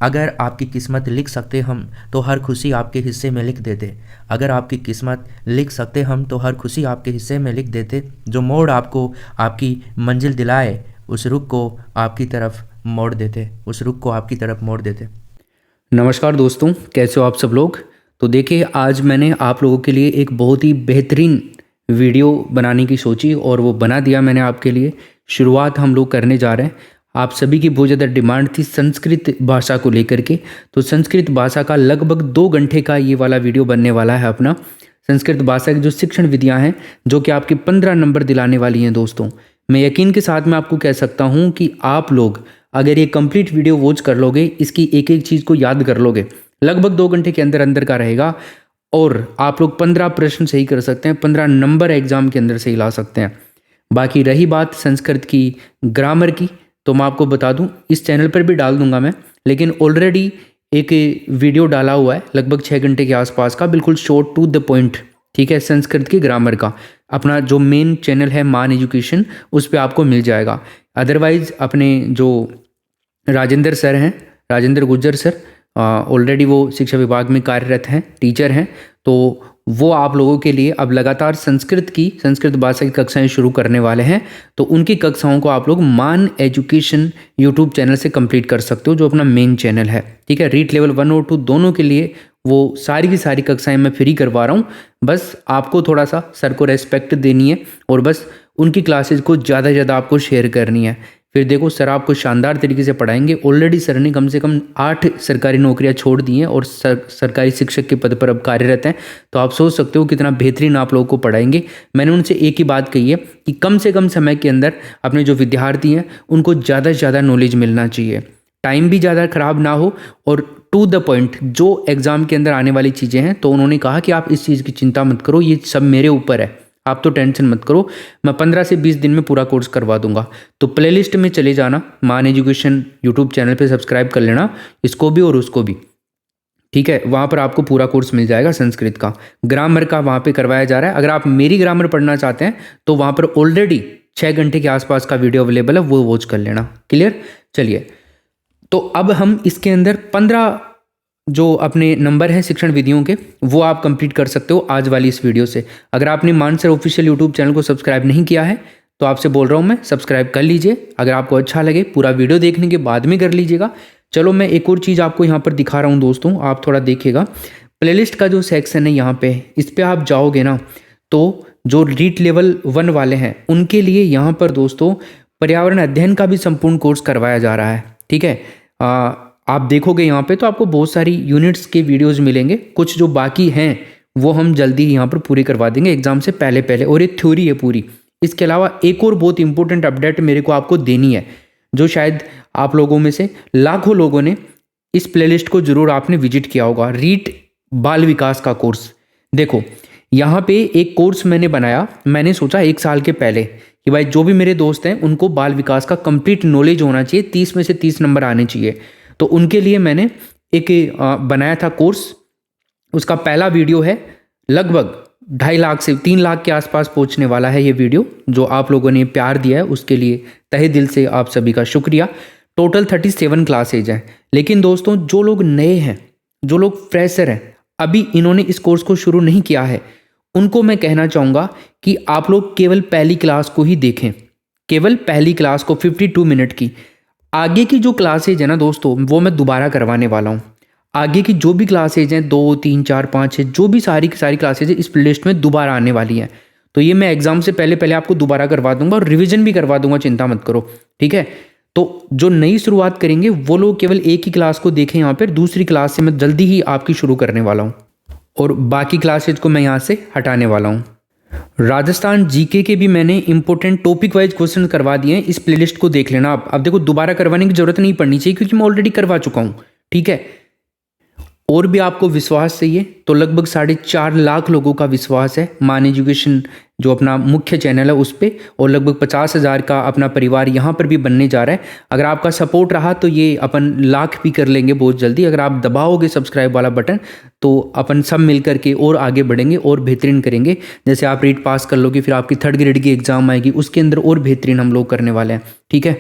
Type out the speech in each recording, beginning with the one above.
अगर आपकी किस्मत लिख सकते हम तो हर खुशी आपके हिस्से में लिख देते। अगर आपकी किस्मत लिख सकते हम तो हर खुशी आपके हिस्से में लिख देते। जो मोड़ आपको आपकी मंजिल दिलाए उस रुख को आपकी तरफ मोड़ देते, उस रुख को आपकी तरफ मोड़ देते। नमस्कार दोस्तों, कैसे हो आप सब लोग। तो देखिए, आज मैंने आप लोगों के लिए एक बहुत ही बेहतरीन वीडियो बनाने की सोची और वो बना दिया मैंने आपके लिए। शुरुआत हम लोग करने जा रहे हैं। आप सभी की बहुत ज़्यादा डिमांड थी संस्कृत भाषा को लेकर के, तो संस्कृत भाषा का लगभग 2 घंटे का ये वाला वीडियो बनने वाला है अपना। संस्कृत भाषा की जो शिक्षण विधियाँ हैं जो कि आपके 15 नंबर दिलाने वाली हैं दोस्तों। मैं यकीन के साथ मैं आपको कह सकता हूँ कि आप लोग अगर ये कंप्लीट वीडियो वॉच कर लोगे, इसकी एक एक चीज़ को याद कर लोगे, लगभग 2 घंटे के अंदर अंदर का रहेगा और आप लोग 15 प्रश्न सही कर सकते हैं, 15 नंबर एग्जाम के अंदर सही ला सकते हैं। बाकी रही बात संस्कृत की ग्रामर की, तो मैं आपको बता दूं इस चैनल पर भी डाल दूंगा मैं, लेकिन ऑलरेडी एक वीडियो डाला हुआ है लगभग 6 घंटे के आसपास का, बिल्कुल शॉर्ट टू द पॉइंट, ठीक है। संस्कृत की ग्रामर का अपना जो मेन चैनल है मान एजुकेशन, उस पर आपको मिल जाएगा। अदरवाइज अपने जो राजेंद्र सर हैं, राजेंद्र गुज्जर सर, ऑलरेडी वो शिक्षा विभाग में कार्यरत हैं, टीचर हैं, तो वो आप लोगों के लिए अब लगातार संस्कृत भाषा की कक्षाएं शुरू करने वाले हैं। तो उनकी कक्षाओं को आप लोग मान एजुकेशन यूट्यूब चैनल से कंप्लीट कर सकते हो, जो अपना मेन चैनल है, ठीक है। रीट लेवल 1 और 2 दोनों के लिए वो सारी की सारी कक्षाएं मैं फ्री करवा रहा हूँ। बस आपको थोड़ा सा सर को रेस्पेक्ट देनी है और बस उनकी क्लासेज को ज़्यादा से ज़्यादा आपको शेयर करनी है। फिर देखो, सर आपको शानदार तरीके से पढ़ाएंगे। ऑलरेडी सर ने कम से कम 8 सरकारी नौकरियां छोड़ दी हैं और सरकारी शिक्षक के पद पर अब कार्यरत हैं। तो आप सोच सकते हो कितना बेहतरीन आप लोगों को पढ़ाएंगे। मैंने उनसे एक ही बात कही है कि कम से कम समय के अंदर अपने जो विद्यार्थी हैं उनको ज़्यादा से ज़्यादा नॉलेज मिलना चाहिए, टाइम भी ज़्यादा खराब ना हो और टू द पॉइंट जो एग्ज़ाम के अंदर आने वाली चीज़ें हैं। तो उन्होंने कहा कि आप इस चीज़ की चिंता मत करो, ये सब मेरे ऊपर है, आप तो टेंशन मत करो, मैं 15 से 20 दिन में पूरा कोर्स करवा दूंगा। तो प्लेलिस्ट में चले जाना, मान एजुकेशन यूट्यूब चैनल पे सब्सक्राइब कर लेना, इसको भी और उसको भी, ठीक है। वहाँ पर आपको पूरा कोर्स मिल जाएगा संस्कृत का, ग्रामर का वहाँ पे करवाया जा रहा है। अगर आप मेरी ग्रामर पढ़ना चाहते हैं तो वहाँ पर ऑलरेडी 6 घंटे के आसपास का वीडियो अवेलेबल है, वो वॉच कर लेना। क्लियर। चलिए, तो अब हम इसके अंदर 15 जो अपने नंबर हैं शिक्षण विधियों के, वो आप कंप्लीट कर सकते हो आज वाली इस वीडियो से। अगर आपने मान सर ऑफिशियल यूट्यूब चैनल को सब्सक्राइब नहीं किया है तो आपसे बोल रहा हूँ मैं, सब्सक्राइब कर लीजिए। अगर आपको अच्छा लगे पूरा वीडियो देखने के बाद में कर लीजिएगा। चलो, मैं एक और चीज़ आपको यहाँ पर दिखा रहा हूँ दोस्तों, आप थोड़ा देखिएगा। प्लेलिस्ट का जो सेक्शन है यहाँ पे, इस पर आप जाओगे ना तो जो रीट लेवल 1 वाले हैं उनके लिए यहाँ पर दोस्तों पर्यावरण अध्ययन का भी संपूर्ण कोर्स करवाया जा रहा है, ठीक है। आप देखोगे यहाँ पे तो आपको बहुत सारी यूनिट्स के वीडियोस मिलेंगे। कुछ जो बाकी हैं वो हम जल्दी ही यहाँ पर पूरी करवा देंगे एग्जाम से पहले पहले, और ये थ्योरी है पूरी। इसके अलावा एक और बहुत इंपॉर्टेंट अपडेट मेरे को आपको देनी है, जो शायद आप लोगों में से लाखों लोगों ने इस प्लेलिस्ट को जरूर आपने विजिट किया होगा, रीट बाल विकास का कोर्स। देखो, यहाँ पे एक कोर्स मैंने बनाया, मैंने सोचा 1 साल के पहले कि भाई जो भी मेरे दोस्त हैं उनको बाल विकास का कंप्लीट नॉलेज होना चाहिए, 30 में से 30 नंबर आने चाहिए। तो उनके लिए मैंने एक बनाया था कोर्स। उसका पहला वीडियो है, लगभग 2.5 लाख से 3 लाख के आसपास पहुंचने वाला है ये वीडियो। जो आप लोगों ने प्यार दिया है उसके लिए तहे दिल से आप सभी का शुक्रिया। टोटल 37 क्लासेज हैं। लेकिन दोस्तों, जो लोग नए हैं, जो लोग फ्रेशर हैं, अभी इन्होंने इस कोर्स को शुरू नहीं किया है, उनको मैं कहना चाहूँगा कि आप लोग केवल पहली क्लास को ही देखें, केवल पहली क्लास को 52 मिनट की। आगे की जो क्लासेज है ना दोस्तों, वो मैं दोबारा करवाने वाला हूँ। आगे की जो भी क्लासेज हैं 2, 3, 4, 5, 6, जो भी सारी की सारी क्लासेज है इस प्लेलिस्ट में दोबारा आने वाली हैं। तो ये मैं एग्जाम से पहले पहले आपको दोबारा करवा दूंगा और रिवीजन भी करवा दूंगा, चिंता मत करो, ठीक है। तो जो नई शुरुआत करेंगे वो लोग केवल एक ही क्लास को देखें यहाँ पर, दूसरी क्लास से मैं जल्दी ही आपकी शुरू करने वाला हूँ और बाकी क्लासेज को मैं यहाँ से हटाने वाला हूँ। राजस्थान जीके के भी मैंने इंपॉर्टेंट टॉपिक वाइज क्वेश्चन करवा दिए हैं, इस प्लेलिस्ट को देख लेना आप। अब देखो, दोबारा करवाने की जरूरत नहीं पड़नी चाहिए क्योंकि मैं ऑलरेडी करवा चुका हूँ, ठीक है। और भी आपको विश्वास चाहिए तो लगभग 4.5 लाख लोगों का विश्वास है मान एजुकेशन जो अपना मुख्य चैनल है उस पर, और लगभग 50,000 का अपना परिवार यहाँ पर भी बनने जा रहा है। अगर आपका सपोर्ट रहा तो ये अपन लाख भी कर लेंगे बहुत जल्दी। अगर आप दबाओगे सब्सक्राइब वाला बटन तो अपन सब मिल करके और आगे बढ़ेंगे और बेहतरीन करेंगे। जैसे आप रीट पास कर लोगे, फिर आपकी 3rd ग्रेड की एग्जाम आएगी, उसके अंदर और बेहतरीन हम लोग करने वाले हैं, ठीक है।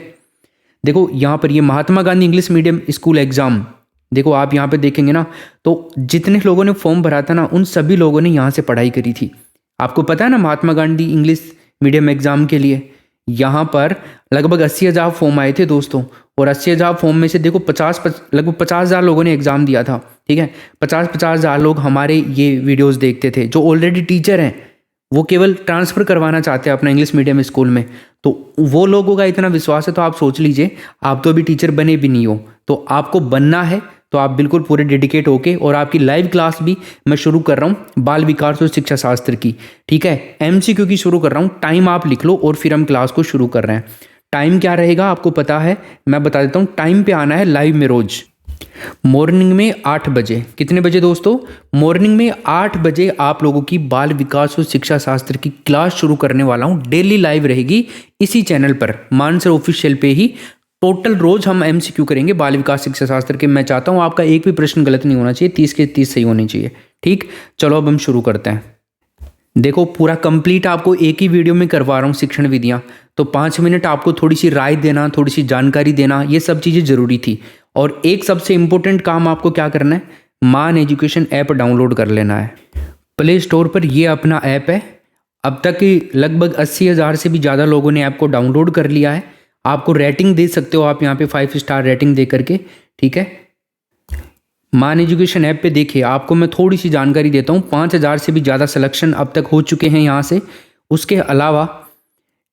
देखो यहाँ पर ये Mahatma Gandhi English medium school exam देखो आप यहाँ पे देखेंगे ना, तो जितने लोगों ने फॉर्म भरा था ना, उन सभी लोगों ने यहाँ से पढ़ाई करी थी। आपको पता है ना, महात्मा गांधी इंग्लिश मीडियम एग्जाम के लिए यहाँ पर लगभग 80,000 फॉर्म आए थे दोस्तों। और 80,000 फॉर्म में से देखो लगभग 50,000 लोगों ने एग्जाम दिया था। ठीक है, 50,000 लोग हमारे ये वीडियोस देखते थे। जो ऑलरेडी टीचर हैं वो केवल ट्रांसफ़र करवाना चाहते हैं अपना इंग्लिश मीडियम स्कूल में, तो वो लोगों का इतना विश्वास है। तो आप सोच लीजिए, आप तो अभी टीचर बने भी नहीं हो, तो आपको बनना है तो आप बिल्कुल पूरे डेडिकेट होके, और आपकी लाइव क्लास भी मैं शुरू कर रहा हूँ बाल विकास और शिक्षा शास्त्र की। ठीक है, MCQ की शुरू कर रहा हूँ। टाइम आप लिख लो और फिर हम क्लास को शुरू कर रहे हैं। टाइम क्या रहेगा आपको पता है, मैं बता देता हूँ। टाइम पे आना है लाइव में रोज मॉर्निंग में 8 बजे। कितने बजे दोस्तों? मॉर्निंग में 8 बजे आप लोगों की बाल विकास और शिक्षा शास्त्र की क्लास शुरू करने वाला हूँ। डेली लाइव रहेगी इसी चैनल पर, मानसर ऑफिशियल पे ही। टोटल रोज हम MCQ करेंगे बाल विकास शिक्षा शास्त्र के। मैं चाहता हूँ आपका एक भी प्रश्न गलत नहीं होना चाहिए, 30 के 30 सही होने चाहिए। ठीक, चलो अब हम शुरू करते हैं। देखो पूरा कंप्लीट आपको एक ही वीडियो में करवा रहा हूँ शिक्षण विधियाँ, तो 5 मिनट आपको थोड़ी सी राय देना, थोड़ी सी जानकारी देना, ये सब चीज़ें ज़रूरी थी। और एक सबसे इम्पोर्टेंट काम आपको क्या करना है, मान एजुकेशन ऐप डाउनलोड कर लेना है। प्ले स्टोर पर ये अपना ऐप है। अब तक लगभग 80,000 से भी ज़्यादा लोगों ने ऐप को डाउनलोड कर लिया है। आपको रेटिंग दे सकते हो आप यहाँ पे 5 स्टार रेटिंग दे करके। ठीक है, मान एजुकेशन ऐप पे देखिए, आपको मैं थोड़ी सी जानकारी देता हूँ। 5,000 से भी ज़्यादा सिलेक्शन अब तक हो चुके हैं यहाँ से। उसके अलावा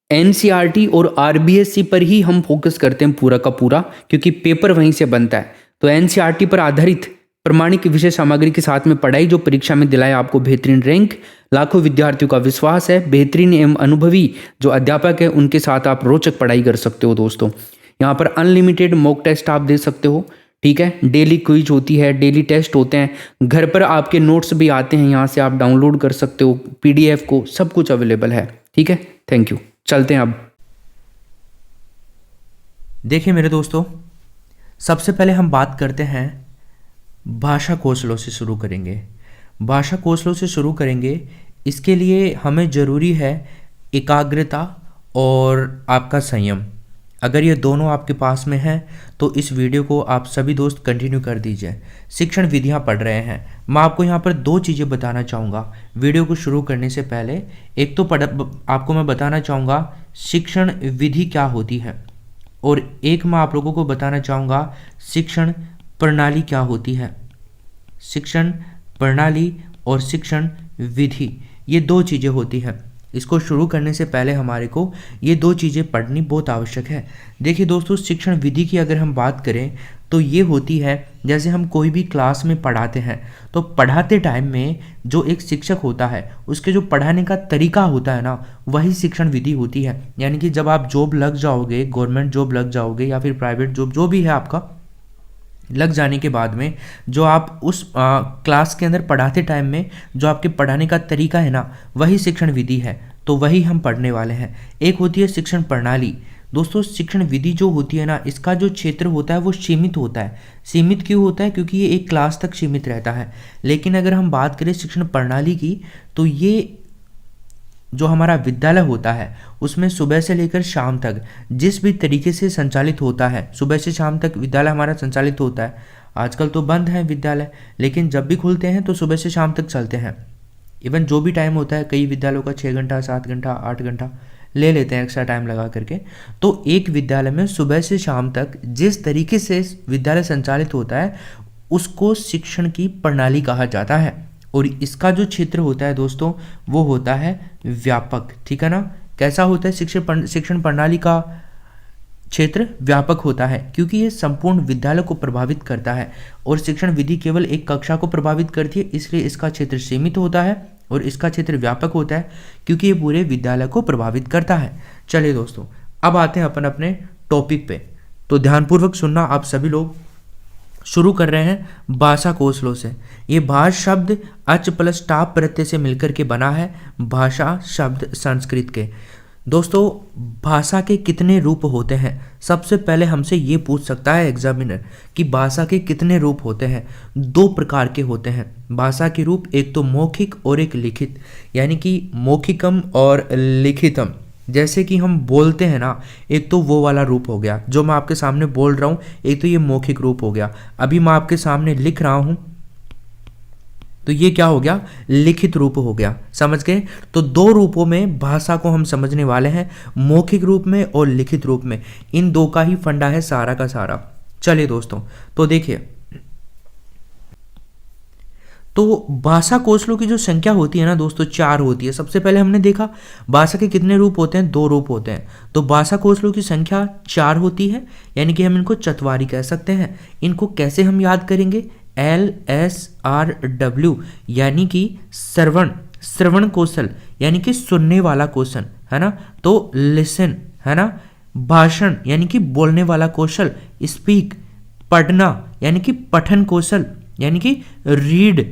NCERT और RBSC पर ही हम फोकस करते हैं पूरा का पूरा, क्योंकि पेपर वहीं से बनता है। तो NCERT पर आधारित प्रमाणिक विषय सामग्री के साथ में पढ़ाई, जो परीक्षा में दिलाए आपको बेहतरीन रैंक, लाखों विद्यार्थियों का विश्वास है। बेहतरीन एवं अनुभवी जो अध्यापक है उनके साथ आप रोचक पढ़ाई कर सकते हो दोस्तों। यहाँ पर अनलिमिटेड मॉक टेस्ट आप दे सकते हो। ठीक है, डेली क्विज होती है, डेली टेस्ट होते हैं, घर पर आपके नोट्स भी आते हैं, यहाँ से आप डाउनलोड कर सकते हो PDF को, सब कुछ अवेलेबल है। ठीक है, थैंक यू। चलते हैं अब। देखिए मेरे दोस्तों, सबसे पहले हम बात करते हैं भाषा कौशलों से शुरू करेंगे। भाषा कौशलों से शुरू करेंगे, इसके लिए हमें ज़रूरी है एकाग्रता और आपका संयम। अगर ये दोनों आपके पास में हैं तो इस वीडियो को आप सभी दोस्त कंटिन्यू कर दीजिए। शिक्षण विधियाँ पढ़ रहे हैं, मैं आपको यहाँ पर 2 चीज़ें बताना चाहूँगा वीडियो को शुरू करने से पहले। एक तो आपको मैं बताना चाहूँगा शिक्षण विधि क्या होती है, और एक मैं आप लोगों को बताना चाहूँगा शिक्षण प्रणाली क्या होती है। शिक्षण प्रणाली और शिक्षण विधि, ये 2 चीज़ें होती हैं। इसको शुरू करने से पहले हमारे को ये 2 चीज़ें पढ़नी बहुत आवश्यक है। देखिए दोस्तों, शिक्षण विधि की अगर हम बात करें तो ये होती है, जैसे हम कोई भी क्लास में पढ़ाते हैं तो पढ़ाते टाइम में जो एक शिक्षक होता है उसके जो पढ़ाने का तरीका होता है ना, वही शिक्षण विधि होती है। यानी कि जब आप जॉब लग जाओगे, गवर्नमेंट जॉब लग जाओगे या फिर प्राइवेट जॉब जो भी है आपका, लग जाने के बाद में जो आप उस क्लास के अंदर पढ़ाते टाइम में जो आपके पढ़ाने का तरीका है ना, वही शिक्षण विधि है। तो वही हम पढ़ने वाले हैं। एक होती है शिक्षण प्रणाली। दोस्तों, शिक्षण विधि जो होती है ना, इसका जो क्षेत्र होता है वो सीमित होता है। सीमित क्यों होता है? क्योंकि ये एक क्लास तक सीमित रहता है। लेकिन अगर हम बात करें शिक्षण प्रणाली की, तो ये जो हमारा विद्यालय होता है उसमें सुबह से लेकर शाम तक जिस भी तरीके से संचालित होता है, सुबह से शाम तक विद्यालय हमारा संचालित होता है। आजकल तो बंद है विद्यालय, लेकिन जब भी खुलते हैं तो सुबह से शाम तक चलते हैं। इवन जो भी टाइम होता है, कई विद्यालयों का 6 घंटा, 7 घंटा, 8 घंटा ले लेते हैं एक्स्ट्रा टाइम लगा करके। तो एक विद्यालय में सुबह से शाम तक जिस तरीके से विद्यालय संचालित होता है उसको शिक्षण की प्रणाली कहा जाता है। और इसका जो क्षेत्र होता है दोस्तों वो होता है व्यापक। ठीक है ना? कैसा होता है शिक्षण प्रणाली का क्षेत्र? व्यापक होता है, क्योंकि ये संपूर्ण विद्यालय को प्रभावित करता है। और शिक्षण विधि केवल एक कक्षा को प्रभावित करती है, इसलिए इसका क्षेत्र सीमित होता है। और इसका क्षेत्र व्यापक होता है क्योंकि ये पूरे विद्यालय को प्रभावित करता है। चलिए दोस्तों, अब आते हैं अपन अपने टॉपिक पे। तो ध्यानपूर्वक सुनना आप सभी लोग। शुरू कर रहे हैं भाषा कौशलों से। ये भाष शब्द अच प्लस टाप प्रत्यय से मिलकर के बना है। भाषा शब्द संस्कृत के। दोस्तों, भाषा के कितने रूप होते हैं? सबसे पहले हमसे ये पूछ सकता है एग्जामिनर कि भाषा के कितने रूप होते हैं। 2 प्रकार के होते हैं भाषा के रूप, एक तो मौखिक और एक लिखित, यानी कि मौखिकम और लिखितम। जैसे कि हम बोलते हैं ना, एक तो वो वाला रूप हो गया जो मैं आपके सामने बोल रहा हूँ, एक तो ये मौखिक रूप हो गया। अभी मैं आपके सामने लिख रहा हूँ तो ये क्या हो गया, लिखित रूप हो गया। समझ गए? तो दो रूपों में भाषा को हम समझने वाले हैं, मौखिक रूप में और लिखित रूप में। इन दो का ही फंडा है सारा का सारा। चलिए दोस्तों, तो देखिए, तो भाषा कौशलों की जो संख्या होती है ना दोस्तों, 4 होती है। सबसे पहले हमने देखा भाषा के कितने रूप होते हैं, 2 रूप होते हैं। तो भाषा कौशलों की संख्या 4 होती है, यानी कि हम इनको चतवारी कह सकते हैं। इनको कैसे हम याद करेंगे, LSRW, यानी कि श्रवण कौशल, यानी कि सुनने वाला कौशल, है ना। तो लिसन, है ना। भाषण यानी कि बोलने वाला कौशल, स्पीक। पढ़ना यानी कि पठन कौशल, यानी कि रीड।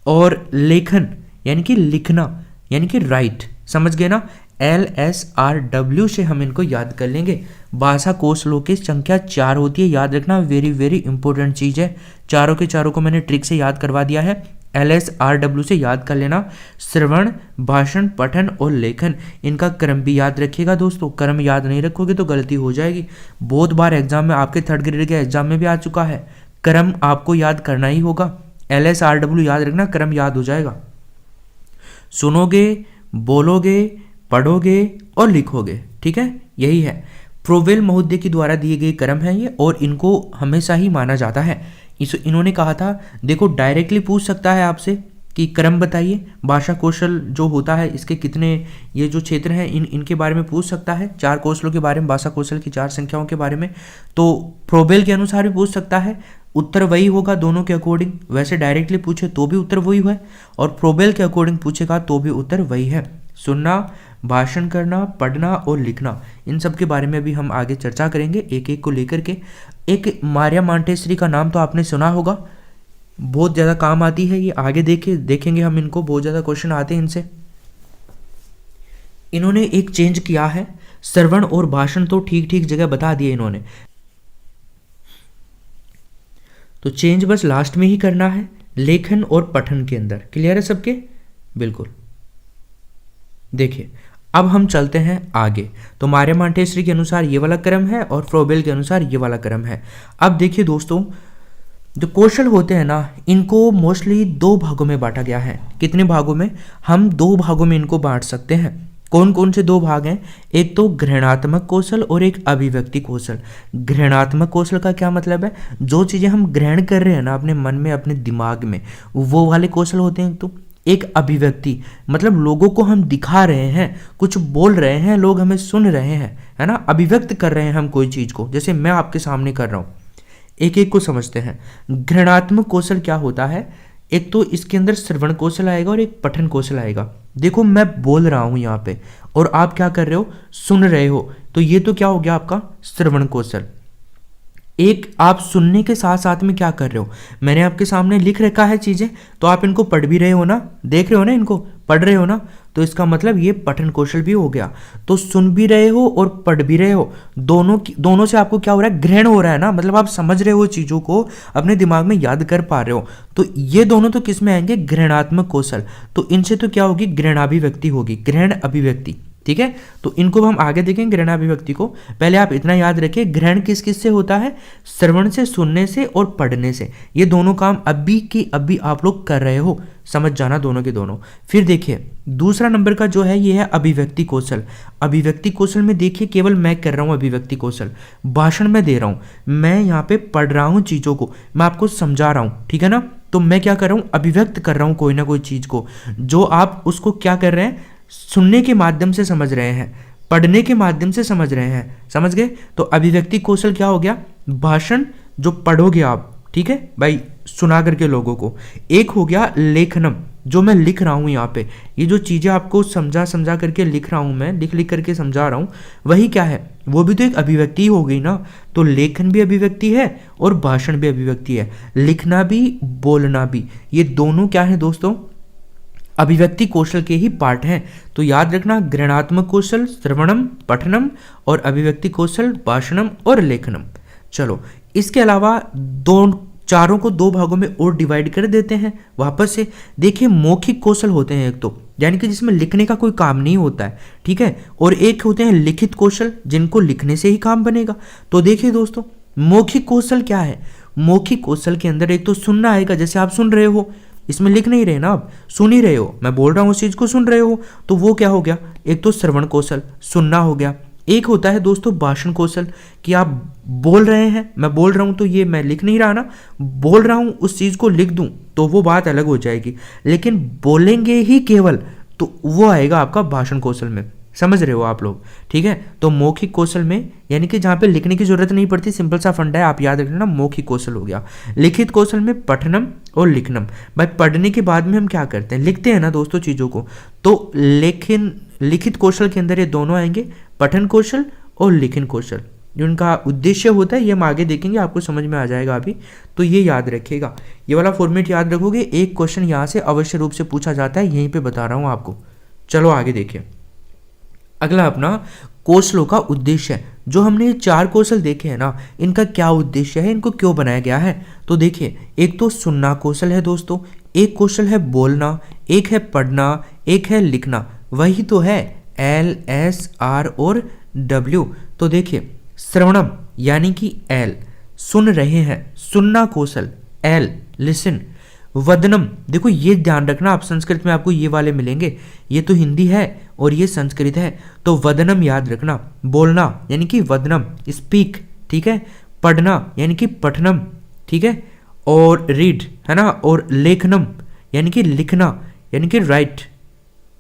और लेखन यानी कि लिखना, यानी कि राइट। समझ गए ना। LSRW से हम इनको याद कर लेंगे। भाषा कौशलों की संख्या 4 होती है, याद रखना, वेरी वेरी इंपॉर्टेंट चीज है। चारों के चारों को मैंने ट्रिक से याद करवा दिया है। LSRW से याद कर लेना, श्रवण, भाषण, पठन और लेखन। इनका क्रम भी याद रखिएगा दोस्तों, क्रम याद नहीं रखोगे तो गलती हो जाएगी। बहुत बार एग्जाम में, आपके 3rd ग्रेड के एग्जाम में भी आ चुका है। क्रम आपको याद करना ही होगा। LSRW याद रखना, क्रम याद हो जाएगा। सुनोगे, बोलोगे, पढ़ोगे और लिखोगे, ठीक है, यही है। प्रोवेल महोदय के द्वारा दिए गए क्रम है ये, और इनको हमेशा ही माना जाता है। इन्होंने कहा था, देखो डायरेक्टली पूछ सकता है आपसे कि क्रम बताइए, भाषा कौशल जो होता है इसके कितने, ये जो क्षेत्र हैं इनके बारे में पूछ सकता है, 4 कौशलों के बारे में, भाषा कौशल की 4 संख्याओं के बारे में। तो प्रोवेल के अनुसार भी पूछ सकता है, उत्तर वही होगा दोनों के अकॉर्डिंग। वैसे डायरेक्टली पूछे तो भी उत्तर वही है, और प्रोवेल के अकॉर्डिंग पूछेगा तो भी उत्तर वही है। सुनना, भाषण करना, पढ़ना और लिखना, इन सब के बारे में भी हम आगे चर्चा करेंगे एक एक को लेकर के। एक मारिया मॉन्टेसरी का नाम तो आपने सुना होगा, बहुत ज़्यादा काम आती है ये, आगे देखेंगे हम इनको, बहुत ज़्यादा क्वेश्चन आते हैं इनसे। इन्होंने एक चेंज किया है, श्रवण और भाषण तो ठीक ठीक जगह बता दिए इन्होंने, तो चेंज बस लास्ट में ही करना है, लेखन और पठन के अंदर। क्लियर है सबके? बिल्कुल। देखिए, अब हम चलते हैं आगे। तो मारिया मॉन्टेसरी के अनुसार ये वाला क्रम है और फ्रोबेल के अनुसार ये वाला क्रम है। अब देखिए दोस्तों, जो कौशल होते हैं ना, इनको मोस्टली 2 भागों में बांटा गया है। कितने भागों में? हम 2 भागों में इनको बांट सकते हैं। कौन कौन से 2 भाग हैं? एक तो ग्रहणात्मक कौशल और एक अभिव्यक्ति कौशल। ग्रहणात्मक कौशल का क्या मतलब है? जो चीज़ें हम ग्रहण कर रहे हैं ना अपने मन में, अपने दिमाग में, वो वाले कौशल होते हैं। तो एक अभिव्यक्ति मतलब लोगों को हम दिखा रहे हैं, कुछ बोल रहे हैं, लोग हमें सुन रहे हैं, है ना, अभिव्यक्त कर रहे हैं हम कोई चीज़ को, जैसे मैं आपके सामने कर रहा हूँ। एक एक को समझते हैं। ग्रहणात्मक कौशल क्या होता है? एक तो इसके अंदर श्रवण कौशल आएगा और एक पठन कौशल आएगा। देखो मैं बोल रहा हूं यहाँ पे और आप क्या कर रहे हो? सुन रहे हो। तो ये तो क्या हो गया आपका श्रवण कौशल। एक आप सुनने के साथ साथ में क्या कर रहे हो? मैंने आपके सामने लिख रखा है चीजें, तो आप इनको पढ़ भी रहे हो ना, देख रहे हो ना, इनको पढ़ रहे हो ना, तो इसका मतलब ये पठन कौशल भी हो गया। तो सुन भी रहे हो और पढ़ भी रहे हो, दोनों से आपको क्या हो रहा है? ग्रहण हो रहा है ना, मतलब आप समझ रहे हो चीजों को, अपने दिमाग में याद कर पा रहे हो। तो ये दोनों तो किस में आएंगे? ग्रहणात्मक कौशल। तो इनसे तो क्या होगी? ग्रहणाभिव्यक्ति होगी, ग्रहण अभिव्यक्ति। ठीक है, तो इनको हम आगे देखेंगे ग्रहणाभिव्यक्ति को। पहले आप इतना याद रखिए, ग्रहण किस किस से होता है? श्रवण से, सुनने से और पढ़ने से। ये दोनों काम अभी की अभी आप लोग कर रहे हो, समझ जाना दोनों के दोनों। फिर देखिए दूसरा नंबर का जो है ये है अभिव्यक्ति कौशल। अभिव्यक्ति कौशल में देखिए केवल मैं कर रहा हूँ अभिव्यक्ति कौशल, भाषण में दे रहा हूँ, मैं यहाँ पे पढ़ रहा हूँ चीज़ों को, मैं आपको समझा रहा हूँ, ठीक है ना। तो मैं क्या कर रहा हूँ? अभिव्यक्त कर रहा हूँ कोई ना कोई चीज़ को, जो आप उसको क्या कर रहे हैं? सुनने के माध्यम से समझ रहे हैं, पढ़ने के माध्यम से समझ रहे हैं, समझ गए। तो अभिव्यक्ति कौशल क्या हो गया? भाषण जो पढ़ोगे आप, ठीक है भाई, सुना करके लोगों को। एक हो गया लेखनम, जो मैं लिख रहा हूँ यहाँ पे, ये जो चीज़ें आपको समझा करके लिख रहा हूँ मैं, लिख करके समझा रहा हूँ, वही क्या है? वो भी तो एक अभिव्यक्ति हो गई ना। तो लेखन भी अभिव्यक्ति है और भाषण भी अभिव्यक्ति है, लिखना भी बोलना भी, ये दोनों क्या है दोस्तों? अभिव्यक्ति कौशल के ही पार्ट हैं। तो याद रखना, ग्रहणात्मक कौशल श्रवणम, पठनम, और अभिव्यक्ति कौशल भाषणम और लेखनम। चलो इसके अलावा 2 चारों को दो भागों में और डिवाइड कर देते हैं वापस से। देखिए मौखिक कौशल होते हैं एक तो, यानी कि जिसमें लिखने का कोई काम नहीं होता है, ठीक है, और एक होते हैं लिखित कौशल, जिनको लिखने से ही काम बनेगा। तो देखिए दोस्तों मौखिक कौशल क्या है, मौखिक कौशल के अंदर एक तो सुनना आएगा, जैसे आप सुन रहे हो, इसमें लिख नहीं रहे ना, आप सुन ही रहे हो, मैं बोल रहा हूँ उस चीज को सुन रहे हो, तो वो क्या हो गया, एक तो श्रवण कौशल, सुनना हो गया। एक होता है दोस्तों भाषण कौशल, कि आप बोल रहे हैं, मैं बोल रहा हूं तो ये मैं लिख नहीं रहा ना, बोल रहा हूं, उस चीज को लिख दूं तो वो बात अलग हो जाएगी, लेकिन बोलेंगे ही केवल तो वो आएगा आपका भाषण कौशल में। समझ रहे हो आप लोग, ठीक है। तो मौखिक कौशल में यानी कि जहां पे लिखने की जरूरत नहीं पड़ती, सिंपल सा फंडा है, आप याद रखना, मौखिक कौशल हो गया। लिखित कौशल में पठनम और लिखनम। भाई पढ़ने के बाद में हम क्या करते हैं, लिखते हैं ना दोस्तों चीजों को, तो लेकिन लिखित कौशल के अंदर ये दोनों आएंगे, पठन कौशल और लिखन कौशल। जो उनका उद्देश्य होता है ये हम आगे देखेंगे, आपको समझ में आ जाएगा अभी, तो ये याद रखिएगा, ये वाला फॉर्मेट याद रखोगे, एक क्वेश्चन यहाँ से अवश्य रूप से पूछा जाता है, यहीं पे बता रहा हूँ आपको। चलो आगे देखिए, अगला अपना कौशलों का उद्देश्य है। जो हमने ये 4 कौशल देखे हैं ना, इनका क्या उद्देश्य है, इनको क्यों बनाया गया है। तो देखिए एक तो सुनना कौशल है दोस्तों, एक कौशल है बोलना, एक है पढ़ना, एक है लिखना, वही तो है L S R और W। तो देखिए श्रवणम यानी कि L, सुन रहे हैं, सुनना कौशल L लिसन। वदनम, देखो ये ध्यान रखना, आप संस्कृत में आपको ये वाले मिलेंगे, ये तो हिंदी है और ये संस्कृत है, तो वदनम याद रखना, बोलना यानी कि वदनम स्पीक, ठीक है, पढ़ना यानी कि पठनम, ठीक है, और रीड है ना, और लेखनम यानी कि लिखना, यानी कि राइट,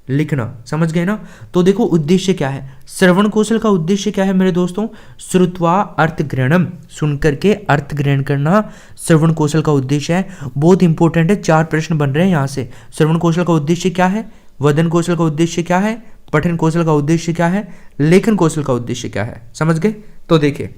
लिखना। समझ गए ना। तो देखो उद्देश्य क्या है, श्रवण कौशल का उद्देश्य क्या है मेरे दोस्तों, श्रुत्वा अर्थ ग्रहणम, सुन करके अर्थ ग्रहण करना श्रवण कौशल का उद्देश्य है। बहुत इंपॉर्टेंट है, 4 प्रश्न बन रहे हैं यहाँ से। श्रवण कौशल का उद्देश्य क्या है, वदन कौशल का उद्देश्य क्या है, पठन कौशल का उद्देश्य क्या है, लेखन कौशल का उद्देश्य क्या है। समझ गए। तो देखिए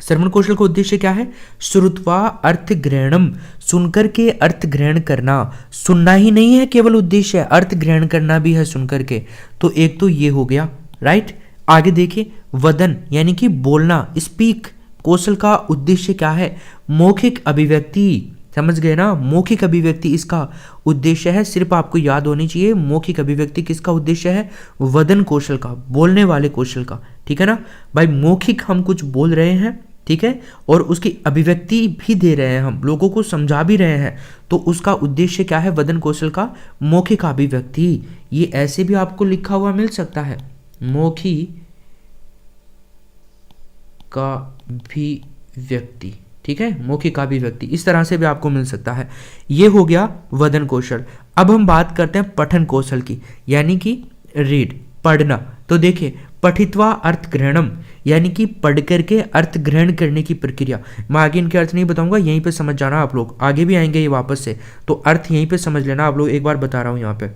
श्रवण कौशल का उद्देश्य क्या है, श्रुत्वा अर्थ ग्रहणम, सुनकर के अर्थ ग्रहण करना। सुनना ही नहीं है केवल उद्देश्य, अर्थ ग्रहण करना भी है सुनकर के। तो एक तो ये हो गया, राइट। आगे देखिए वदन यानी कि बोलना, स्पीक कौशल का उद्देश्य क्या है, मौखिक अभिव्यक्ति। समझ गए ना, मौखिक अभिव्यक्ति इसका उद्देश्य है, सिर्फ आपको याद होनी चाहिए, मौखिक अभिव्यक्ति किसका उद्देश्य है, वदन कौशल का, बोलने वाले कौशल का, ठीक है ना भाई। मौखिक हम कुछ बोल रहे हैं, ठीक है, और उसकी अभिव्यक्ति भी दे रहे हैं, हम लोगों को समझा भी रहे हैं, तो उसका उद्देश्य क्या है, वदन कौशल का मौखिक अभिव्यक्ति। ये ऐसे भी आपको लिखा हुआ मिल सकता है, मौखिक का अभिव्यक्ति, ठीक है, मौखिक अभिव्यक्ति, इस तरह से भी आपको मिल सकता है। ये हो गया वदन कौशल। अब हम बात करते हैं पठन कौशल की, यानी कि रीड, पढ़ना। तो देखिए पठित्वा अर्थ ग्रहणम, यानी कि पढ़ करके अर्थ ग्रहण करने की प्रक्रिया। मैं आगे इनके अर्थ नहीं बताऊंगा, यहीं पे समझ जाना आप लोग, आगे भी आएंगे ये वापस से, तो अर्थ यहीं पे समझ लेना आप लोग, एक बार बता रहा हूं यहाँ पे।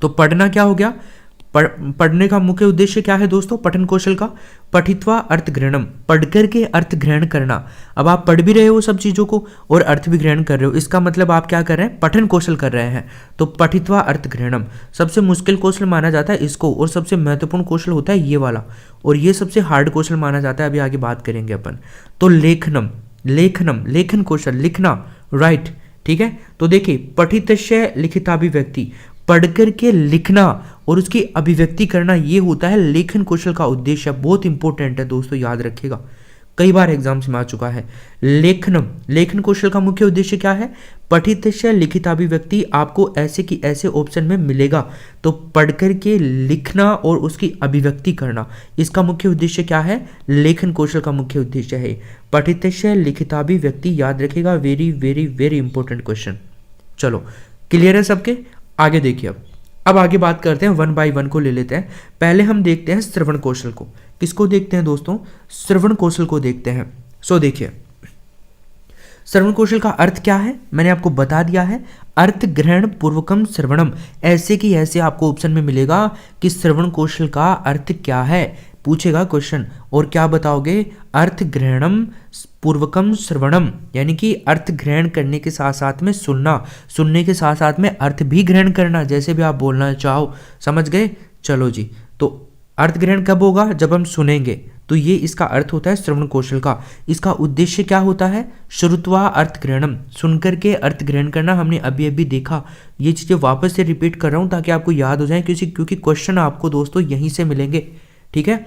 तो पढ़ना क्या हो गया, पढ़ने का मुख्य उद्देश्य क्या है दोस्तों, पठन कौशल का, पठित्वा अर्थ ग्रहणम, पढ़ करके अर्थ ग्रहण करना। अब आप पढ़ भी रहे हो सब चीजों को और अर्थ भी ग्रहण कर रहे हो, इसका मतलब आप क्या कर रहे हैं, पठन कौशल कर रहे हैं। तो पठित्वा अर्थ ग्रहणम सबसे मुश्किल कौशल माना जाता है इसको, और सबसे महत्वपूर्ण कौशल होता है ये वाला, और ये सबसे हार्ड कौशल माना जाता है, अभी आगे बात करेंगे अपन। तो लेखनम, लेखनम लेखन कौशल, लिखना, राइट, ठीक है। तो देखिए पठितस्य लिखिताभिव्यक्ति, पढ़ करके लिखना और उसकी अभिव्यक्ति करना, ये होता है लेखन कौशल का उद्देश्य। बहुत इंपॉर्टेंट है दोस्तों, याद रखिएगा, कई बार एग्जाम्स में आ चुका है। लेखनम, लेखन कौशल का मुख्य उद्देश्य क्या है, पठितस्य लिखिताभिव्यक्ति, आपको ऐसे की ऐसे ऑप्शन में मिलेगा। तो पढ़ करके लिखना और उसकी अभिव्यक्ति करना, इसका मुख्य उद्देश्य क्या है, लेखन कौशल का मुख्य उद्देश्य है पठितस्य लिखिताभिव्यक्ति। याद रखिएगा, very very very important question. चलो क्लियर है सबके, आगे देखिए। अब आगे बात करते हैं, 1 बाय 1 को ले लेते हैं। पहले हम देखते हैं श्रवण कौशल को। किसको देखते हैं दोस्तों, श्रवण कौशल को देखते हैं। सो देखिए श्रवण कौशल का अर्थ क्या है, मैंने आपको बता दिया है, अर्थ ग्रहण पूर्वकम श्रवणम। ऐसे की ऐसे आपको ऑप्शन में मिलेगा कि श्रवण कौशल का अर्थ क्या है, पूछेगा क्वेश्चन, और क्या बताओगे, अर्थ ग्रहणम पूर्वकम श्रवणम, यानी कि अर्थ ग्रहण करने के साथ साथ में सुनना, सुनने के साथ साथ में अर्थ भी ग्रहण करना, जैसे भी आप बोलना चाहो। समझ गए। चलो जी, तो अर्थ ग्रहण कब होगा, जब हम सुनेंगे, तो ये इसका अर्थ होता है श्रवण कौशल का। इसका उद्देश्य क्या होता है? श्रुत्वा अर्थ ग्रहणम, सुनकर के अर्थ ग्रहण करना। हमने अभी अभी देखा, ये चीज़ें वापस से रिपीट कर रहा हूँ ताकि आपको याद हो जाए, क्योंकि क्वेश्चन आपको दोस्तों यहीं से मिलेंगे। ठीक है,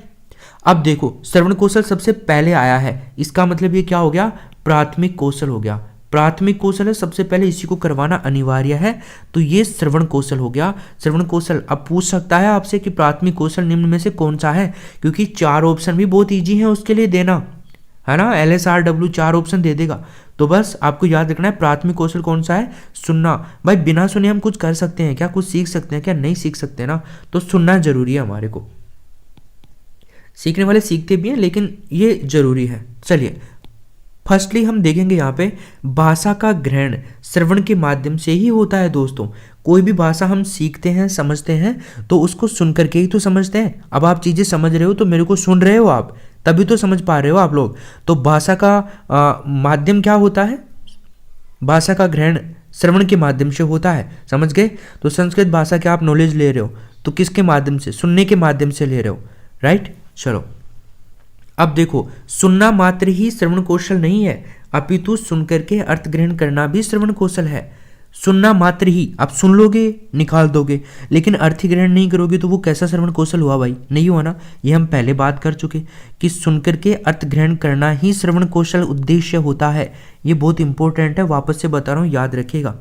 अब देखो श्रवण कौशल सबसे पहले आया है, इसका मतलब ये क्या हो गया? प्राथमिक कौशल हो गया। प्राथमिक कौशल है, सबसे पहले इसी को करवाना अनिवार्य है, तो ये श्रवण कौशल हो गया। श्रवण कौशल अब पूछ सकता है आपसे कि प्राथमिक कौशल निम्न में से कौन सा है, क्योंकि 4 ऑप्शन भी बहुत ईजी है उसके लिए देना, है ना। LSRW 4 ऑप्शन दे देगा, तो बस आपको याद रखना है प्राथमिक कौशल कौन सा है? सुनना। भाई बिना सुने हम कुछ कर सकते हैं क्या? कुछ सीख सकते हैं क्या? नहीं सीख सकते ना, तो सुनना जरूरी है हमारे को। सीखने वाले सीखते भी हैं, लेकिन ये जरूरी है। चलिए फर्स्टली हम देखेंगे यहाँ पे भाषा का ग्रहण श्रवण के माध्यम से ही होता है दोस्तों। कोई भी भाषा हम सीखते हैं, समझते हैं, तो उसको सुन करके ही तो समझते हैं। अब आप चीज़ें समझ रहे हो तो मेरे को सुन रहे हो आप, तभी तो समझ पा रहे हो आप लोग। तो भाषा का माध्यम क्या होता है? भाषा का ग्रहण श्रवण के माध्यम से होता है, समझ गए। तो संस्कृत भाषा के आप नॉलेज ले रहे हो तो किसके माध्यम से? सुनने के माध्यम से ले रहे हो, राइट। चलो अब देखो, सुनना मात्र ही श्रवण कौशल नहीं है, अपितु सुनकर के अर्थ ग्रहण करना भी श्रवण कौशल है। सुनना मात्र ही, आप सुन लोगे निकाल दोगे, लेकिन अर्थ ग्रहण नहीं करोगे तो वो कैसा श्रवण कौशल हुआ भाई? नहीं हुआ ना। ये हम पहले बात कर चुके कि सुनकर के अर्थ ग्रहण करना ही श्रवण कौशल उद्देश्य होता है। ये बहुत इंपॉर्टेंट है, वापस से बता रहा हूँ, याद रखिएगा।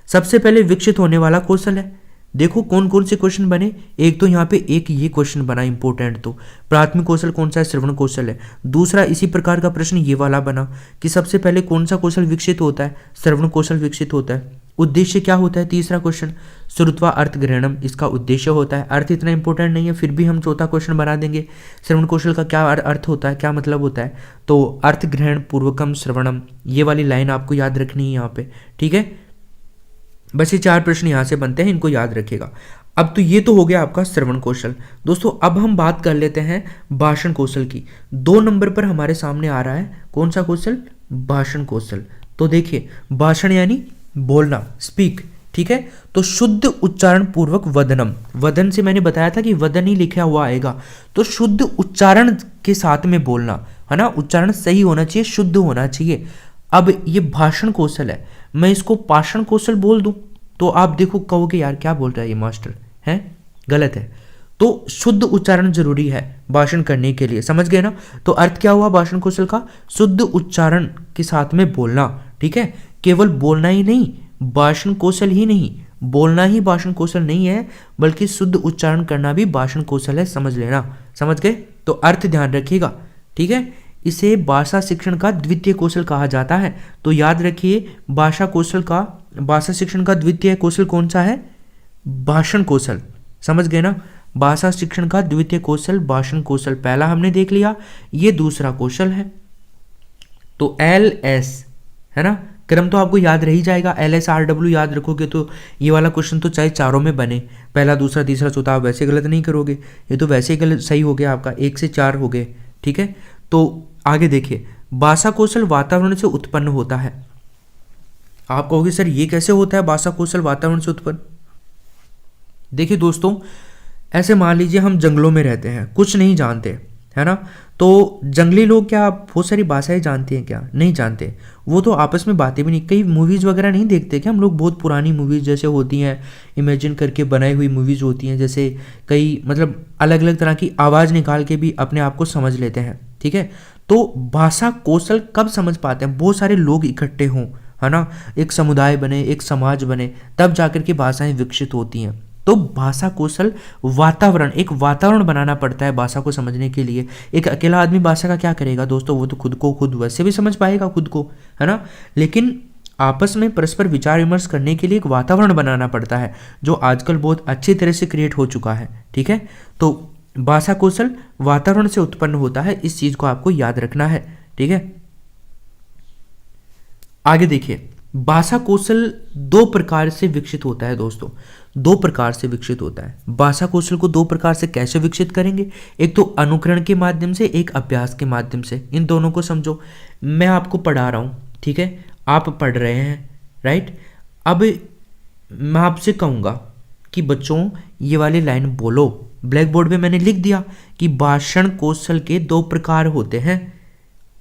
सबसे पहले विकसित होने वाला कौशल है। देखो कौन कौन से क्वेश्चन बने, एक तो यहाँ पे एक ये क्वेश्चन बना इंपॉर्टेंट, तो प्राथमिक कौशल कौन सा है? श्रवण कौशल है। दूसरा इसी प्रकार का प्रश्न ये वाला बना कि सबसे पहले कौन सा कौशल विकसित होता है? श्रवण कौशल विकसित होता है। उद्देश्य क्या होता है? तीसरा क्वेश्चन श्रुत्वा अर्थ ग्रहणम, इसका उद्देश्य होता है। अर्थ इतना इंपॉर्टेंट नहीं है, फिर भी हम चौथा क्वेश्चन बना देंगे। श्रवण कौशल का क्या अर्थ होता है, क्या मतलब होता है? तो अर्थ ग्रहण पूर्वकम श्रवणम, ये वाली लाइन आपको याद रखनी है यहाँ पे। ठीक है, बस ये 4 प्रश्न यहाँ से बनते हैं, इनको याद रखिएगा। अब तो ये तो हो गया आपका श्रवण कौशल। दोस्तों अब हम बात कर लेते हैं भाषण कौशल की। 2 नंबर पर हमारे सामने आ रहा है कौन सा कौशल? भाषण कौशल। तो देखिए, भाषण यानी बोलना, स्पीक। ठीक है, तो शुद्ध उच्चारण पूर्वक वदनम, वदन से मैंने बताया था कि वदन ही लिखा हुआ आएगा, तो शुद्ध उच्चारण के साथ में बोलना, है ना। उच्चारण सही होना चाहिए, शुद्ध होना चाहिए। अब ये भाषण कौशल है, मैं इसको भाषण कौशल बोल दूं तो आप देखो कहोगे यार क्या बोल रहा है ये मास्टर, है गलत है। तो शुद्ध उच्चारण जरूरी है भाषण करने के लिए, समझ गए ना। तो अर्थ क्या हुआ भाषण कौशल का? शुद्ध उच्चारण के साथ में बोलना। ठीक है, केवल बोलना ही नहीं, भाषण कौशल ही नहीं, बोलना ही भाषण कौशल नहीं है, बल्कि शुद्ध उच्चारण करना भी भाषण कौशल है, समझ लेना। समझ गए? तो अर्थ ध्यान रखिएगा। ठीक है, इसे भाषा शिक्षण का द्वितीय कौशल कहा जाता है। तो याद रखिए, भाषा शिक्षण का द्वितीय कौशल कौन सा है? भाषण कौशल। समझ गए ना। भाषा शिक्षण का द्वितीय कौशल भाषण कौशल, पहला हमने देख लिया, ये दूसरा कौशल है। तो LS, है ना, क्रम तो आपको याद रह ही जाएगा। LSRW याद रखोगे तो ये वाला क्वेश्चन तो चाहे चारों में बने, पहला दूसरा तीसरा चौथा, आप वैसे गलत नहीं करोगे, ये तो वैसे ही गलत सही हो गया आपका, 1 से 4 हो गए। ठीक है, तो आगे देखिए, भाषा कौशल वातावरण से उत्पन्न होता है। आप कहोगे सर ये कैसे होता है भाषा कौशल वातावरण से उत्पन्न? देखिए दोस्तों, ऐसे मान लीजिए हम जंगलों में रहते हैं, कुछ नहीं जानते, है ना। तो जंगली लोग क्या बहुत सारी भाषाएं जानते हैं क्या? नहीं जानते। वो तो आपस में बातें भी नहीं, कई मूवीज़ वगैरह नहीं देखते क्या हम लोग? बहुत पुरानी मूवीज़ जैसे होती हैं, इमेजिन करके बनाई हुई मूवीज़ होती हैं, जैसे कई मतलब अलग अलग तरह की आवाज़ निकाल के भी अपने आप को समझ लेते हैं। ठीक है, तो भाषा कौशल कब समझ पाते हैं? बहुत सारे लोग इकट्ठे हों, है ना, एक समुदाय बने, एक समाज बने, तब जाकर के भाषाएं विकसित होती हैं। तो भाषा कौशल वातावरण, एक वातावरण बनाना पड़ता है भाषा को समझने के लिए। एक अकेला आदमी भाषा का क्या करेगा दोस्तों? वो तो खुद वैसे भी समझ पाएगा खुद को, है ना, लेकिन आपस में परस्पर विचार विमर्श करने के लिए एक वातावरण बनाना पड़ता है, जो आजकल बहुत अच्छी तरह से क्रिएट हो चुका है। ठीक है, तो भाषा कौशल वातावरण से उत्पन्न होता है, इस चीज को आपको याद रखना है। ठीक है, आगे देखिए, भाषा कौशल 2 प्रकार से विकसित होता है दोस्तों, 2 प्रकार से विकसित होता है। भाषा कौशल को 2 प्रकार से कैसे विकसित करेंगे? एक तो अनुकरण के माध्यम से, एक अभ्यास के माध्यम से। इन दोनों को समझो। मैं आपको पढ़ा रहा हूँ, ठीक है, आप पढ़ रहे हैं, राइट। अब मैं आपसे कहूँगा कि बच्चों ये वाली लाइन बोलो। ब्लैक बोर्ड पे मैंने लिख दिया कि भाषण कौशल के 2 प्रकार होते हैं।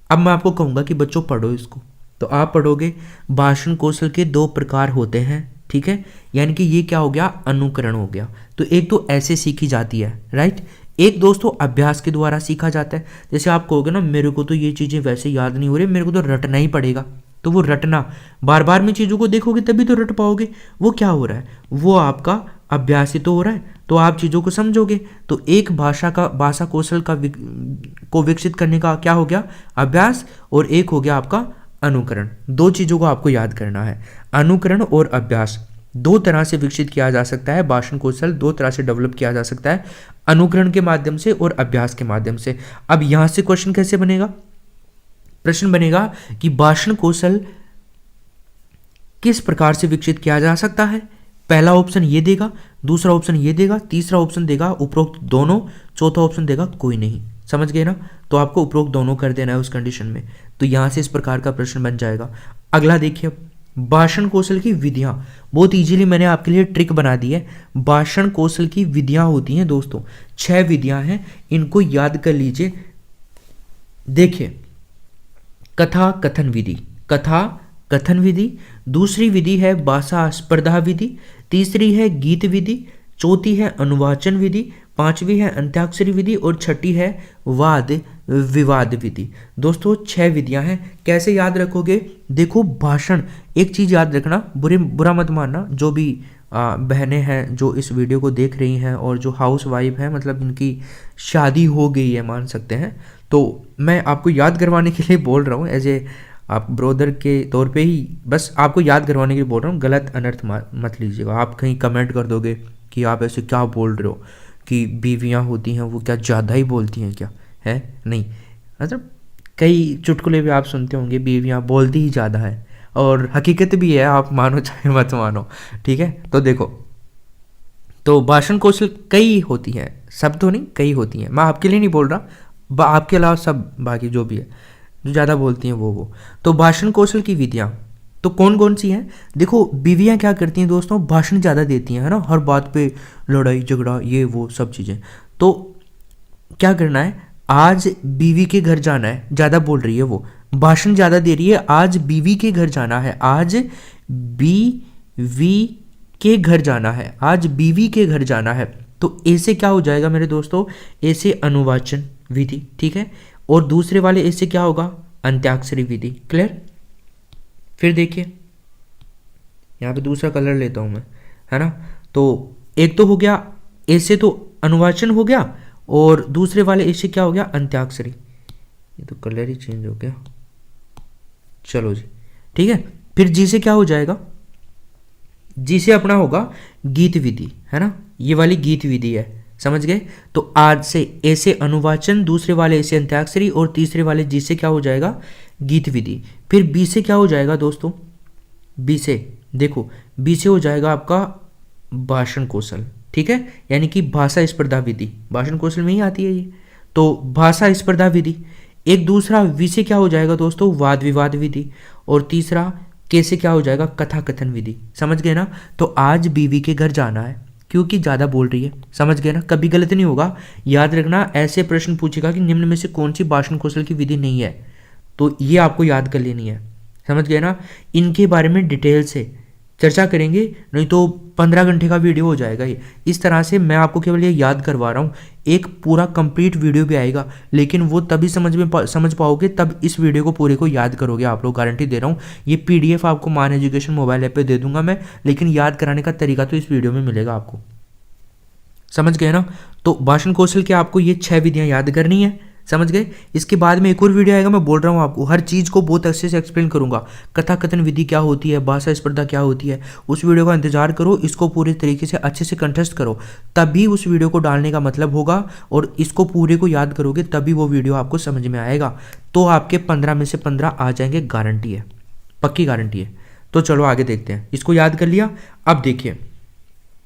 अब मैं आपको कहूँगा कि बच्चों पढ़ो इसको, तो आप पढ़ोगे भाषण कौशल के 2 प्रकार होते हैं, ठीक है। यानी कि ये क्या हो गया, अनुकरण हो गया। तो एक तो ऐसे सीखी जाती है, राइट। एक दोस्तों अभ्यास के द्वारा सीखा जाता है। जैसे आप कहोगे ना मेरे को तो ये चीज़ें वैसे याद नहीं हो रही, मेरे को तो रटना ही पड़ेगा, तो वो रटना, बार बार में चीज़ों को देखोगे तभी तो रट पाओगे। वो क्या हो रहा है, वो आपका अभ्यास ही तो हो रहा है, तो आप चीज़ों को समझोगे। तो एक भाषा कौशल को विकसित करने का क्या हो गया, अभ्यास, और एक हो गया आपका अनुकरण। 2 चीज़ों को आपको याद करना है। अनुकरण और अभ्यास 2 तरह से विकसित किया जा सकता है। भाषण कौशल 2 तरह से डेवलप किया जा सकता है, अनुकरण के माध्यम से और अभ्यास के माध्यम से। अब यहां से क्वेश्चन कैसे बनेगा, प्रश्न बनेगा कि भाषण कौशल किस प्रकार से विकसित किया जा सकता है। पहला ऑप्शन ये देगा, दूसरा ऑप्शन ये देगा, तीसरा ऑप्शन देगा उपरोक्त दोनों, चौथा ऑप्शन देगा कोई नहीं। समझ गए ना। तो आपको उपरोक्त दोनों कर देना है उस कंडीशन में। तो यहां से इस प्रकार का प्रश्न बन जाएगा। अगला देखिए, भाषण कौशल की विधियां। बहुत इजीली मैंने आपके लिए ट्रिक बना दी है। भाषण कौशल की विधियां होती हैं दोस्तों, 6 विधियां हैं, इनको याद कर लीजिए। देखिए, कथा कथन विधि, कथा कथन विधि। दूसरी विधि है भाषा स्पर्धा विधि। तीसरी है गीत विधि। चौथी है अनुवाचन विधि। पांचवी है अंत्याक्षरी विधि और छठी है वाद विवाद विधि। दोस्तों 6 विधियां हैं। कैसे याद रखोगे, देखो भाषण, एक चीज याद रखना, बुरा मत मानना, जो भी बहनें हैं जो इस वीडियो को देख रही हैं और जो हाउस वाइफ हैं, मतलब इनकी शादी हो गई है मान सकते हैं, तो मैं आपको याद करवाने के लिए बोल रहा हूँ, एज ए आप ब्रोदर के तौर पे ही बस आपको याद करवाने के लिए बोल रहा हूँ। गलत अनर्थ मत लीजिएगा। आप कहीं कमेंट कर दोगे कि आप ऐसे क्या बोल रहे हो कि बीवियाँ होती हैं वो क्या ज़्यादा ही बोलती हैं क्या, है नहीं, मतलब कई चुटकुले भी आप सुनते होंगे, बीवियाँ बोलती ही ज़्यादा है, और हकीकत भी है, आप मानो चाहे मत मानो, ठीक है। तो देखो, तो भाषण कौशल कई होती हैं, सब तो नहीं, कई होती हैं। मैं आपके लिए नहीं बोल रहा, आपके अलावा सब बाकी जो भी है, जो ज़्यादा बोलती हैं वो। तो भाषण कौशल की विधियाँ तो कौन कौन सी हैं, देखो बीवियाँ क्या करती हैं दोस्तों, भाषण ज़्यादा देती हैं, है ना, हर बात पे लड़ाई झगड़ा ये वो सब चीज़ें। तो क्या करना है, आज बीवी के घर जाना है, ज़्यादा बोल रही है वो, भाषण ज़्यादा दे रही है, आज बीवी के घर जाना है, आज बीवी के घर जाना है, आज बीवी के घर जाना है। तो ऐसे क्या हो जाएगा मेरे दोस्तों, ऐसे अनुवाचन विधि, ठीक है। और दूसरे वाले ऐसे क्या होगा, अंत्याक्षरी विधि। क्लियर। फिर देखिए, यहाँ पे दूसरा कलर लेता हूँ मैं, है ना। तो एक तो हो गया ऐसे, तो अनुवाचन हो गया, और दूसरे वाले ऐसे क्या हो गया, अंत्याक्षरी। ये तो कलर ही चेंज हो गया, चलो जी, ठीक है। फिर जी से क्या हो जाएगा, जी से अपना होगा गीत विधि, है ना, ये वाली गीत विधि है, समझ गए। तो आज से ऐसे अनुवाचन, दूसरे वाले ऐसे अंत्याक्षरी, और तीसरे वाले जी से क्या हो जाएगा, गीत विधि। फिर बी से क्या हो जाएगा दोस्तों, बी से देखो, बी से हो जाएगा आपका भाषण कौशल, ठीक है, यानी कि भाषा स्पर्धा विधि, भाषण कौशल में ही आती है ये, तो भाषा स्पर्धा विधि। एक दूसरा वी से क्या हो जाएगा दोस्तों, वाद विवाद विधि, और तीसरा के से क्या हो जाएगा, कथा कथन विधि। समझ गए ना। तो आज बीवी के घर जाना है क्योंकि ज़्यादा बोल रही है, समझ गए ना, कभी गलत नहीं होगा। याद रखना, ऐसे प्रश्न पूछेगा कि निम्न में से कौन सी भाषण कौशल की विधि नहीं है, तो ये आपको याद कर लेनी है, समझ गए ना। इनके बारे में डिटेल से चर्चा करेंगे, नहीं तो 15 घंटे का वीडियो हो जाएगा ये। इस तरह से मैं आपको केवल ये याद करवा रहा हूँ, एक पूरा कंप्लीट वीडियो भी आएगा, लेकिन वो तभी समझ पाओगे तब इस वीडियो को पूरे को याद करोगे आप लोग, गारंटी दे रहा हूँ। ये PDF आपको मान एजुकेशन मोबाइल ऐप पे दे दूंगा मैं, लेकिन याद कराने का तरीका तो इस वीडियो में मिलेगा आपको, समझ गए ना। तो भाषण कौशल के आपको ये 6 विधियाँ याद करनी है, समझ गए। इसके बाद में एक और वीडियो आएगा, मैं बोल रहा हूँ आपको, हर चीज़ को बहुत अच्छे से एक्सप्लेन करूंगा। कथा कथन विधि क्या होती है, भाषा स्पर्धा क्या होती है, उस वीडियो का इंतजार करो, इसको पूरे तरीके से अच्छे से कंटेस्ट करो, तभी उस वीडियो को डालने का मतलब होगा, और इसको पूरे को याद करोगे तभी वो वीडियो आपको समझ में आएगा। तो आपके 15 में से 15 आ जाएंगे, गारंटी है, पक्की गारंटी है। तो चलो आगे देखते हैं, इसको याद कर लिया। अब देखिए,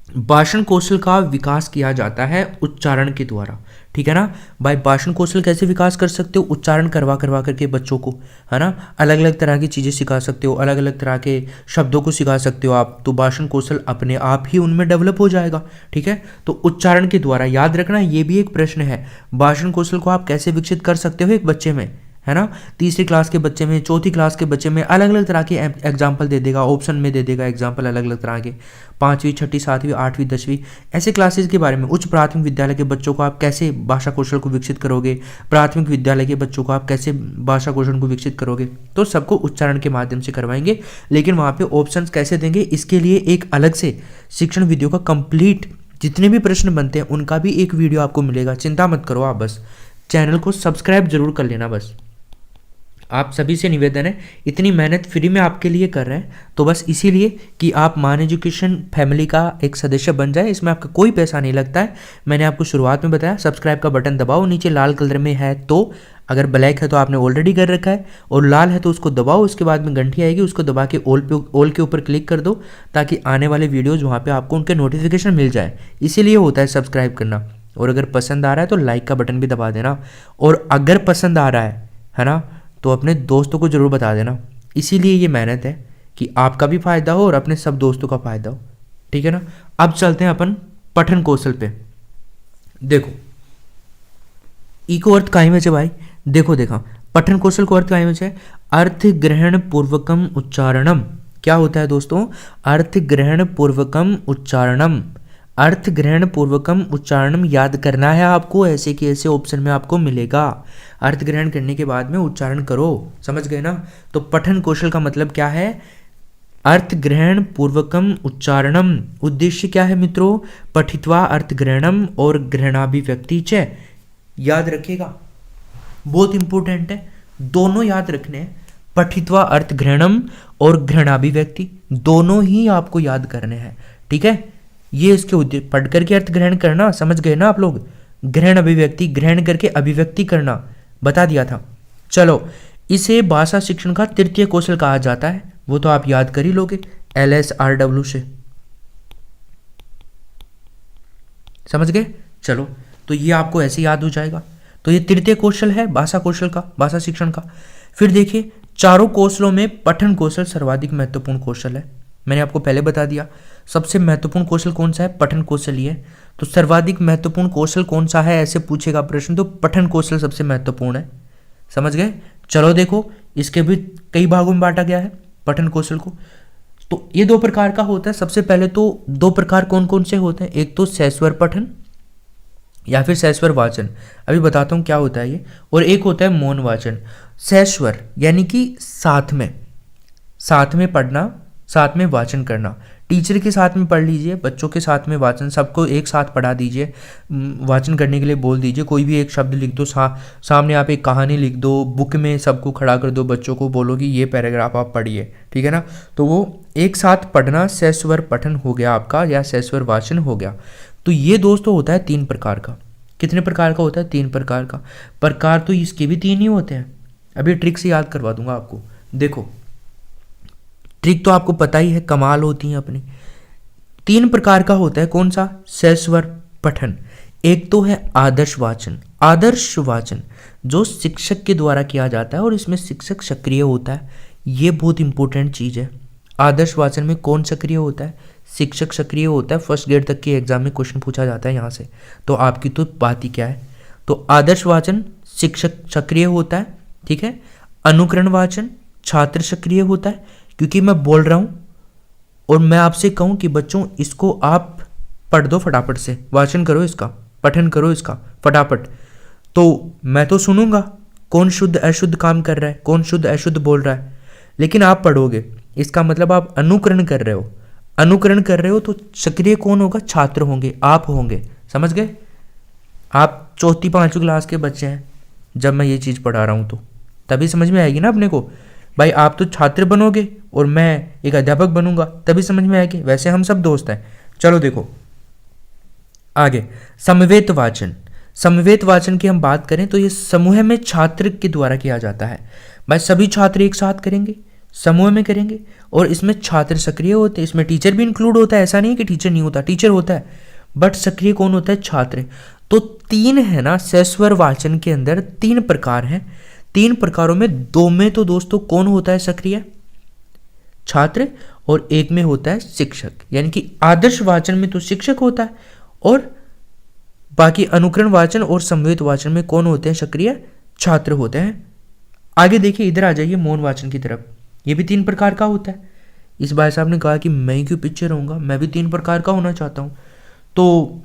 भाषण कौशल का विकास किया जाता है उच्चारण के द्वारा, ठीक है ना भाई। भाषण कौशल कैसे विकास कर सकते हो, उच्चारण करवा करवा करके बच्चों को, है ना, अलग अलग तरह की चीज़ें सिखा सकते हो, अलग अलग तरह के शब्दों को सिखा सकते हो आप, तो भाषण कौशल अपने आप ही उनमें डेवलप हो जाएगा। ठीक है, तो उच्चारण के द्वारा, याद रखना ये भी एक प्रश्न है, भाषण कौशल को आप कैसे विकसित कर सकते हो एक बच्चे में, है ना। तीसरी क्लास के बच्चे में, चौथी क्लास के बच्चे में अलग अलग तरह के एग्जाम्पल दे देगा, ऑप्शन में दे देगा एग्जाम्पल अलग अलग तरह के, 5वीं 6ठी 7वीं 8वीं 10वीं ऐसे क्लासेस के बारे में। उच्च प्राथमिक विद्यालय के बच्चों को आप कैसे भाषा कौशल को विकसित करोगे, प्राथमिक विद्यालय के बच्चों को आप कैसे भाषा कौशल को विकसित करोगे, तो सबको उच्चारण के माध्यम से करवाएंगे। लेकिन वहाँ पे ऑप्शंस कैसे देंगे, इसके लिए एक अलग से शिक्षण वीडियो का कंप्लीट जितने भी प्रश्न बनते हैं उनका भी एक वीडियो आपको मिलेगा। चिंता मत करो, आप बस चैनल को सब्सक्राइब जरूर कर लेना। बस आप सभी से निवेदन है, इतनी मेहनत फ्री में आपके लिए कर रहे हैं तो बस इसीलिए कि आप मान एजुकेशन फैमिली का एक सदस्य बन जाए। इसमें आपका कोई पैसा नहीं लगता है। मैंने आपको शुरुआत में बताया, सब्सक्राइब का बटन दबाओ, नीचे लाल कलर में है तो, अगर ब्लैक है तो आपने ऑलरेडी कर रखा है, और लाल है तो उसको दबाओ, उसके बाद में घंटी आएगी उसको दबा के ऑल के ऊपर क्लिक कर दो, ताकि आने वाले वीडियोज़ वहाँ पर आपको उनके नोटिफिकेशन मिल जाए। इसीलिए होता है सब्सक्राइब करना। और अगर पसंद आ रहा है तो लाइक का बटन भी दबा देना, और अगर पसंद आ रहा है ना, तो अपने दोस्तों को जरूर बता देना। इसीलिए ये मेहनत है कि आपका भी फायदा हो और अपने सब दोस्तों का फायदा हो। ठीक है ना। अब चलते हैं अपन पठन कौशल पे। देखो इको अर्थ काहे में है भाई, देखो पठन कौशल को अर्थ काहे में है, अर्थ ग्रहण पूर्वकम उच्चारणम। क्या होता है दोस्तों, अर्थ ग्रहण पूर्वकम उच्चारणम। अर्थ ग्रहण पूर्वकम उच्चारणम याद करना है आपको, ऐसे कि ऐसे ऑप्शन में आपको मिलेगा। अर्थ ग्रहण करने के बाद में उच्चारण करो, समझ गए ना। तो पठन कौशल का मतलब क्या है, अर्थ ग्रहण पूर्वकम उच्चारणम। उद्देश्य क्या है मित्रों, पठित्वा अर्थ ग्रहणम और ग्रहणाभिव्यक्ति च। याद रखिएगा, बहुत इंपॉर्टेंट है, दोनों याद रखने हैं। पठित्वा अर्थ ग्रहणम और ग्रहणाभिव्यक्ति दोनों ही आपको याद करने हैं। ठीक है, ये इसके उद्देश्य, पढ़ करके अर्थ ग्रहण करना, समझ गए ना आप लोग। ग्रहण अभिव्यक्ति, ग्रहण करके अभिव्यक्ति करना, बता दिया था। चलो, इसे भाषा शिक्षण का तृतीय कौशल कहा जाता है, वो तो आप याद कर ही लोगे LSRW से, समझ गए। चलो, तो ये आपको ऐसे याद हो जाएगा। तो ये तृतीय कौशल है भाषा कौशल का, भाषा शिक्षण का। फिर देखिए, चारों कौशलों में पठन कौशल सर्वाधिक महत्वपूर्ण कौशल है। मैंने आपको पहले बता दिया, सबसे महत्वपूर्ण कौशल कौन सा है, पठन कौशल ही है। तो सर्वाधिक महत्वपूर्ण कौशल कौन सा है, ऐसे पूछेगा प्रश्न, तो पठन कौशल सबसे महत्वपूर्ण है। समझ गए। चलो देखो, इसके भी कई भागों में बांटा गया है पठन कौशल को। तो ये 2 प्रकार का होता है। सबसे पहले तो 2 प्रकार कौन कौन से होते हैं, एक तो सहस्वर पठन या फिर सहस्वर वाचन, अभी बताता हूँ क्या होता है ये, और एक होता है मौन वाचन। सहस्वर यानी कि साथ में पढ़ना, साथ में वाचन करना। टीचर के साथ में पढ़ लीजिए, बच्चों के साथ में वाचन, सबको एक साथ पढ़ा दीजिए, वाचन करने के लिए बोल दीजिए। कोई भी एक शब्द लिख दो, सामने आप एक कहानी लिख दो, बुक में सबको खड़ा कर दो, बच्चों को बोलो कि ये पैराग्राफ आप पढ़िए। ठीक है ना। तो वो एक साथ पढ़ना सहस्वर पठन हो गया आपका, या सहस्वर वाचन हो गया। तो ये दोस्तों होता है 3 प्रकार का। कितने प्रकार का होता है, 3 प्रकार का। प्रकार तो इसके भी 3 ही होते हैं। अभी ट्रिक से याद करवा दूंगा आपको। देखो, ट्रिक तो आपको पता ही है, कमाल होती है अपनी। 3 प्रकार का होता है, कौन सा, सहस्वर पठन। एक तो है आदर्श वाचन। आदर्श वाचन जो शिक्षक के द्वारा किया जाता है और इसमें शिक्षक सक्रिय होता है, ये बहुत इंपॉर्टेंट चीज़ है। आदर्श वाचन में कौन सक्रिय होता है, शिक्षक सक्रिय होता है। फर्स्ट ग्रेड तक के एग्जाम में क्वेश्चन पूछा जाता है यहाँ से, तो आपकी तो बात ही क्या है। तो आदर्श वाचन शिक्षक सक्रिय होता है। ठीक है। अनुकरण वाचन छात्र सक्रिय होता है, क्योंकि मैं बोल रहा हूँ और मैं आपसे कहूँ कि बच्चों इसको आप पढ़ दो फटाफट से, वाचन करो इसका, पठन करो इसका फटाफट, तो मैं तो सुनूंगा कौन शुद्ध अशुद्ध काम कर रहा है, कौन शुद्ध अशुद्ध बोल रहा है, लेकिन आप पढ़ोगे, इसका मतलब आप अनुकरण कर रहे हो। अनुकरण कर रहे हो तो सक्रिय कौन होगा, छात्र होंगे, आप होंगे। समझ गए। आप 4ठी 5वीं क्लास के बच्चे हैं, जब मैं ये चीज़ पढ़ा रहा हूँ तो तभी समझ में आएगी ना अपने को। भाई आप तो छात्र बनोगे और मैं एक अध्यापक बनूंगा, तभी समझ में आएगी। वैसे हम सब दोस्त हैं। चलो देखो आगे, समवेत वाचन। समवेत वाचन की हम बात करें तो ये समूह में छात्र के द्वारा किया जाता है। भाई सभी छात्र एक साथ करेंगे, समूह में करेंगे, और इसमें छात्र सक्रिय होते हैं। इसमें टीचर भी इंक्लूड होता है, ऐसा नहीं है कि टीचर नहीं होता, टीचर होता है। बट सक्रिय कौन होता है? छात्र। तो तीन है ना, सस्वर वाचन के अंदर तीन प्रकार हैं। तीन प्रकारों में दो में तो दोस्तों कौन होता है सक्रिय? छात्र। और एक में होता है शिक्षक। यानी कि आदर्श वाचन में तो शिक्षक होता है और बाकी अनुकरण वाचन और संवेद वाचन में कौन होते हैं सक्रिय? छात्र होते हैं। आगे देखिए, इधर आ जाइए मौन वाचन की तरफ। ये भी तीन प्रकार का होता है। इस भाई साहब ने कहा कि मैं क्यों पीछे रहूंगा, मैं भी तीन प्रकार का होना चाहता हूं। तो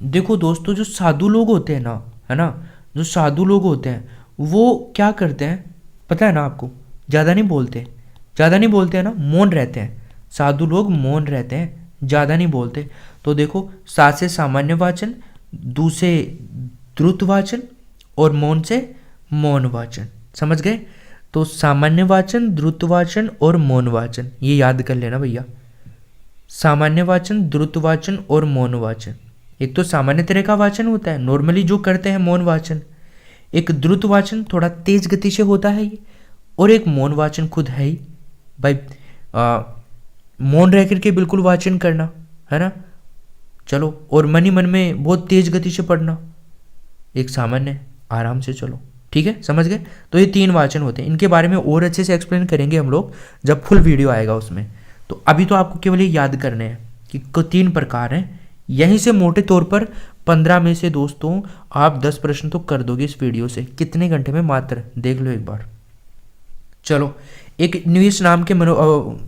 देखो दोस्तों, जो साधु लोग होते हैं ना, है ना, जो साधु लोग होते हैं वो क्या करते हैं पता है ना आपको? ज़्यादा नहीं बोलते, ज़्यादा नहीं बोलते हैं ना, मौन रहते हैं। साधु लोग मौन रहते हैं, ज़्यादा नहीं बोलते। तो देखो, सा से सामान्य वाचन, दू से द्रुत वाचन और मौन से मौन वाचन। समझ गए? तो सामान्य वाचन, द्रुत वाचन और मौन वाचन, ये याद कर लेना भैया। सामान्य वाचन, द्रुत वाचन और मौन वाचन। एक तो सामान्य तरह का वाचन होता है, नॉर्मली जो करते हैं मौन वाचन। एक द्रुत वाचन थोड़ा तेज गति से होता है ये, और एक मौन वाचन खुद है ही भाई, मौन रह करके बिल्कुल वाचन करना, है ना। चलो, और मन ही मन में बहुत तेज गति से पढ़ना। एक सामान्य, आराम से चलो, ठीक है, समझ गए। तो ये तीन वाचन होते हैं। इनके बारे में और अच्छे से एक्सप्लेन करेंगे हम लोग जब फुल वीडियो आएगा उसमें। तो अभी तो आपको केवल ये याद करने हैं कि तीन प्रकार हैं। यहीं से मोटे तौर पर 15 में से दोस्तों आप 10 प्रश्न तो कर दोगे इस वीडियो से। कितने घंटे में? मात्र देख लो एक बार। चलो, एक न्यूइस नाम के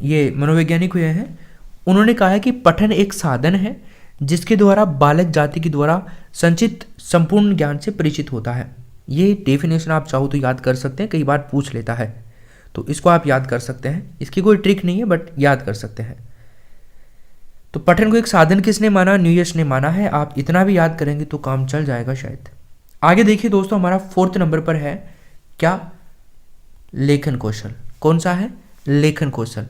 ये मनोवैज्ञानिक हुए हैं। उन्होंने कहा है कि पठन एक साधन है जिसके द्वारा बालक जाति के द्वारा संचित संपूर्ण ज्ञान से परिचित होता है। ये डेफिनेशन आप चाहो तो याद कर सकते हैं, कई बार पूछ लेता है, तो इसको आप याद कर सकते हैं। इसकी कोई ट्रिक नहीं है, बट याद कर सकते हैं। तो पठन को एक साधन किसने माना? न्यूयस ने माना है। आप इतना भी याद करेंगे तो काम चल जाएगा शायद। आगे देखिए दोस्तों, हमारा 4th नंबर पर है क्या? लेखन कौशल। कौन सा है? लेखन कौशल।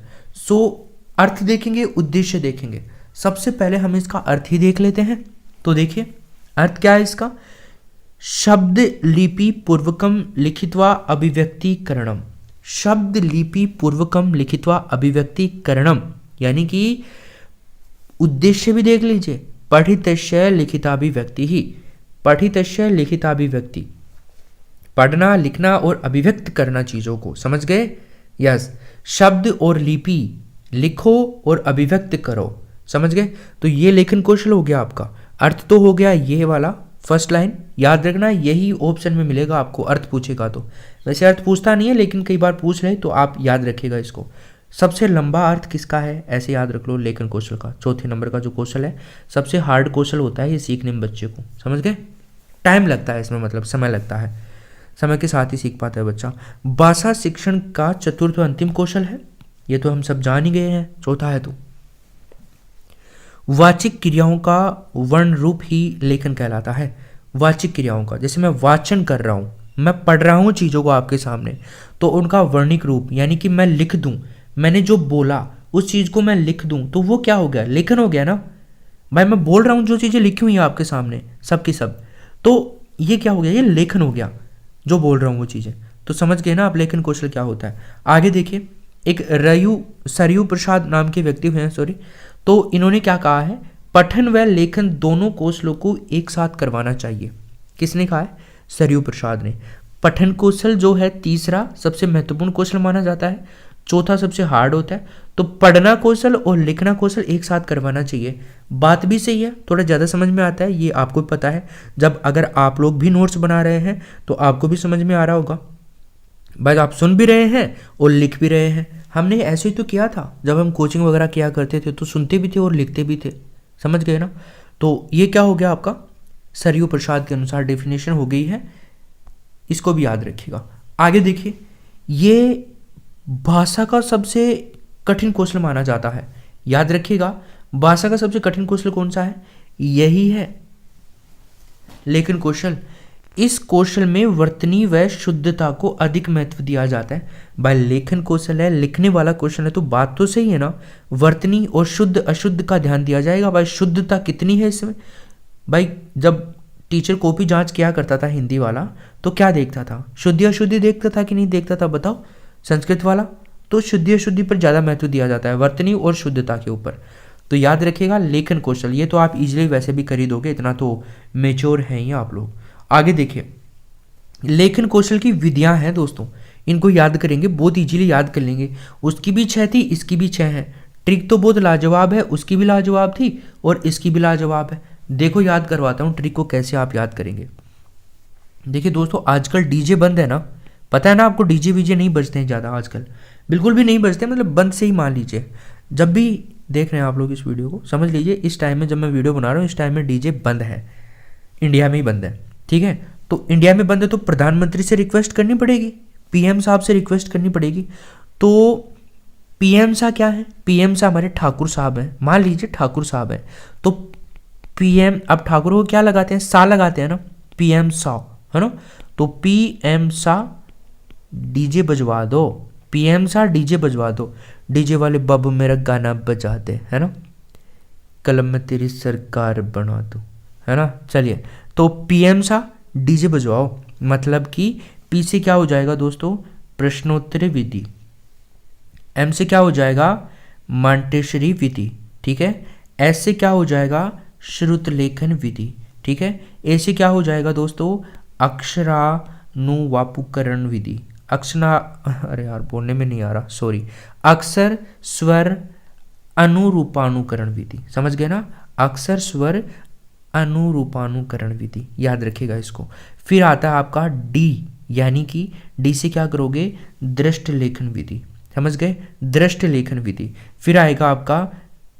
अर्थ देखेंगे, उद्देश्य देखेंगे। सबसे पहले हम इसका अर्थ ही देख लेते हैं। तो देखिए, अर्थ क्या है इसका? शब्द लिपि पूर्वकम लिखित्वा अभिव्यक्तिकरणम। शब्द लिपि पूर्वकम लिखित्वा अभिव्यक्तिकरणम, यानी कि उद्देश्य भी देख लीजिए। पठितस्य लिखिताभिव्यक्ति ही, पठितस्य लिखिताभिव्यक्ति, पढ़ना, लिखना और अभिव्यक्त करना चीजों को। समझ गए? यस। शब्द और लिपि लिखो और अभिव्यक्त करो। समझ गए? तो ये लेखन कौशल हो गया आपका। अर्थ तो हो गया ये वाला, फर्स्ट लाइन याद रखना, यही ऑप्शन में मिलेगा आपको अर्थ पूछेगा तो। वैसे अर्थ पूछता नहीं है, लेकिन कई बार पूछ ले तो आप याद रखिएगा इसको। सबसे लंबा अर्थ किसका है? ऐसे याद रख लो, लेखन कौशल का। 4th नंबर का जो कौशल है, सबसे हार्ड कौशल होता है ये सीखने में बच्चे को। समझ गए? टाइम लगता है इसमें, मतलब समय लगता है, समय के साथ ही सीख पाता है बच्चा। भाषा शिक्षण का 4th और अंतिम कौशल है, ये तो हम सब जान ही गए हैं, 4था है तो। वाचिक क्रियाओं का वर्ण रूप ही लेखन कहलाता है। वाचिक क्रियाओं का, जैसे मैं वाचन कर रहा हूँ, मैं पढ़ रहा हूँ चीज़ों को आपके सामने, तो उनका वर्णिक रूप, यानी कि मैं लिख दूँ, मैंने जो बोला उस चीज़ को मैं लिख दूँ, तो वो क्या हो गया? लेखन हो गया ना भाई। मैं बोल रहा हूँ, जो चीज़ें लिखी हुई हैं आपके सामने सब की सब, तो ये क्या हो गया? ये लेखन हो गया, जो बोल रहा हूँ वो चीज़ें। तो समझ गए ना आप लेखन कौशल क्या होता है। आगे देखिए, एक सरयू प्रसाद नाम के व्यक्ति हुए हैं, सॉरी, तो इन्होंने क्या कहा है? पठन व लेखन दोनों कौशलों को एक साथ करवाना चाहिए। किसने कहा है? सरयू प्रसाद ने। पठन कौशल जो है तीसरा सबसे महत्वपूर्ण कौशल माना जाता है, 4था सबसे हार्ड होता है। तो पढ़ना कौशल और लिखना कौशल एक साथ करवाना चाहिए। बात भी सही है, थोड़ा ज़्यादा समझ में आता है, ये आपको भी पता है। जब अगर आप लोग भी नोट्स बना रहे हैं तो आपको भी समझ में आ रहा होगा भाई, आप सुन भी रहे हैं और लिख भी रहे हैं। हमने ऐसे ही तो किया था जब हम कोचिंग वगैरह किया करते थे, तो सुनते भी थे और लिखते भी थे। समझ गए ना? तो ये क्या हो गया आपका? सरयू प्रसाद के अनुसार डेफिनेशन हो गई है, इसको भी याद रखिएगा। आगे देखिए, ये भाषा का सबसे कठिन कौशल माना जाता है। याद रखिएगा, भाषा का सबसे कठिन कौशल कौन सा है? यही है, लेखन कौशल। इस कौशल में वर्तनी व शुद्धता को अधिक महत्व दिया जाता है। भाई लेखन कौशल है, लिखने वाला कौशल है, तो बात तो सही है ना। वर्तनी और शुद्ध अशुद्ध का ध्यान दिया जाएगा। भाई शुद्धता कितनी है इसमें? भाई जब टीचर कॉपी जांच किया करता था हिंदी वाला, तो क्या देखता था? शुद्धि अशुद्धि देखता था कि नहीं देखता था? बताओ। संस्कृत वाला तो शुद्धि अशुद्धि पर ज़्यादा महत्व दिया जाता है, वर्तनी और शुद्धता के ऊपर। तो याद रखिएगा लेखन कौशल, ये तो आप इजीली वैसे भी कर ही दोगे, इतना तो मेच्योर हैं ही आप लोग। आगे देखिए, लेखन कौशल की विधियां हैं दोस्तों, इनको याद करेंगे, बहुत इजीली याद कर लेंगे। उसकी भी 6 थी, इसकी भी 6 है। ट्रिक तो बहुत लाजवाब है, उसकी भी लाजवाब थी और इसकी भी लाजवाब है। देखो याद करवाता हूँ ट्रिक को कैसे आप याद करेंगे। देखिए दोस्तों, आजकल डीजे बंद है ना, पता है ना आपको, डीजे वीजे नहीं बजते हैं ज़्यादा आजकल, बिल्कुल भी नहीं बजते, मतलब बंद से ही मान लीजिए। जब भी देख रहे हैं आप लोग इस वीडियो को, समझ लीजिए इस टाइम में जब मैं वीडियो बना रहा हूँ, इस टाइम में डीजे बंद है, इंडिया में ही बंद है, ठीक है। तो इंडिया में बंद है तो प्रधानमंत्री से रिक्वेस्ट करनी पड़ेगी, पीएम साहब से रिक्वेस्ट करनी पड़ेगी। तो पीएम साहब क्या है, पीएम साहब हमारे ठाकुर साहब हैं, मान लीजिए ठाकुर साहब हैं, तो पीएम, अब ठाकुर को क्या लगाते हैं, सा लगाते हैं ना, पीएम सा, है ना। तो पीएम सा डीजे बजवा दो, पीएम सा डीजे बजवा दो, डीजे वाले बाबू मेरा गाना बजा दे, है ना, कलम में तेरी सरकार बना दो, है ना। चलिए, तो पीएम सा डीजे बजवाओ, मतलब कि पी से क्या हो जाएगा दोस्तों, प्रश्नोत्तरी विधि, एम से क्या हो जाएगा, मांटेश्वरी विधि, ठीक है। एस से क्या हो जाएगा, श्रुत लेखन विधि, ठीक है। ए से क्या हो जाएगा दोस्तों, अक्षरानुवापुकरण विधि, अरे यार बोलने में नहीं आ रहा, सॉरी, अक्षर स्वर अनुरूपानुकरण विधि, समझ गए ना, अक्षर स्वर अनुरूपानुकरण विधि, याद रखिएगा इसको। फिर आता है आपका डी, यानी कि डी से क्या करोगे, दृष्ट लेखन विधि, समझ गए, दृष्ट लेखन विधि। फिर आएगा आपका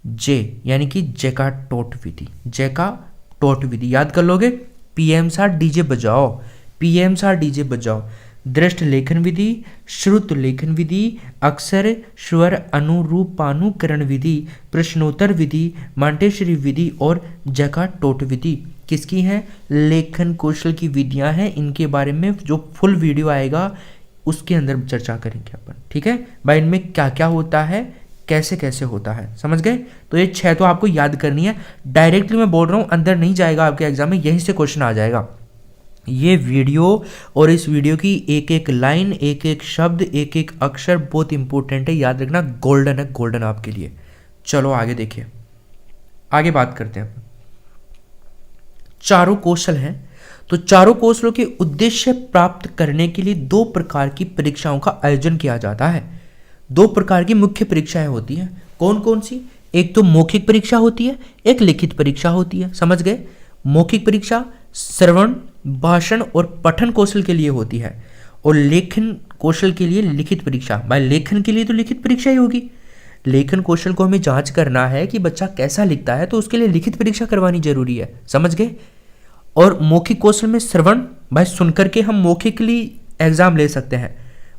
जे, यानी कि जे का टोट विधि, जे का टोट विधि, याद कर लोगे, पीएम सा डीजे बजाओ, पीएम सा डीजे बजाओ, दृष्ट लेखन विधि, श्रुत लेखन विधि, अक्षर स्वर अनुरूपानुकरण विधि, प्रश्नोत्तर विधि, मांटेश्वरी विधि और जका टोट विधि किसकी है, लेखन कौशल की विधियां हैं। इनके बारे में जो फुल वीडियो आएगा उसके अंदर चर्चा करेंगे अपन, ठीक है भाई, इनमें क्या क्या होता है, कैसे कैसे होता है, समझ गए। तो ये 6 तो आपको याद करनी है, डायरेक्टली मैं बोल रहा हूँ, अंदर नहीं जाएगा आपके एग्जाम में, यहीं से क्वेश्चन आ जाएगा। ये वीडियो और इस वीडियो की एक एक लाइन, एक एक शब्द, एक एक अक्षर बहुत इंपॉर्टेंट है, याद रखना, गोल्डन है, गोल्डन आपके लिए। चलो आगे देखिए, आगे बात करते हैं। चारों कौशल हैं, तो चारों कौशलों के उद्देश्य प्राप्त करने के लिए 2 प्रकार की परीक्षाओं का आयोजन किया जाता है। 2 प्रकार की मुख्य परीक्षाएं होती हैं, कौन कौन सी, एक तो मौखिक परीक्षा होती है, एक लिखित परीक्षा होती है, समझ गए। मौखिक परीक्षा श्रवण, भाषण और पठन कौशल के लिए होती है, और लेखन कौशल के लिए लिखित परीक्षा, भाई लेखन के लिए तो लिखित परीक्षा ही होगी, लेखन कौशल को हमें जांच करना है कि बच्चा कैसा लिखता है, तो उसके लिए लिखित परीक्षा करवानी जरूरी है, समझ गए। और मौखिक कौशल में श्रवण, भाई सुन करके हम मौखिकली एग्जाम ले सकते हैं,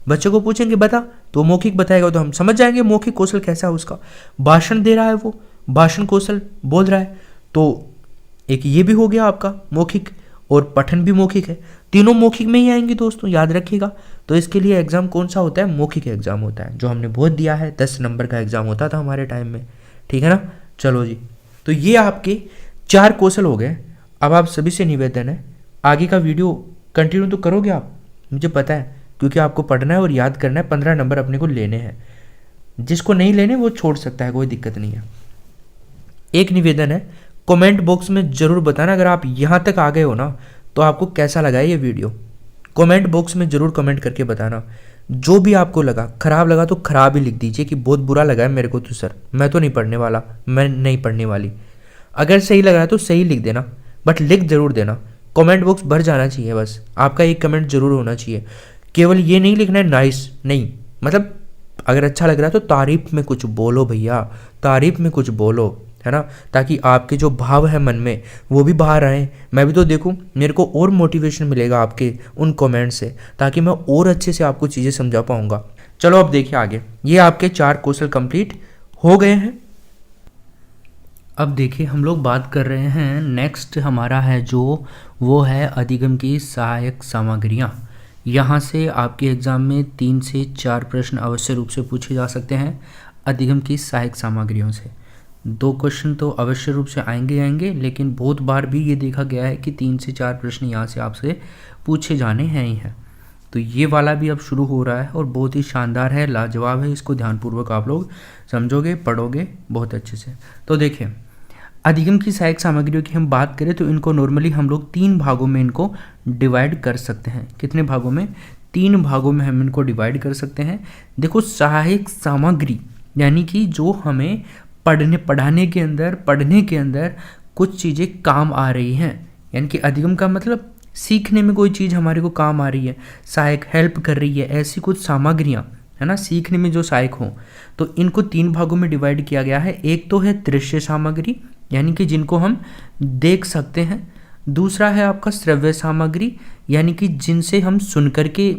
बच्चों को पूछेंगे बता, तो मौखिक बताएगा तो हम समझ जाएंगे मौखिक कौशल कैसा है उसका। भाषण दे रहा है वो, भाषण कौशल बोल रहा है, तो एक ये भी हो गया आपका मौखिक, और पठन भी मौखिक है, तीनों मौखिक में ही आएंगे दोस्तों, याद रखिएगा। तो इसके लिए एग्जाम कौन सा होता है, मौखिक एग्जाम होता है, जो हमने बहुत दिया है, 10 नंबर का एग्जाम होता था हमारे टाइम में, ठीक है ना। चलो जी, तो ये आपके 4 कौशल हो गए। अब आप सभी से निवेदन है, आगे का वीडियो कंटिन्यू तो करोगे आप, मुझे पता है, क्योंकि आपको पढ़ना है और याद करना है, 15 नंबर अपने को लेने हैं, जिसको नहीं लेने वो छोड़ सकता है, कोई दिक्कत नहीं है। एक निवेदन है, कमेंट बॉक्स में जरूर बताना, अगर आप यहाँ तक आ गए हो ना, तो आपको कैसा लगा ये वीडियो, कमेंट बॉक्स में जरूर कमेंट करके बताना। जो भी आपको लगा, खराब लगा तो खराब ही लिख दीजिए कि बहुत बुरा लगा है मेरे को, तो सर मैं तो नहीं पढ़ने वाला, मैं नहीं पढ़ने वाली। अगर सही लगा है तो सही लिख देना, बट लिख जरूर देना, कमेंट बॉक्स भर जाना चाहिए, बस आपका एक कमेंट जरूर होना चाहिए। केवल ये नहीं लिखना है नाइस, नहीं, मतलब अगर अच्छा लग रहा है तो तारीफ में कुछ बोलो भैया, तारीफ में कुछ बोलो, है ना, ताकि आपके जो भाव है मन में वो भी बाहर आए, मैं भी तो देखूं, मेरे को और मोटिवेशन मिलेगा आपके उन कमेंट से, ताकि मैं और अच्छे से आपको चीज़ें समझा पाऊंगा। चलो अब देखिए आगे, ये आपके 4 कौशल कंप्लीट हो गए हैं। अब देखिए हम लोग बात कर रहे हैं, नेक्स्ट हमारा है जो वो है अधिगम की सहायक सामग्रियाँ। यहाँ से आपके एग्ज़ाम में 3 से 4 प्रश्न अवश्य रूप से पूछे जा सकते हैं अधिगम की सहायक सामग्रियों से। 2 क्वेश्चन तो अवश्य रूप से आएंगे, लेकिन बहुत बार भी ये देखा गया है कि 3 से 4 प्रश्न यहाँ से आपसे पूछे जाने हैं ही हैं। तो ये वाला भी अब शुरू हो रहा है और बहुत ही शानदार है, लाजवाब है। इसको ध्यानपूर्वक आप लोग समझोगे, पढ़ोगे बहुत अच्छे से। तो देखिए, अधिगम की सहायक सामग्रियों की हम बात करें तो इनको नॉर्मली हम लोग 3 भागों में इनको डिवाइड कर सकते हैं। कितने भागों में? 3 भागों में हम इनको डिवाइड कर सकते हैं। देखो, सहायक सामग्री यानी कि जो हमें पढ़ने के अंदर कुछ चीज़ें काम आ रही हैं, यानी कि अधिगम का मतलब सीखने में कोई चीज़ हमारे को काम आ रही है, सहायक हेल्प कर रही है, ऐसी कुछ सामग्रियाँ है ना, सीखने में जो सहायक हों। तो इनको 3 भागों में डिवाइड किया गया है। एक तो है दृश्य सामग्री, यानी कि जिनको हम देख सकते हैं। दूसरा है आपका श्रव्य सामग्री, यानी कि जिनसे हम सुन करके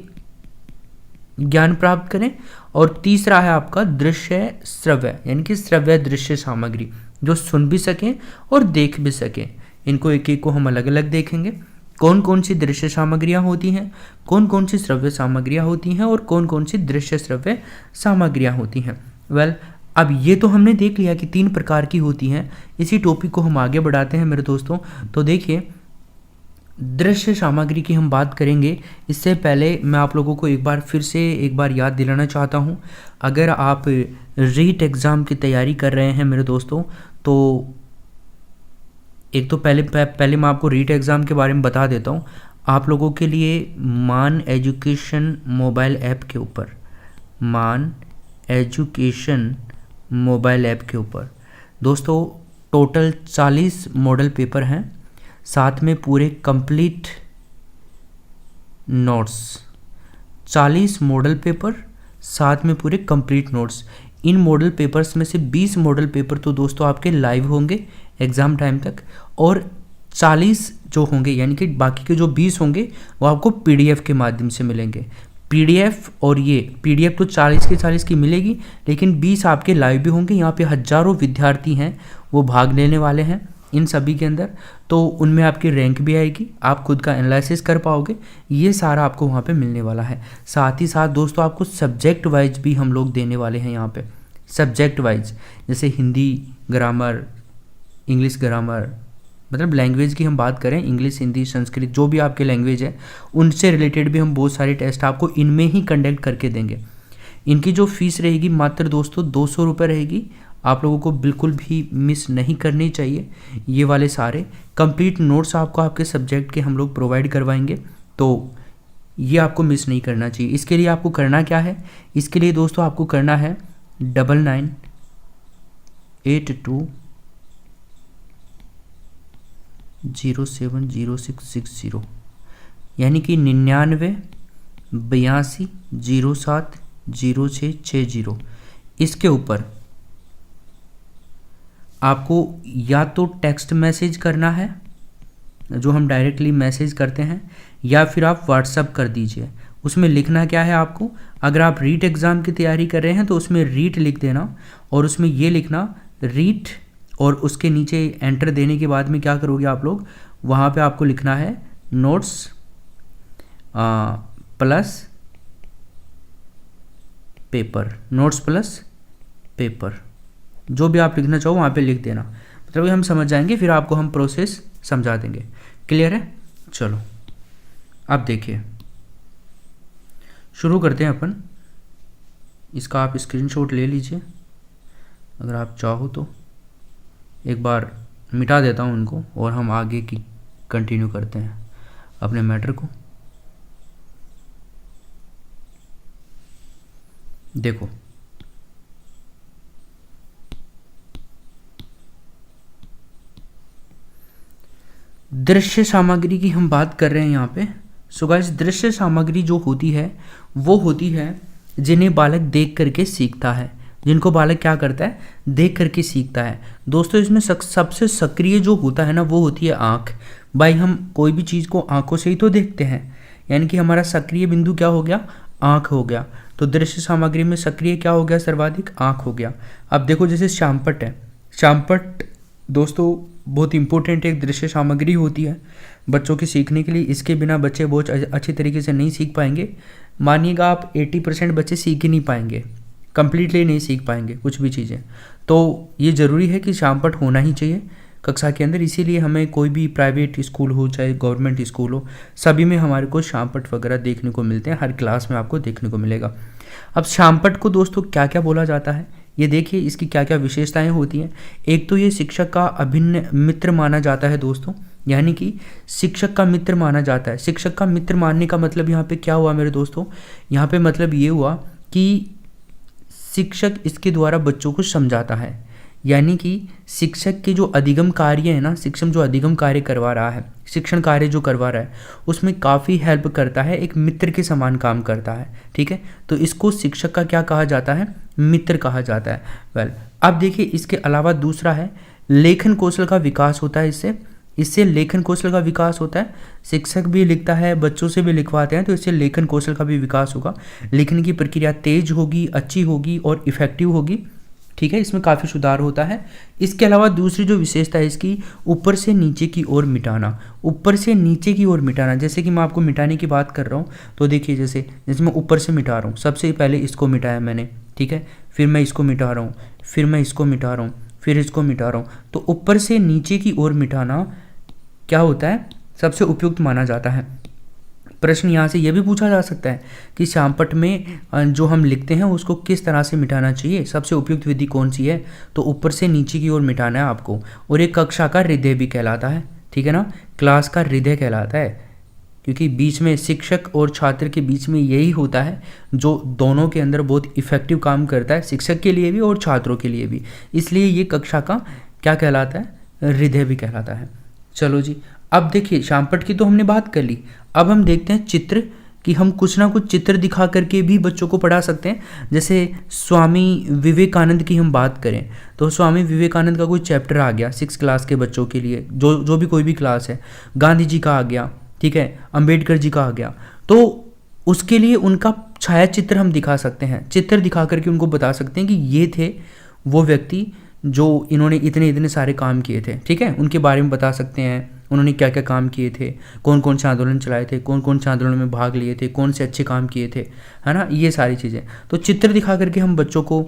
ज्ञान प्राप्त करें। और तीसरा है आपका दृश्य श्रव्य, यानी कि श्रव्य दृश्य सामग्री, जो सुन भी सकें और देख भी सकें। इनको एक एक को हम अलग अलग देखेंगे। कौन कौन सी दृश्य सामग्रियाँ होती हैं, कौन कौन सी श्रव्य सामग्रियाँ होती हैं और कौन कौन सी दृश्य श्रव्य सामग्रियाँ होती हैं। अब ये तो हमने देख लिया कि 3 प्रकार की होती हैं। इसी टॉपिक को हम आगे बढ़ाते हैं मेरे दोस्तों। तो देखिए, दृश्य सामग्री की हम बात करेंगे। इससे पहले मैं आप लोगों को एक बार याद दिलाना चाहता हूँ। अगर आप रीट एग्ज़ाम की तैयारी कर रहे हैं मेरे दोस्तों, तो एक तो पहले मैं आपको रीट एग्ज़ाम के बारे में बता देता हूँ। आप लोगों के लिए मान एजुकेशन मोबाइल ऐप के ऊपर दोस्तों टोटल 40 मॉडल पेपर हैं, साथ में पूरे कंप्लीट नोट्स। 40 मॉडल पेपर, साथ में पूरे कंप्लीट नोट्स। इन मॉडल पेपर्स में से 20 मॉडल पेपर तो दोस्तों आपके लाइव होंगे एग्ज़ाम टाइम तक, और 40 जो होंगे, यानी कि बाकी के जो 20 होंगे वो आपको पीडीएफ के माध्यम से मिलेंगे। पीडीएफ, और ये पीडीएफ तो 40 के 40 की मिलेगी, लेकिन 20 आपके लाइव भी होंगे। यहाँ पे हज़ारों विद्यार्थी हैं, वो भाग लेने वाले हैं इन सभी के अंदर, तो उनमें आपकी रैंक भी आएगी, आप खुद का एनालिसिस कर पाओगे। ये सारा आपको वहाँ पे मिलने वाला है। साथ ही साथ दोस्तों आपको सब्जेक्ट वाइज भी हम लोग देने वाले हैं यहाँ पे। सब्जेक्ट वाइज जैसे हिंदी ग्रामर, इंग्लिश ग्रामर, मतलब लैंग्वेज की हम बात करें, इंग्लिश, हिंदी, संस्कृत, जो भी आपके लैंग्वेज है उनसे रिलेटेड भी हम बहुत सारे टेस्ट आपको इनमें ही कंडक्ट करके देंगे। इनकी जो फीस रहेगी मात्र दोस्तों 200 रुपये रहेगी। आप लोगों को बिल्कुल भी मिस नहीं करनी चाहिए। ये वाले सारे कंप्लीट नोट्स आपको आपके सब्जेक्ट के हम लोग प्रोवाइड करवाएंगे, तो ये आपको मिस नहीं करना चाहिए। इसके लिए आपको करना क्या है? इसके लिए दोस्तों आपको करना है 9982070660, यानी कि 9982070660। इसके ऊपर आपको या तो टेक्स्ट मैसेज करना है, जो हम डायरेक्टली मैसेज करते हैं, या फिर आप व्हाट्सअप कर दीजिए। उसमें लिखना क्या है आपको? अगर आप रीट एग्ज़ाम की तैयारी कर रहे हैं तो उसमें रीट लिख देना, और उसमें ये लिखना रीट, और उसके नीचे एंटर देने के बाद में क्या करोगे आप लोग, वहाँ पे आपको लिखना है नोट्स प्लस पेपर, जो भी आप लिखना चाहो वहाँ पे लिख देना। मतलब हम समझ जाएंगे, फिर आपको हम प्रोसेस समझा देंगे। क्लियर है? चलो अब देखिए, शुरू करते हैं अपन। इसका आप स्क्रीनशॉट ले लीजिए, अगर आप चाहो तो एक बार मिटा देता हूँ उनको, और हम आगे की कंटिन्यू करते हैं अपने मैटर को। देखो, दृश्य सामग्री की हम बात कर रहे हैं यहाँ पे। सो गाइस, दृश्य सामग्री जो होती है वो होती है जिन्हें बालक देख करके सीखता है। जिनको बालक क्या करता है? देख करके सीखता है। दोस्तों इसमें सबसे सक्रिय जो होता है ना, वो होती है आँख। भाई हम कोई भी चीज़ को आँखों से ही तो देखते हैं, यानी कि हमारा सक्रिय बिंदु क्या हो गया? आँख हो गया। तो दृश्य सामग्री में सक्रिय क्या हो गया? सर्वाधिक आँख हो गया। अब देखो, जैसे श्यामपट्ट है, श्यामपट्ट दोस्तों बहुत इंपॉर्टेंट एक दृश्य सामग्री होती है बच्चों के सीखने के लिए। इसके बिना बच्चे बहुत अच्छी तरीके से नहीं सीख पाएंगे। मानिएगा आप 80% बच्चे सीख ही नहीं पाएंगे, कंप्लीटली नहीं सीख पाएंगे कुछ भी चीज़ें। तो ये ज़रूरी है कि श्यामपट्ट होना ही चाहिए। कक्षा के अंदर। इसीलिए हमें कोई भी प्राइवेट स्कूल हो चाहे गवर्नमेंट स्कूल हो, सभी में हमारे को श्यामपट्ट वगैरह देखने को मिलते हैं, हर क्लास में आपको देखने को मिलेगा। अब श्यामपट्ट को दोस्तों क्या क्या बोला जाता है, ये देखिए इसकी क्या क्या विशेषताएं होती हैं। एक तो ये शिक्षक का अभिन्न मित्र माना जाता है दोस्तों, यानी कि शिक्षक का मित्र माना जाता है। शिक्षक का मित्र मानने का मतलब यहाँ पे क्या हुआ मेरे दोस्तों, यहाँ पे मतलब ये हुआ कि शिक्षक इसके द्वारा बच्चों को समझाता है, यानी कि शिक्षक के जो अधिगम कार्य है ना, शिक्षक जो अधिगम कार्य करवा रहा है, शिक्षण कार्य जो करवा रहा है, उसमें काफ़ी हेल्प करता है, एक मित्र के समान काम करता है। ठीक है, तो इसको शिक्षक का क्या कहा जाता है, मित्र कहा जाता है। वेल, अब देखिए इसके अलावा दूसरा है लेखन कौशल का विकास होता है। इससे लेखन कौशल का विकास होता है। शिक्षक भी लिखता है, बच्चों से भी लिखवाते हैं, तो इससे लेखन कौशल का भी विकास होगा। लिखने की प्रक्रिया तेज होगी, अच्छी होगी और इफेक्टिव होगी। ठीक है, इसमें काफ़ी सुधार होता है। इसके अलावा दूसरी जो विशेषता है इसकी, ऊपर से नीचे की ओर मिटाना। ऊपर से नीचे की ओर मिटाना, जैसे कि मैं आपको मिटाने की बात कर रहा हूँ, तो देखिए जैसे मैं ऊपर से मिटा रहा हूँ, सबसे पहले इसको मिटाया मैंने, ठीक है, फिर मैं इसको मिटा रहा हूँ, फिर मैं इसको मिटा रहा हूँ, फिर इसको मिटा रहा हूँ। तो ऊपर से नीचे की ओर मिटाना क्या होता है, सबसे उपयुक्त माना जाता है। प्रश्न यहाँ से यह भी पूछा जा सकता है कि श्यामपट्ट में जो हम लिखते हैं उसको किस तरह से मिटाना चाहिए, सबसे उपयुक्त विधि कौन सी है, तो ऊपर से नीचे की ओर मिटाना है आपको। और एक कक्षा का हृदय भी कहलाता है, ठीक है ना, क्लास का हृदय कहलाता है, क्योंकि बीच में शिक्षक और छात्र के बीच में यही होता है जो दोनों के अंदर बहुत इफेक्टिव काम करता है, शिक्षक के लिए भी और छात्रों के लिए भी। इसलिए ये कक्षा का क्या कहलाता है, हृदय भी कहलाता है। चलो जी, अब देखिए श्यामपट्ट की तो हमने बात कर ली। अब हम देखते हैं चित्र, कि हम कुछ ना कुछ चित्र दिखा करके भी बच्चों को पढ़ा सकते हैं। जैसे स्वामी विवेकानंद की हम बात करें तो स्वामी विवेकानंद का कोई चैप्टर आ गया 6 क्लास के बच्चों के लिए, जो भी कोई भी क्लास है, गांधी जी का आ गया, ठीक है, अंबेडकर जी का आ गया, तो उसके लिए उनका छाया चित्र हम दिखा सकते हैं। चित्र दिखा करके उनको बता सकते हैं कि ये थे वो व्यक्ति जो इन्होंने इतने इतने सारे काम किए थे, ठीक है, उनके बारे में बता सकते हैं, उन्होंने क्या क्या काम किए थे, कौन कौन से आंदोलन चलाए थे, कौन कौन से आंदोलन में भाग लिए थे, कौन से अच्छे काम किए थे, है ना, ये सारी चीज़ें। तो चित्र दिखा करके हम बच्चों को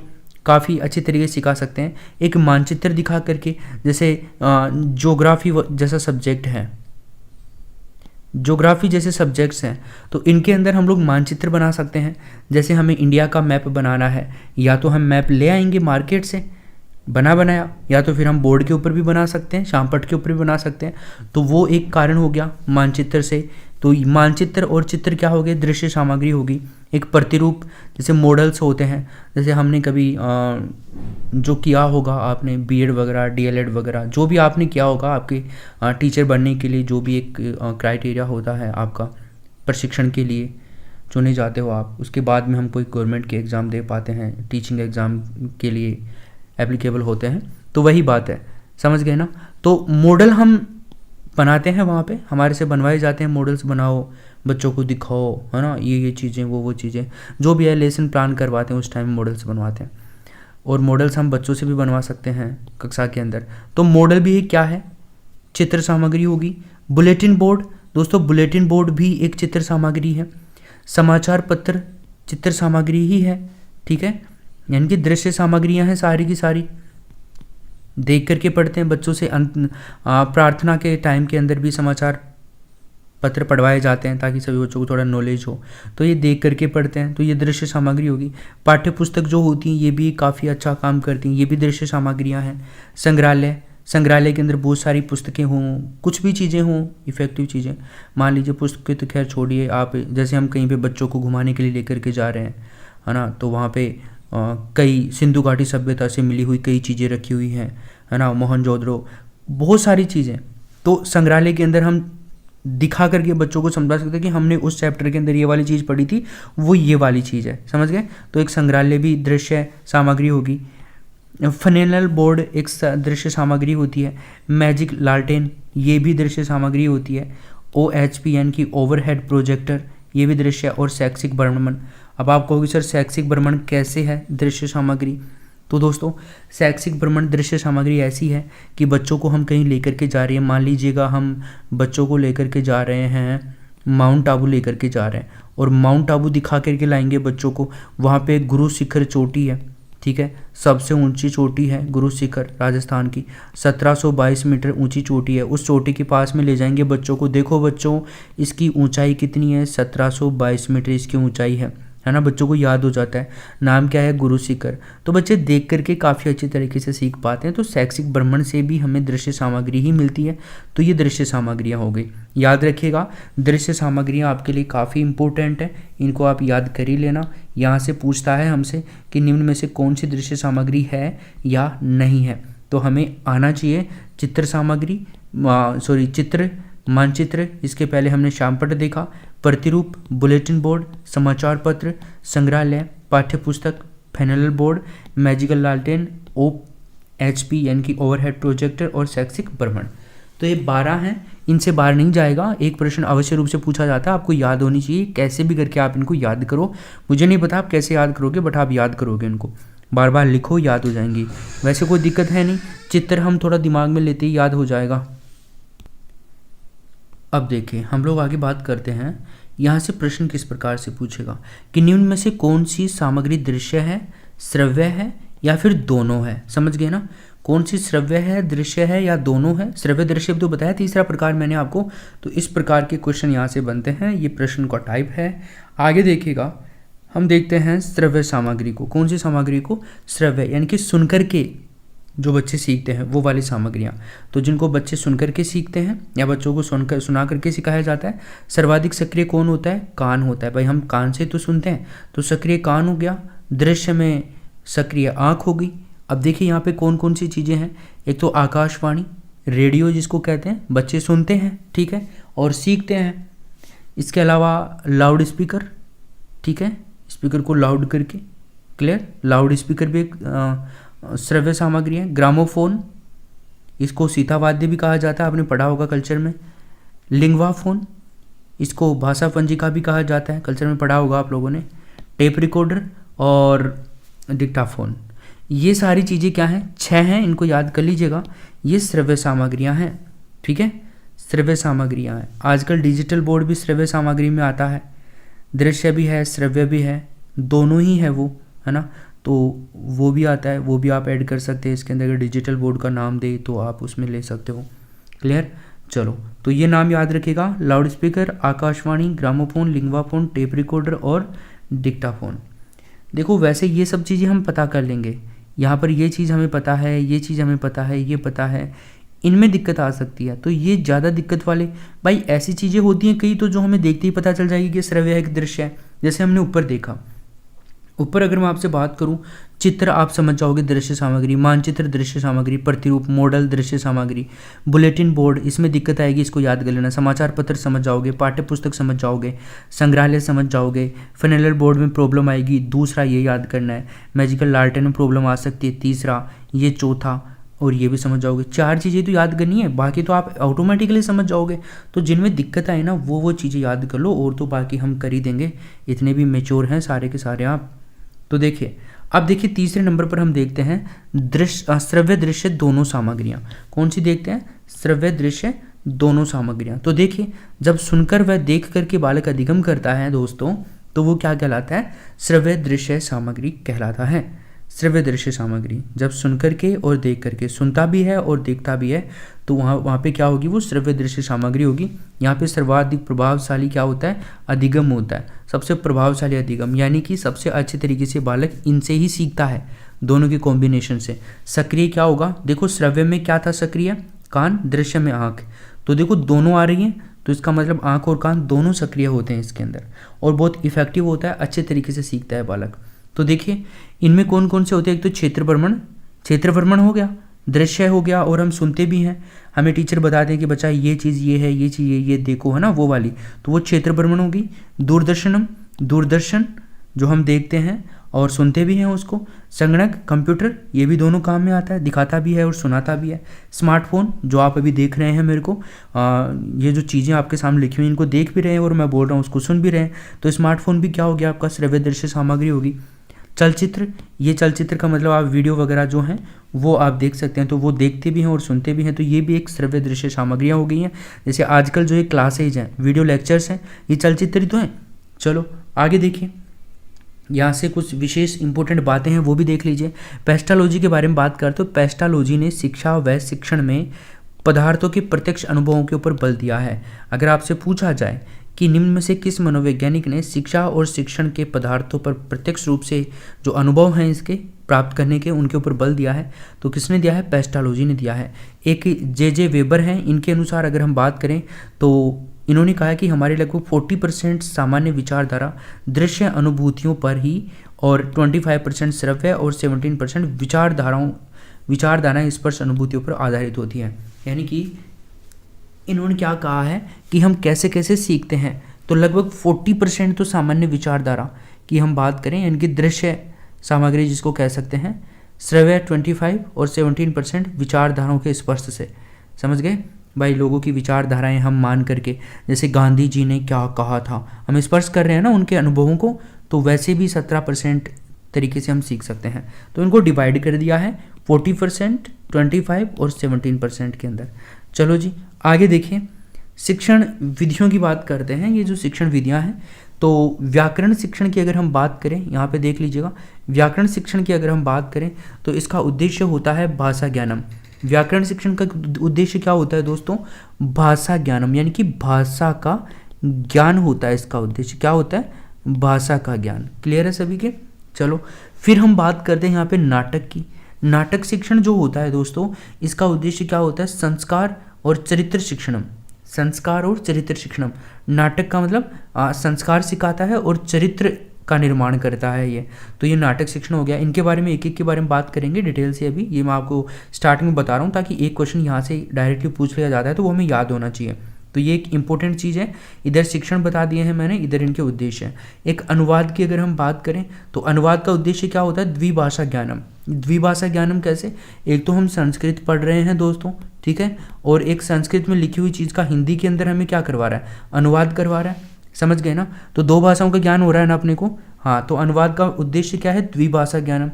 काफ़ी अच्छे तरीके से सिखा सकते हैं। एक मानचित्र दिखा करके, जैसे ज्योग्राफी जैसा सब्जेक्ट है, ज्योग्राफी जैसे सब्जेक्ट्स हैं, तो इनके अंदर हम लोग मानचित्र बना सकते हैं। जैसे हमें इंडिया का मैप बनाना है, या तो हम मैप ले आएंगे मार्केट से बनाया, या तो फिर हम बोर्ड के ऊपर भी बना सकते हैं, श्यामपट्ट के ऊपर भी बना सकते हैं। तो वो एक कारण हो गया मानचित्र से। तो मानचित्र और चित्र क्या हो गए, दृश्य सामग्री होगी, एक प्रतिरूप, जैसे मॉडल्स होते हैं। जैसे हमने कभी जो किया होगा आपने बीएड वगैरह, डीएलएड वगैरह, जो भी आपने किया होगा आपके टीचर बनने के लिए, जो भी एक क्राइटेरिया होता है आपका प्रशिक्षण के लिए चुने जाते हो आप, उसके बाद में हम कोई गवर्नमेंट के एग्ज़ाम दे पाते हैं, टीचिंग एग्ज़ाम के लिए एप्लीकेबल होते हैं। तो वही बात है, समझ गए ना। तो मॉडल हम बनाते हैं, वहाँ पे हमारे से बनवाए जाते हैं, मॉडल्स बनाओ, बच्चों को दिखाओ, है ना, ये चीज़ें, वो चीज़ें, जो भी है लेसन प्लान करवाते हैं उस टाइम मॉडल्स बनवाते हैं। और मॉडल्स हम बच्चों से भी बनवा सकते हैं कक्षा के अंदर। तो मॉडल भी क्या है, चित्र सामग्री होगी। बुलेटिन बोर्ड, दोस्तों बुलेटिन बोर्ड भी एक चित्र सामग्री है। समाचार पत्र चित्र सामग्री ही है, ठीक है, यानी कि दृश्य सामग्रियां हैं सारी की सारी, देख करके पढ़ते हैं बच्चों से। प्रार्थना के टाइम के अंदर भी समाचार पत्र पढ़वाए जाते हैं ताकि सभी बच्चों को थोड़ा नॉलेज हो, तो ये देख करके पढ़ते हैं, तो ये दृश्य सामग्री होगी। पाठ्य पुस्तक जो होती हैं ये भी काफ़ी अच्छा काम करती हैं, ये भी दृश्य सामग्रियाँ हैं। संग्रहालय के अंदर बहुत सारी पुस्तकें हों, कुछ भी चीज़ें हों, इफ़ेक्टिव चीज़ें। मान लीजिए पुस्तकें तो खैर छोड़िए, आप जैसे हम कहीं पे बच्चों को घुमाने के लिए लेकर के जा रहे हैं, है ना, तो वहाँ पे कई सिंधु घाटी सभ्यता से मिली हुई कई चीज़ें रखी हुई हैं, है ना, मोहनजोदड़ो, बहुत सारी चीज़ें। तो संग्रहालय के अंदर हम दिखा करके बच्चों को समझा सकते हैं कि हमने उस चैप्टर के अंदर ये वाली चीज़ पढ़ी थी, वो ये वाली चीज़ है, समझ गए। तो एक संग्रहालय भी दृश्य सामग्री होगी। फनेल बोर्ड एक दृश्य सामग्री होती है। मैजिक लालटेन ये भी दृश्य सामग्री होती है। OHPN की ओवरहेड प्रोजेक्टर ये भी दृश्य। और शैक्षिक भ्रमण, अब आप कहोगे सर शैक्षिक भ्रमण कैसे है दृश्य सामग्री, तो दोस्तों शैक्षिक भ्रमण दृश्य सामग्री ऐसी है कि बच्चों को हम कहीं लेकर के जा रहे हैं, मान लीजिएगा हम बच्चों को लेकर के जा रहे हैं माउंट आबू लेकर के जा रहे हैं, और माउंट आबू दिखा करके लाएंगे बच्चों को, वहाँ पे गुरु शिखर चोटी है, ठीक है। सबसे ऊंची चोटी है गुरु शिखर राजस्थान की, 1722 मीटर ऊंची चोटी है। उस चोटी के पास में ले जाएंगे बच्चों को। देखो बच्चों, इसकी ऊंचाई कितनी है, 1722 मीटर इसकी ऊंचाई है ना। बच्चों को याद हो जाता है। नाम क्या है, गुरु शिखर। तो बच्चे देख करके काफ़ी अच्छी तरीके से सीख पाते हैं। तो शैक्षिक भ्रमण से भी हमें दृश्य सामग्री ही मिलती है। तो ये दृश्य सामग्रियाँ हो गई। याद रखिएगा, दृश्य सामग्रियाँ आपके लिए काफ़ी इंपॉर्टेंट है, इनको आप याद कर ही लेना। यहाँ से पूछता है हमसे कि निम्न में से कौन सी दृश्य सामग्री है या नहीं है, तो हमें आना चाहिए चित्र सामग्री, चित्र, मानचित्र, इसके पहले हमने श्यामपट्ट देखा, प्रतिरूप, बुलेटिन बोर्ड, समाचार पत्र, संग्रहालय, पाठ्य पुस्तक, फैनल बोर्ड, मैजिकल लालटेन, OHP यानी कि ओवरहेड प्रोजेक्टर और शैक्षिक भ्रमण। तो ये 12 हैं, इनसे बाहर नहीं जाएगा। एक प्रश्न अवश्य रूप से पूछा जाता है, आपको याद होनी चाहिए। कैसे भी करके आप इनको याद करो, मुझे नहीं पता आप कैसे याद करोगे, बट आप याद करोगे इनको। बार बार लिखो, याद हो जाएंगी। वैसे कोई दिक्कत है नहीं, चित्र हम थोड़ा दिमाग में लेते ही याद हो जाएगा। अब देखिए, हम लोग आगे बात करते हैं। यहाँ से प्रश्न किस प्रकार से पूछेगा कि निम्न में से कौन सी सामग्री दृश्य है, श्रव्य है या फिर दोनों है। समझ गए ना, कौन सी श्रव्य है, दृश्य है या दोनों है। श्रव्य दृश्य तो बताया, तीसरा प्रकार मैंने आपको। तो इस प्रकार के क्वेश्चन यहाँ से बनते हैं। ये प्रश्न का टाइप है। आगे देखिएगा, हम देखते हैं श्रव्य सामग्री को। कौन सी सामग्री को, श्रव्य यानी कि सुनकर के जो बच्चे सीखते हैं वो वाली सामग्रियाँ। तो जिनको बच्चे सुनकर के सीखते हैं या बच्चों को सुना करके सिखाया जाता है। सर्वाधिक सक्रिय कौन होता है, कान होता है। भाई हम कान से तो सुनते हैं, तो सक्रिय कान हो गया। दृश्य में सक्रिय आँख हो गई। अब देखिए यहाँ पे कौन कौन सी चीज़ें हैं। एक तो आकाशवाणी, रेडियो जिसको कहते हैं, बच्चे सुनते हैं, ठीक है, और सीखते हैं। इसके अलावा लाउड स्पीकर, ठीक है, स्पीकर को लाउड करके, क्लियर, लाउड स्पीकर भी एक श्रव्य सामग्री है। ग्रामोफोन, इसको सीतावाद्य भी कहा जाता है, आपने पढ़ा होगा कल्चर में। लिंग्वाफोन, इसको भाषा पंजिका भी कहा जाता है, कल्चर में पढ़ा होगा आप लोगों ने। टेप रिकॉर्डर और डिक्टाफोन, ये सारी चीज़ें क्या हैं, 6 हैं, इनको याद कर लीजिएगा। ये श्रव्य सामग्रियाँ हैं, ठीक है, श्रव्य सामग्रियाँ हैं। आजकल डिजिटल बोर्ड भी श्रव्य सामग्री में आता है। दृश्य भी है, श्रव्य भी है, दोनों ही है वो, है ना। तो वो भी आता है, वो भी आप ऐड कर सकते हैं इसके अंदर। अगर डिजिटल बोर्ड का नाम दे तो आप उसमें ले सकते हो, क्लियर। चलो, तो ये नाम याद रखिएगा, loudspeaker, Akashvani, gramophone, linguaphone, tape recorder और डिक्टाफोन। देखो वैसे ये सब चीज़ें हम पता कर लेंगे। यहाँ पर ये चीज़ हमें पता है, ये चीज़ हमें पता है, ये पता है, इनमें दिक्कत आ सकती है। तो ये ज़्यादा दिक्कत वाले, भाई ऐसी चीज़ें होती हैं कई तो जो हमें देखते ही पता चल जाएगी कि श्रव्य है कि दृश्य है। जैसे हमने ऊपर देखा, ऊपर अगर मैं आपसे बात करूं, चित्र आप समझ जाओगे दृश्य सामग्री, मानचित्र दृश्य सामग्री, प्रतिरूप मॉडल दृश्य सामग्री, बुलेटिन बोर्ड इसमें दिक्कत आएगी, इसको याद कर लेना। समाचार पत्र समझ जाओगे, पाठ्य पुस्तक समझ जाओगे, संग्रहालय समझ जाओगे। फैनल बोर्ड में प्रॉब्लम आएगी, दूसरा ये याद करना है। मैजिकल लालटेन में प्रॉब्लम आ सकती है, तीसरा, ये चौथा, और ये भी समझ जाओगे। 4 चीज़ें तो याद करनी है, बाकी तो आप ऑटोमेटिकली समझ जाओगे। तो जिनमें दिक्कत आए ना वो चीज़ें याद कर लो, और तो बाकी हम कर ही देंगे, इतने भी मेच्योर हैं सारे के सारे आप। तो देखिए, अब देखिए तीसरे नंबर पर हम देखते हैं श्रव्य दृश्य दोनों सामग्रियाँ। कौन सी देखते हैं, श्रव्य दृश्य दोनों सामग्रियाँ। तो देखिए, जब सुनकर व देख करके बालक अधिगम करता है दोस्तों, तो वो क्या कहलाता है, श्रव्य दृश्य सामग्री कहलाता है। श्रव्य दृश्य सामग्री जब सुन करके और देख करके, सुनता भी है और देखता भी है, तो वहाँ पे क्या होगी, वो श्रव्य दृश्य सामग्री होगी। यहाँ पे सर्वाधिक प्रभावशाली क्या होता है, अधिगम होता है। सबसे प्रभावशाली अधिगम, यानी कि सबसे अच्छे तरीके से बालक इनसे ही सीखता है, दोनों के कॉम्बिनेशन से। सक्रिय क्या होगा, देखो श्रव्य में क्या था सक्रिय, कान, दृश्य में आँख। तो देखो दोनों आ रही हैं, तो इसका मतलब आँख और कान दोनों सक्रिय होते हैं इसके अंदर, और बहुत इफेक्टिव होता है, अच्छे तरीके से सीखता है बालक। तो देखिए इनमें कौन कौन से होते हैं, एक तो क्षेत्र भ्रमण हो गया, दृश्य हो गया, और हम सुनते भी हैं। हमें टीचर बताते हैं कि बच्चा ये चीज़ ये है, ये चीज़ ये देखो, है ना, वो वाली, तो वो क्षेत्र भ्रमण होगी। दूरदर्शन जो हम देखते हैं और सुनते भी हैं उसको। संगणक, कंप्यूटर, ये भी दोनों काम में आता है, दिखाता भी है और सुनाता भी है। स्मार्टफोन जो आप अभी देख रहे हैं मेरे को, ये जो चीज़ें आपके सामने लिखी हुई इनको देख भी रहे हैं और मैं बोल रहा हूँ उसको सुन भी रहे हैं, तो स्मार्टफोन भी क्या हो गया आपका, श्रव्य दृश्य सामग्री होगी। चलचित्र, ये चलचित्र का मतलब आप वीडियो वगैरह जो हैं वो आप देख सकते हैं, तो वो देखते भी हैं और सुनते भी हैं, तो ये भी एक श्रव्य दृश्य सामग्रियाँ हो गई हैं। जैसे आजकल जो ये क्लासेज हैं, वीडियो लेक्चर्स हैं, ये चलचित्र ही तो हैं। चलो आगे देखिए, यहाँ से कुछ विशेष इंपॉर्टेंट बातें हैं वो भी देख लीजिए। पेस्टालॉजी के बारे में बात करते हो, पेस्टालॉजी ने शिक्षा व शिक्षण में पदार्थों के प्रत्यक्ष अनुभवों के ऊपर बल दिया है। अगर आपसे पूछा जाए कि निम्न में से किस मनोवैज्ञानिक ने शिक्षा और शिक्षण के पदार्थों पर प्रत्यक्ष रूप से जो अनुभव हैं इसके प्राप्त करने के, उनके ऊपर बल दिया है, तो किसने दिया है? पेस्टालॉजी ने दिया है। एक जे वेबर हैं, इनके अनुसार अगर हम बात करें तो इन्होंने कहा है कि हमारे लगभग 40% सामान्य विचारधारा दृश्य अनुभूतियों पर ही और 25% श्रव्य और 17% विचारधाराएं स्पर्श अनुभूतियों पर आधारित होती हैं। यानी कि इन्होंने क्या कहा है कि हम कैसे कैसे सीखते हैं, तो लगभग 40% तो सामान्य विचारधारा की हम बात करें, यानी कि दृश्य सामग्री जिसको कह सकते हैं, श्रव्य 25 और 17% विचारधाराओं के स्पर्श से। समझ गए भाई? लोगों की विचारधाराएं हम मान करके, जैसे गांधी जी ने क्या कहा था, हम स्पर्श कर रहे हैं ना उनके अनुभवों को, तो वैसे भी 17% तरीके से हम सीख सकते हैं। तो इनको डिवाइड कर दिया है 40%, 25 और 17% के अंदर। चलो जी आगे देखिए, शिक्षण विधियों की बात करते हैं। ये जो शिक्षण विधियां हैं, तो व्याकरण शिक्षण की अगर हम बात करें, यहाँ पे देख लीजिएगा, व्याकरण शिक्षण की अगर हम बात करें तो इसका उद्देश्य होता है भाषा ज्ञानम। व्याकरण शिक्षण का उद्देश्य क्या होता है दोस्तों? भाषा ज्ञानम, यानी कि भाषा का ज्ञान होता है। इसका उद्देश्य क्या होता है? भाषा का ज्ञान। क्लियर है सभी के? चलो फिर हम बात करते हैं यहाँ पे नाटक की। नाटक शिक्षण जो होता है दोस्तों, इसका उद्देश्य क्या होता है? संस्कार और चरित्र शिक्षणम। संस्कार और चरित्र शिक्षणम। नाटक का मतलब संस्कार सिखाता है और चरित्र का निर्माण करता है ये, तो ये नाटक शिक्षण हो गया। इनके बारे में एक एक के बारे में बात करेंगे डिटेल से। अभी ये मैं आपको स्टार्टिंग में बता रहा हूँ ताकि एक क्वेश्चन यहाँ से डायरेक्टली पूछ लिया जाता है तो वो हमें याद होना चाहिए। तो ये एक इंपॉर्टेंट चीज़ है। इधर शिक्षण बता दिए हैं मैंने, इधर इनके उद्देश्य हैं। एक अनुवाद की अगर हम बात करें तो अनुवाद का उद्देश्य क्या होता है? द्विभाषा ज्ञानम। द्विभाषा ज्ञानम कैसे? एक तो हम संस्कृत पढ़ रहे हैं दोस्तों, ठीक है, और एक संस्कृत में लिखी हुई चीज़ का हिंदी के अंदर हमें क्या करवा रहा है? अनुवाद करवा रहा है। समझ गए ना? तो दो भाषाओं का ज्ञान हो रहा है ना अपने को। हाँ, तो अनुवाद का उद्देश्य क्या है? द्विभाषा ज्ञानम।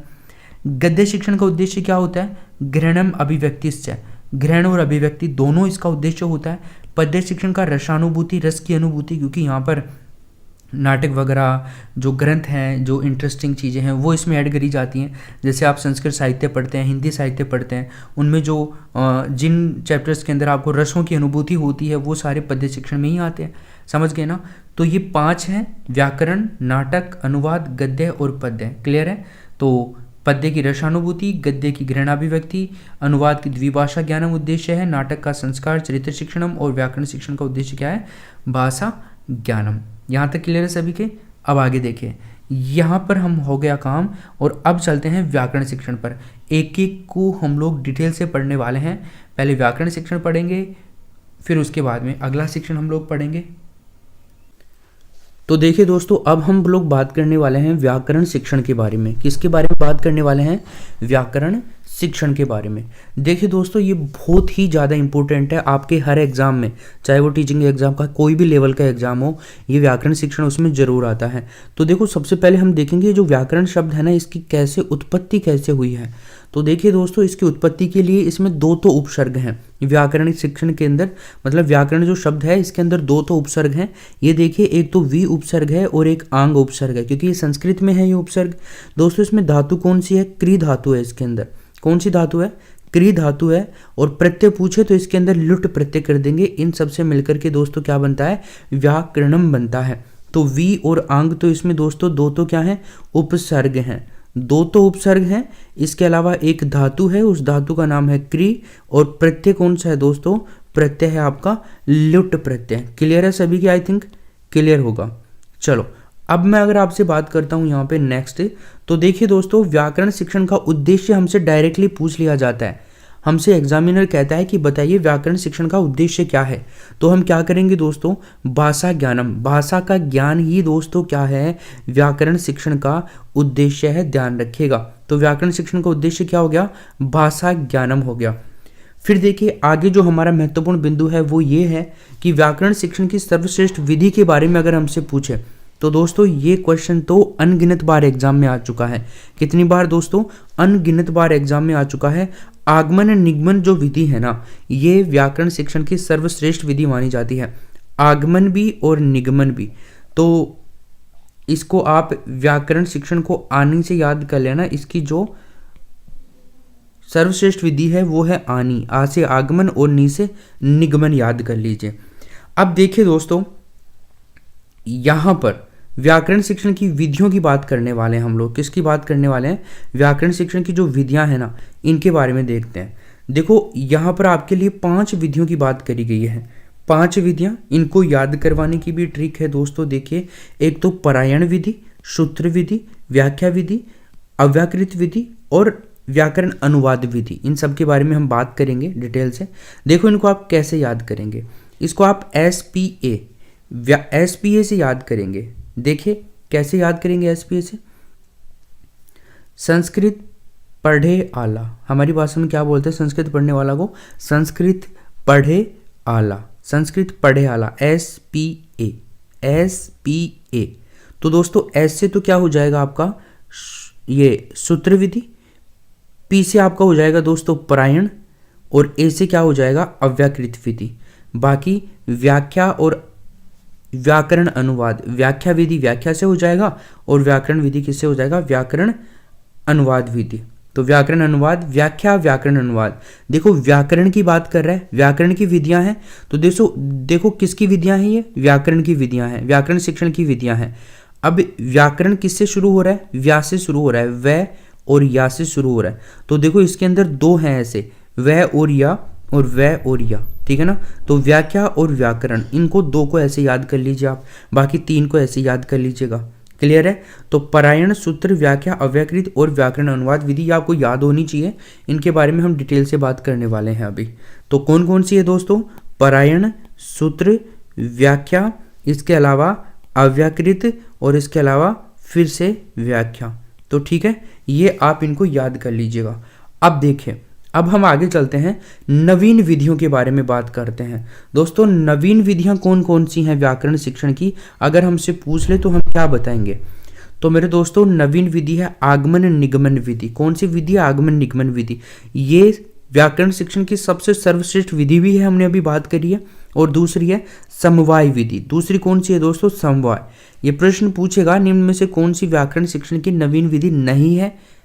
गद्य शिक्षण का उद्देश्य क्या होता है? ग्रहणम अभिव्यक्तिश्च। ग्रहण और अभिव्यक्ति दोनों इसका उद्देश्य होता है। पद्य शिक्षण का रसानुभूति, रस की अनुभूति, क्योंकि यहाँ पर नाटक वगैरह जो ग्रंथ हैं, जो इंटरेस्टिंग चीज़ें हैं वो इसमें ऐड करी जाती हैं। जैसे आप संस्कृत साहित्य पढ़ते हैं, हिंदी साहित्य पढ़ते हैं, उनमें जो जिन चैप्टर्स के अंदर आपको रसों की अनुभूति होती है वो सारे पद्य शिक्षण में ही आते हैं। समझ गए ना? तो ये 5 हैं: व्याकरण, नाटक, अनुवाद, गद्य और पद्य। क्लियर है? तो पद्य की रसानुभूति, गद्य की ग्रहणाभिव्यक्ति, अनुवाद की द्विभाषा ज्ञानम उद्देश्य है, नाटक का संस्कार चरित्र शिक्षणम और व्याकरण शिक्षण का उद्देश्य क्या है? भाषा ज्ञानम। यहाँ तक क्लियर है सभी के? अब आगे देखिए, यहाँ पर हम हो गया काम और अब चलते हैं व्याकरण शिक्षण पर। एक एक को हम लोग डिटेल से पढ़ने वाले हैं। पहले व्याकरण शिक्षण पढ़ेंगे, फिर उसके बाद में अगला शिक्षण हम लोग पढ़ेंगे। तो देखिए दोस्तों, अब हम लोग बात करने वाले हैं व्याकरण शिक्षण के बारे में। किसके बारे में बात करने वाले हैं? व्याकरण शिक्षण के बारे में। देखिए दोस्तों, ये बहुत ही ज़्यादा इंपॉर्टेंट है आपके हर एग्जाम में, चाहे वो टीचिंग एग्जाम का कोई भी लेवल का एग्जाम हो, ये व्याकरण शिक्षण उसमें जरूर आता है। तो देखो, सबसे पहले हम देखेंगे जो व्याकरण शब्द है ना, इसकी कैसे उत्पत्ति कैसे हुई है। तो देखिए दोस्तों, इसकी उत्पत्ति के लिए इसमें 2 तो उपसर्ग हैं व्याकरण शिक्षण के अंदर। मतलब व्याकरण जो शब्द है इसके अंदर 2 तो उपसर्ग हैं। ये देखिए, एक तो वी उपसर्ग है और एक आंग उपसर्ग है, क्योंकि ये संस्कृत में है ये उपसर्ग। दोस्तों, इसमें धातु कौन सी है? क्री धातु है। इसके अंदर कौन सी धातु है? क्री धातु है। और प्रत्यय पूछे तो इसके अंदर लुट प्रत्यय कर देंगे। इन सब से मिलकर के दोस्तों क्या बनता है? व्याकरणम बनता है। तो वी और आंग तो इसमें दोस्तों 2 तो क्या है? उपसर्ग हैं। 2 तो उपसर्ग हैं। इसके अलावा एक धातु है, उस धातु का नाम है क्री, और प्रत्यय कौन सा है दोस्तों? प्रत्यय है आपका लुट प्रत्यय। क्लियर है सभी की? आई थिंक क्लियर होगा। चलो, अब मैं अगर आपसे बात करता हूं यहाँ पे नेक्स्ट, तो देखिए दोस्तों, व्याकरण शिक्षण का उद्देश्य हमसे डायरेक्टली पूछ लिया जाता है। हमसे एग्जामिनर कहता है कि बताइए व्याकरण शिक्षण का उद्देश्य क्या है। तो हम क्या करेंगे दोस्तों? भाषा ज्ञानम। भाषा का ज्ञान ही दोस्तों क्या है? व्याकरण शिक्षण का उद्देश्य है। ध्यान रखिएगा। तो व्याकरण शिक्षण का उद्देश्य क्या हो गया? भाषा ज्ञानम हो गया। फिर देखिए, आगे जो हमारा महत्वपूर्ण बिंदु है वो ये है कि व्याकरण शिक्षण की सर्वश्रेष्ठ विधि के बारे में अगर हमसे पूछे तो दोस्तों ये क्वेश्चन तो अनगिनत बार एग्जाम में आ चुका है। कितनी बार दोस्तों? अनगिनत बार एग्जाम में आ चुका है। आगमन और निगमन जो विधि है ना, ये व्याकरण शिक्षण की सर्वश्रेष्ठ विधि मानी जाती है। आगमन भी और निगमन भी। तो इसको आप व्याकरण शिक्षण को आनी से याद कर लेना। इसकी जो सर्वश्रेष्ठ विधि है वो है आनी। आ से आगमन और नी से निगमन याद कर लीजिए। अब देखिए दोस्तों, यहाँ पर व्याकरण शिक्षण की विधियों की बात करने वाले हैं हम लोग। किसकी बात करने वाले हैं? व्याकरण शिक्षण की जो विधियां हैं ना, इनके बारे में देखते हैं। देखो, यहाँ पर आपके लिए 5 विधियों की बात करी गई है। 5 विधियां, इनको याद करवाने की भी ट्रिक है दोस्तों। देखिए, एक तो परायण विधि, सूत्र विधि, व्याख्या विधि, अव्याकृत विधि और व्याकरण अनुवाद विधि। इन सब के बारे में हम बात करेंगे डिटेल से। देखो, इनको आप कैसे याद करेंगे। इसको आप SPA से याद करेंगे। देखिए कैसे याद करेंगे SPA से। संस्कृत पढ़े आला, हमारी भाषा में क्या बोलते हैं संस्कृत पढ़ने वाला को? संस्कृत पढ़े आला, संस्कृत पढ़े आला, SPA। तो दोस्तों S से तो क्या हो जाएगा आपका ये सूत्र विधि, P से आपका हो जाएगा दोस्तों परायण, और A से क्या हो जाएगा अव्याकृत विधि। बाकी व्याख्या और व्याकरण अनुवाद, व्याख्या विधि व्याख्या से हो जाएगा और व्याकरण विधि किससे हो जाएगा? व्याकरण अनुवाद विधि। तो व्याकरण अनुवाद, व्याख्या, व्याकरण अनुवाद। देखो व्याकरण की बात कर रहा है, व्याकरण की विधियां हैं। तो देखो किसकी विधियां हैं? ये व्याकरण की विधियां हैं, व्याकरण शिक्षण की विधियां हैं। अब व्याकरण किससे शुरू हो रहा है? व्या से शुरू हो रहा है, वै और या से शुरू हो रहा है। तो देखो इसके अंदर 2 हैं ऐसे, वै और या और वै और या, ठीक है ना। तो व्याख्या और व्याकरण, इनको 2 को ऐसे याद कर लीजिए आप, बाकी 3 को ऐसे याद कर लीजिएगा। क्लियर है? तो परायण, सूत्र, व्याख्या, अव्याकृत और व्याकरण अनुवाद विधि ये आपको याद होनी चाहिए। इनके बारे में हम डिटेल से बात करने वाले हैं अभी। तो कौन कौन सी है दोस्तों? परायण, सूत्र, व्याख्या, इसके अलावा अव्याकृत और इसके अलावा फिर से व्याख्या। तो ठीक है, ये आप इनको याद कर लीजिएगा। अब देखिए, अब हम आगे चलते हैं, नवीन विधियों के बारे में बात करते हैं। दोस्तों नवीन विधियां कौन कौन सी हैं व्याकरण शिक्षण की? अगर हमसे पूछ ले तो हम क्या बताएंगे? तो मेरे दोस्तों नवीन विधि है आगमन निगमन विधि। कौन सी विधि है? आगमन निगमन विधि। ये व्याकरण शिक्षण की सबसे सर्वश्रेष्ठ विधि भी है, हमने अभी बात करी है। और दूसरी है समवाय विधि। दूसरी कौन सी है दोस्तों? समवाय। ये प्रश्न पूछेगा निम्न में से कौन सी व्याकरण शिक्षण की नवीन विधि नहीं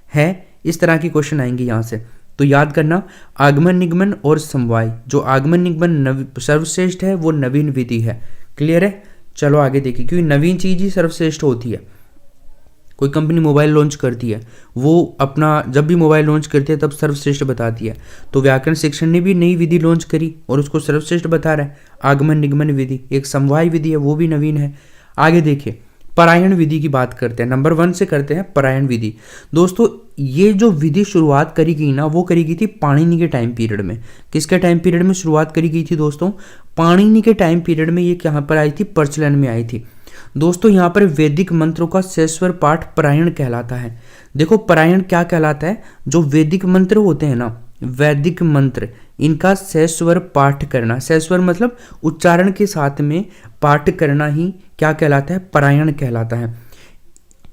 है, इस तरह के क्वेश्चन आएंगे यहाँ से। तो याद करना, आगमन निगमन और समवाय। जो आगमन निगमन सर्वश्रेष्ठ है वो नवीन विधि है। क्लियर है? चलो आगे देखिए, क्योंकि नवीन चीज ही सर्वश्रेष्ठ होती है। कोई कंपनी मोबाइल लॉन्च करती है, वो अपना जब भी मोबाइल लॉन्च करती है तब सर्वश्रेष्ठ बताती है। तो व्याकरण शिक्षण ने भी नई विधि लॉन्च करी और उसको सर्वश्रेष्ठ बता रहा है। आगमन निगमन विधि एक समवाय विधि है, वो भी नवीन है। आगे देखिए, परायण विधि की बात करते हैं। नंबर 1 से करते हैं परायण विधि। दोस्तों ये जो विधि शुरुआत करी गई ना, वो करी गई थी पाणिनि के टाइम पीरियड में। किसके टाइम पीरियड में शुरुआत करी गई थी दोस्तों? पाणिनि के टाइम पीरियड में ये कहाँ पर आई थी? प्रचलन में आई थी। दोस्तों यहाँ पर वैदिक मंत्रों का सैस्वर पाठ परायण कहलाता है। देखो परायण क्या कहलाता है? जो वैदिक मंत्र होते हैं ना, वैदिक मंत्र, इनका सैस्वर पाठ करना। सैस्वर मतलब उच्चारण के साथ में पाठ करना ही क्या कहलाता है? परायण कहलाता है।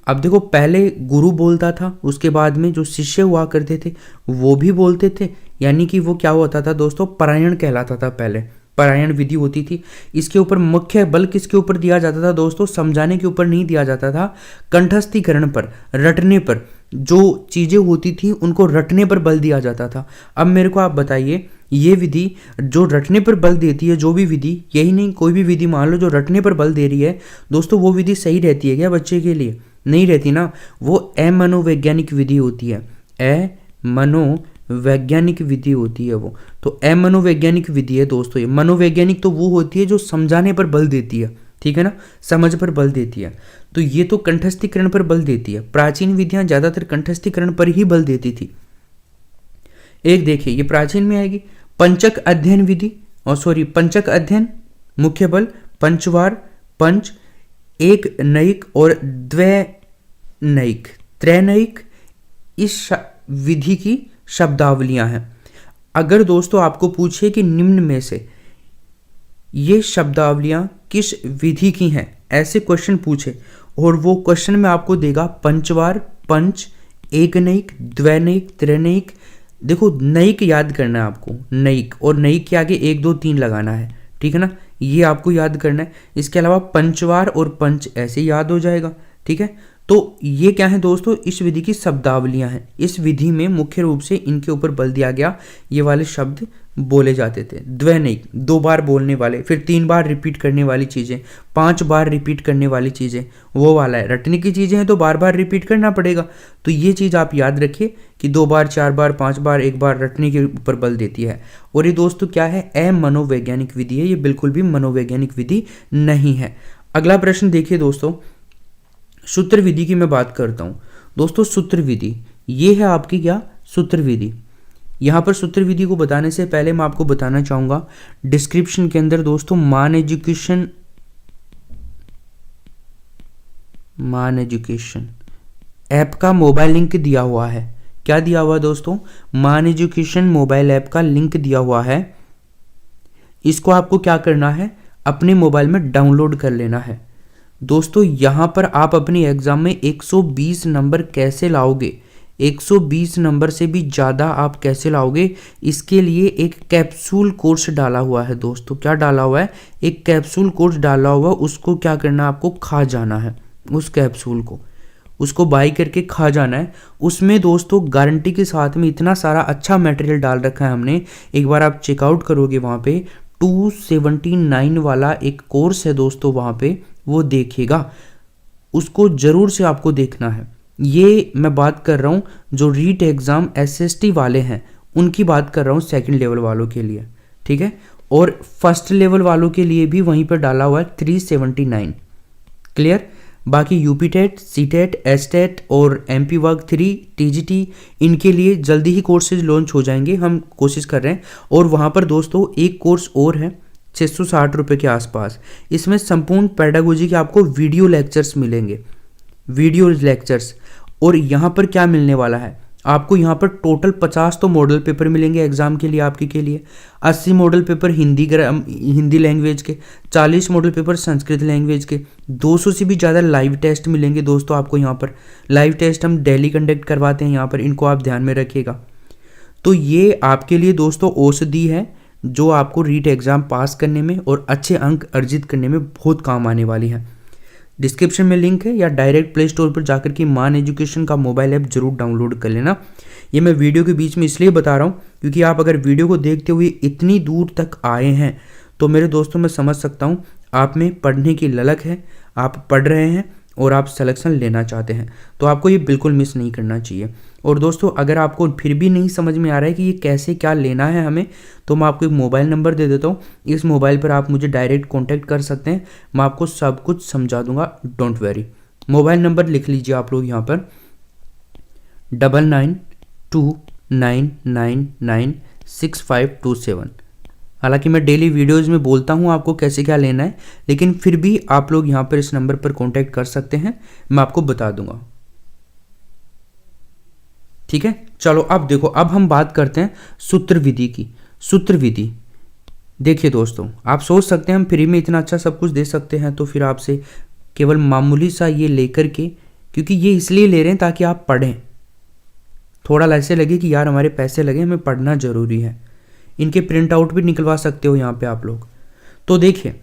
अब देखो पहले गुरु बोलता था, उसके बाद में जो शिष्य हुआ करते थे वो भी बोलते थे, यानी कि वो क्या होता था दोस्तों? परायण कहलाता था। पहले परायण विधि होती थी। इसके ऊपर मुख्य बल किसके ऊपर दिया जाता था दोस्तों? समझाने के ऊपर नहीं दिया जाता था, कंठस्थीकरण पर, रटने पर। जो चीजें होती थी उनको रटने पर बल दिया जाता था। अब मेरे को आप बताइए, ये विधि जो रटने पर बल देती है, जो भी विधि, यही नहीं कोई भी विधि मान लो जो रटने पर बल दे रही है दोस्तों, वो विधि सही रहती है क्या बच्चे के लिए? नहीं रहती ना। वो अमनोवैज्ञानिक विधि होती है, अमनोवैज्ञानिक विधि होती है वो। तो अमनोवैज्ञानिक विधि है दोस्तों ये। मनोवैज्ञानिक तो वो होती है जो समझाने पर बल देती है, ठीक है ना, समझ पर बल देती है। तो ये तो कंठस्थीकरण पर बल देती है। प्राचीन विधियां ज्यादातर कंठस्थीकरण पर ही बल देती थी। एक देखिए, ये प्राचीन में आएगी पंचक अध्ययन विधि, और पंचक अध्ययन, मुख्य बल, पंचवार, पंच, एक नयिक और द्वैनयिक, त्रैनयिक, इस विधि की शब्दावलियां हैं। अगर दोस्तों आपको पूछे कि निम्न में से ये शब्दावलियां किस विधि की हैं, ऐसे क्वेश्चन पूछे और वो क्वेश्चन में आपको देगा पंचवार, पंच, एक नयिक, द्वैनयिक, त्रैनयिक। देखो नयिक याद करना है आपको, नयिक, और नयिक के आगे 1 2 3 लगाना है, ठीक है ना, ये आपको याद करना है। इसके अलावा पंचवार और पंच ऐसे याद हो जाएगा, ठीक है। तो ये क्या है दोस्तों, इस विधि की शब्दावलियां हैं। इस विधि में मुख्य रूप से इनके ऊपर बल दिया गया, ये वाले शब्द बोले जाते थे। द्वैनिक, 2 बार बोलने वाले, फिर 3 बार रिपीट करने वाली चीज़ें, 5 बार रिपीट करने वाली चीज़ें, वो वाला है। रटने की चीज़ें हैं तो बार बार रिपीट करना पड़ेगा, तो ये चीज़ आप याद रखिए कि 2 बार, 4 बार, 5 बार, 1 बार रटने के ऊपर बल देती है। और ये दोस्तों क्या है, अमनोवैज्ञानिक विधि है, ये बिल्कुल भी मनोवैज्ञानिक विधि नहीं है। अगला प्रश्न देखिए दोस्तों, सूत्र विधि की मैं बात करता हूँ दोस्तों। सूत्र विधि ये है आपकी क्या, सूत्र विधि। यहाँ पर सूत्र विधि को बताने से पहले मैं आपको बताना चाहूँगा, डिस्क्रिप्शन के अंदर दोस्तों मान एजुकेशन ऐप का मोबाइल लिंक दिया हुआ है। क्या दिया हुआ दोस्तों, मान एजुकेशन मोबाइल ऐप का लिंक दिया हुआ है। इसको आपको क्या करना है, अपने मोबाइल में डाउनलोड कर लेना है। दोस्तों यहाँ पर आप अपनी एग्जाम में 120 नंबर कैसे लाओगे, 120 नंबर से भी ज़्यादा आप कैसे लाओगे, इसके लिए एक कैप्सूल कोर्स डाला हुआ है दोस्तों। क्या डाला हुआ है, एक कैप्सूल कोर्स डाला हुआ। उसको क्या करना है, आपको खा जाना है उस कैप्सूल को, उसको बाई करके खा जाना है। उसमें दोस्तों गारंटी के साथ में इतना सारा अच्छा मटेरियल डाल रखा है हमने। एक बार आप चेकआउट करोगे वहाँ पे 279 वाला एक कोर्स है दोस्तों, वहाँ पे वो देखेगा, उसको ज़रूर से आपको देखना है। ये मैं बात कर रहा हूँ जो रीट एग्ज़ाम SST वाले हैं, उनकी बात कर रहा हूँ, सेकंड लेवल वालों के लिए, ठीक है। और फर्स्ट लेवल वालों के लिए भी वहीं पर डाला हुआ है 379। क्लियर। बाकी UP TET, C TET, S TET और MP वर्ग 3, TGT, इनके लिए जल्दी ही कोर्सेज लॉन्च हो जाएंगे, हम कोशिश कर रहे हैं। और वहाँ पर दोस्तों एक कोर्स और है 660 रुपये के आसपास। इसमें संपूर्ण पेडागोजी के आपको वीडियो लेक्चर्स मिलेंगे, वीडियो लेक्चर्स। और यहाँ पर क्या मिलने वाला है आपको, यहाँ पर टोटल 50 तो मॉडल पेपर मिलेंगे एग्जाम के लिए, आपके के लिए 80 मॉडल पेपर हिंदी लैंग्वेज के, 40 मॉडल पेपर संस्कृत लैंग्वेज के, 200 से भी ज़्यादा लाइव टेस्ट मिलेंगे दोस्तों आपको। यहाँ पर लाइव टेस्ट हम डेली कंडक्ट करवाते हैं यहाँ पर, इनको आप ध्यान में रखिएगा। तो ये आपके लिए दोस्तों औषधि है जो आपको रीट एग्ज़ाम पास करने में और अच्छे अंक अर्जित करने में बहुत काम आने वाली है। डिस्क्रिप्शन में लिंक है, या डायरेक्ट प्ले स्टोर पर जाकर के मान एजुकेशन का मोबाइल ऐप जरूर डाउनलोड कर लेना। ये मैं वीडियो के बीच में इसलिए बता रहा हूँ क्योंकि आप अगर वीडियो को देखते हुए इतनी दूर तक आए हैं तो मेरे दोस्तों मैं समझ सकता हूँ आप में पढ़ने की ललक है, आप पढ़ रहे हैं और आप सिलेक्शन लेना चाहते हैं, तो आपको ये बिल्कुल मिस नहीं करना चाहिए। और दोस्तों अगर आपको फिर भी नहीं समझ में आ रहा है कि ये कैसे क्या लेना है हमें, तो मैं आपको एक मोबाइल नंबर दे देता हूँ। इस मोबाइल पर आप मुझे डायरेक्ट कांटेक्ट कर सकते हैं, मैं आपको सब कुछ समझा दूंगा, डोंट वेरी। मोबाइल नंबर लिख लीजिए आप लोग यहाँ पर 9929996527। हालांकि मैं डेली वीडियोज़ में बोलता हूँ आपको कैसे क्या लेना है, लेकिन फिर भी आप लोग यहाँ पर इस नंबर पर कांटेक्ट कर सकते हैं, मैं आपको बता दूंगा, ठीक है। चलो अब देखो, अब हम बात करते हैं सूत्र विधि की। सूत्र विधि देखिए दोस्तों, आप सोच सकते हैं हम फ्री में इतना अच्छा सब कुछ दे सकते हैं, तो फिर आपसे केवल मामूली सा ये लेकर के, क्योंकि ये इसलिए ले रहे हैं ताकि आप पढ़ें, थोड़ा ऐसे लगे कि यार हमारे पैसे लगे, हमें पढ़ना ज़रूरी है। इनके प्रिंट आउट भी निकलवा सकते हो यहाँ पे आप लोग। तो देखिए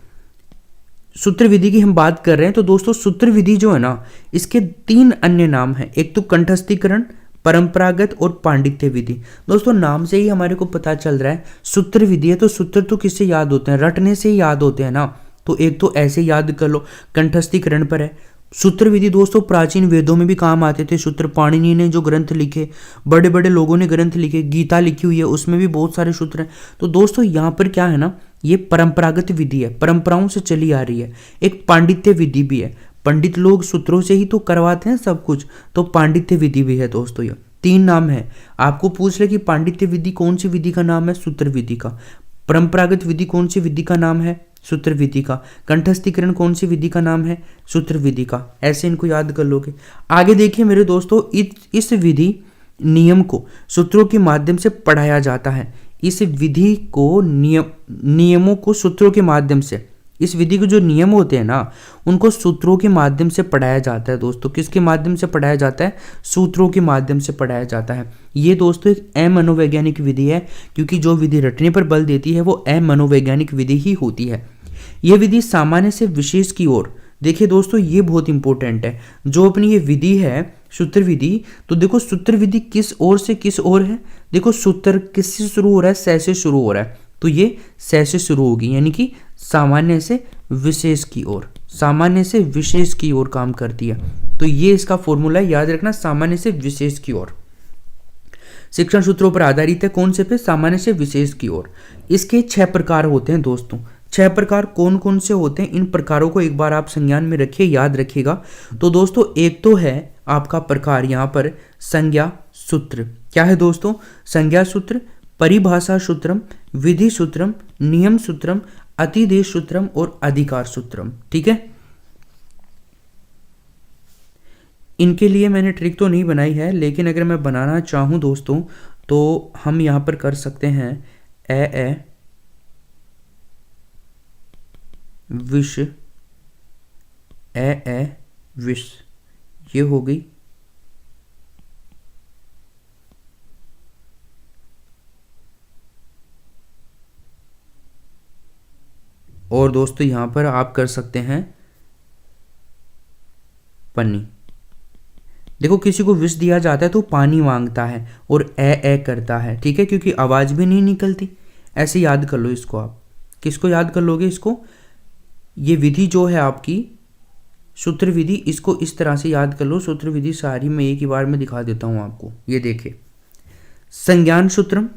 सूत्र विधि की हम बात कर रहे हैं, तो दोस्तों सूत्र विधि जो है ना, इसके 3 अन्य नाम हैं। एक तो कंठस्थीकरण, परंपरागत और पांडित्य विधि। दोस्तों नाम से ही हमारे को पता चल रहा है सूत्र विधि है, तो सूत्र तो किससे याद होते हैं, रटने से ही याद होते हैं ना। तो एक तो ऐसे याद कर लो, कंठस्थीकरण पर है। सूत्र विधि दोस्तों प्राचीन वेदों में भी काम आते थे सूत्र। पाणिनि ने जो ग्रंथ लिखे, बड़े बड़े लोगों ने ग्रंथ लिखे, गीता लिखी हुई है, उसमें भी बहुत सारे सूत्र हैं। तो दोस्तों यहाँ पर क्या है ना, ये परंपरागत विधि है, परंपराओं से चली आ रही है। एक पांडित्य विधि भी है, पंडित लोग सूत्रों से ही तो करवाते हैं सब कुछ, तो पांडित्य विधि भी है दोस्तों। ये 3 नाम है। आपको पूछ ले कि पांडित्य विधि कौन सी विधि का नाम है, सूत्र विधि का। परंपरागत विधि कौन सी विधि का नाम है, सूत्र विधि का। कंठस्थीकरण कौन सी विधि का नाम है, सूत्र विधि का। ऐसे इनको याद कर लोगे। आगे देखिए मेरे दोस्तों, इस विधि नियम को सूत्रों के माध्यम से पढ़ाया जाता है। इस विधि को नियमों को सूत्रों के माध्यम से, इस विधि के जो नियम होते हैं ना, उनको सूत्रों के माध्यम से पढ़ाया जाता है दोस्तों। किसके माध्यम से पढ़ाया जाता है, सूत्रों के माध्यम से पढ़ाया जाता है। ये दोस्तों एक अमनोवैज्ञानिक विधि है, क्योंकि जो विधि रटने पर बल देती है वो अमनोवैज्ञानिक विधि ही होती है। यह विधि सामान्य से विशेष की ओर देखिए दोस्तों, ये बहुत इंपॉर्टेंट है। जो अपनी ये विधि है सूत्र विधि, तो देखो सूत्र विधि किस ओर से किस ओर है। देखो सूत्र किससे शुरू हो रहा है, से से शुरू हो रहा है, तो ये से शुरू होगी, यानी कि सामान्य से विशेष की ओर, सामान्य से विशेष की ओर काम करती है। तो ये इसका फॉर्मूला याद रखना, सामान्य से विशेष की ओर। शिक्षण सूत्रों पर आधारित है, कौन से पे, सामान्य से विशेष की ओर। इसके 6 प्रकार होते हैं दोस्तों। 6 प्रकार कौन कौन से होते हैं, इन प्रकारों को एक बार आप संज्ञान में रखिए, याद रखिएगा। तो दोस्तों एक तो है आपका प्रकार यहाँ पर संज्ञा सूत्र। क्या है दोस्तों, संज्ञा सूत्र, परिभाषा सूत्रम, विधि सूत्रम, नियम सूत्रम, अतिदेश सूत्रम और अधिकार सूत्रम। ठीक है, इनके लिए मैंने ट्रिक तो नहीं बनाई है, लेकिन अगर मैं बनाना चाहूँ दोस्तों तो हम यहाँ पर कर सकते हैं ए विष, ए विष, ये हो गई। और दोस्तों यहां पर आप कर सकते हैं पन्नी। देखो किसी को विष दिया जाता है तो पानी मांगता है और ए करता है, ठीक है, क्योंकि आवाज भी नहीं निकलती। ऐसे याद कर लो इसको। आप किसको याद कर लोगे इसको, ये विधि जो है आपकी सूत्र विधि, इसको इस तरह से याद कर लो। सूत्र विधि सारी मैं एक ही बार में दिखा देता हूं आपको। ये देखिए, संज्ञान सूत्रम,